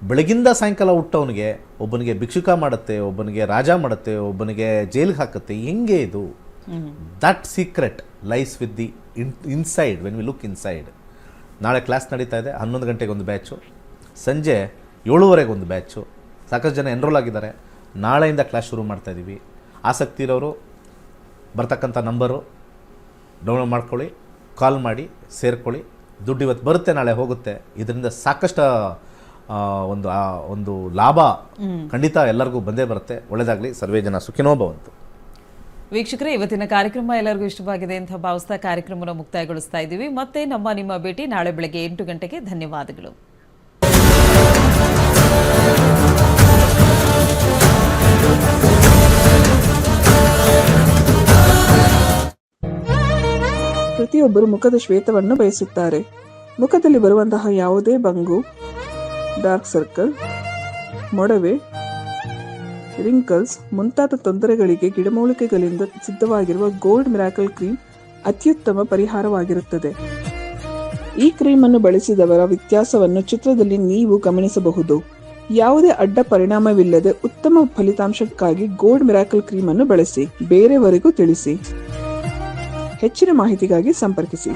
ಬೆಳಗಿಂದ ಸಾಯಂಕಾಲ ಹುಟ್ಟವನಿಗೆ ಒಬ್ಬನಿಗೆ ಭಿಕ್ಷುಕ ಮಾಡುತ್ತೆ, ಒಬ್ಬನಿಗೆ ರಾಜ ಮಾಡುತ್ತೆ, ಒಬ್ಬನಿಗೆ ಜೈಲಿಗೆ ಹಾಕುತ್ತೆ. ಹೆಂಗೆ ಇದು? That secret lies with the inside when we look inside. ನಾಳೆ ಕ್ಲಾಸ್ ನಡೀತಾ ಇದೆ. 11 ಗಂಟೆಗೆ ಒಂದು ಬ್ಯಾಚು, ಸಂಜೆ 7:30 ಒಂದು ಬ್ಯಾಚು. ಸಾಕಷ್ಟು ಜನ ಎನ್ರೋಲ್ ಆಗಿದ್ದಾರೆ. ನಾಳೆಯಿಂದ ಕ್ಲಾಸ್ ಶುರು ಮಾಡ್ತಾಯಿದ್ದೀವಿ. ಆಸಕ್ತಿ ಇರೋರು ಬರ್ತಕ್ಕಂಥ ನಂಬರು ಡೌನ್ಲೋಡ್ ಮಾಡ್ಕೊಳ್ಳಿ, ಕಾಲ್ ಮಾಡಿ ಸೇರ್ಕೊಳ್ಳಿ. ದುಡ್ಡು ಇವತ್ತು ಬರುತ್ತೆ, ನಾಳೆ ಹೋಗುತ್ತೆ. ಇದರಿಂದ ಸಾಕಷ್ಟು ಒಂದು ಲಾಭ ಖಂಡಿತ ಎಲ್ಲರಿಗೂ ಬಂದೇ ಬರುತ್ತೆ. ಒಳ್ಳೆಯದಾಗಲಿ. ಸರ್ವೇ ಜನ ಸುಖಿನೋ ಭವಂತು. ವೀಕ್ಷಕರೇ, ಇವತ್ತಿನ ಕಾರ್ಯಕ್ರಮ ಎಲ್ಲರಿಗೂ ಇಷ್ಟವಾಗಿದೆ ಅಂತ ಭಾವಿಸ್ತಾ ಕಾರ್ಯಕ್ರಮವನ್ನು ಮುಕ್ತಾಯಗೊಳಿಸ್ತಾ ಇದ್ದೀವಿ. ಮತ್ತೆ ನಿಮ್ಮ ಭೇಟಿ ನಾಳೆ ಬೆಳಗ್ಗೆ 8 ಗಂಟೆಗೆ. ಧನ್ಯವಾದಗಳು. ಪ್ರತಿಯೊಬ್ಬರು ಮುಖದ ಶ್ವೇತವನ್ನು ಬಯಸುತ್ತಾರೆ. ಮುಖದಲ್ಲಿ ಬರುವಂತಹ ಯಾವುದೇ ಬಂಗು, ಡಾರ್ಕ್ ಸರ್ಕಲ್, ಮೊಡವೆ, ರಿಂಕಲ್ಸ್ ಮುಂತಾದ ತೊಂದರೆಗಳಿಗೆ ಗಿಡಮೂಲಿಕೆಗಳಿಂದ ಸಿದ್ಧವಾಗಿರುವ ಗೋಲ್ಡ್ ಮಿರಾಕಲ್ ಕ್ರೀಮ್ ಅತ್ಯುತ್ತಮ ಪರಿಹಾರವಾಗಿರುತ್ತದೆ. ಈ ಕ್ರೀಮ್ ಅನ್ನು ಬಳಸಿದವರ ವ್ಯತ್ಯಾಸವನ್ನು ಚಿತ್ರದಲ್ಲಿ ನೀವು ಗಮನಿಸಬಹುದು. ಯಾವುದೇ ಅಡ್ಡ ಪರಿಣಾಮವಿಲ್ಲದೆ ಉತ್ತಮ ಫಲಿತಾಂಶಕ್ಕಾಗಿ ಗೋಲ್ಡ್ ಮಿರಾಕಲ್ ಕ್ರೀಮ್ ಅನ್ನು ಬಳಸಿ ಬೇರೆಯವರಿಗೂ ತಿಳಿಸಿ. ಹೆಚ್ಚಿನ ಮಾಹಿತಿಗಾಗಿ ಸಂಪರ್ಕಿಸಿ.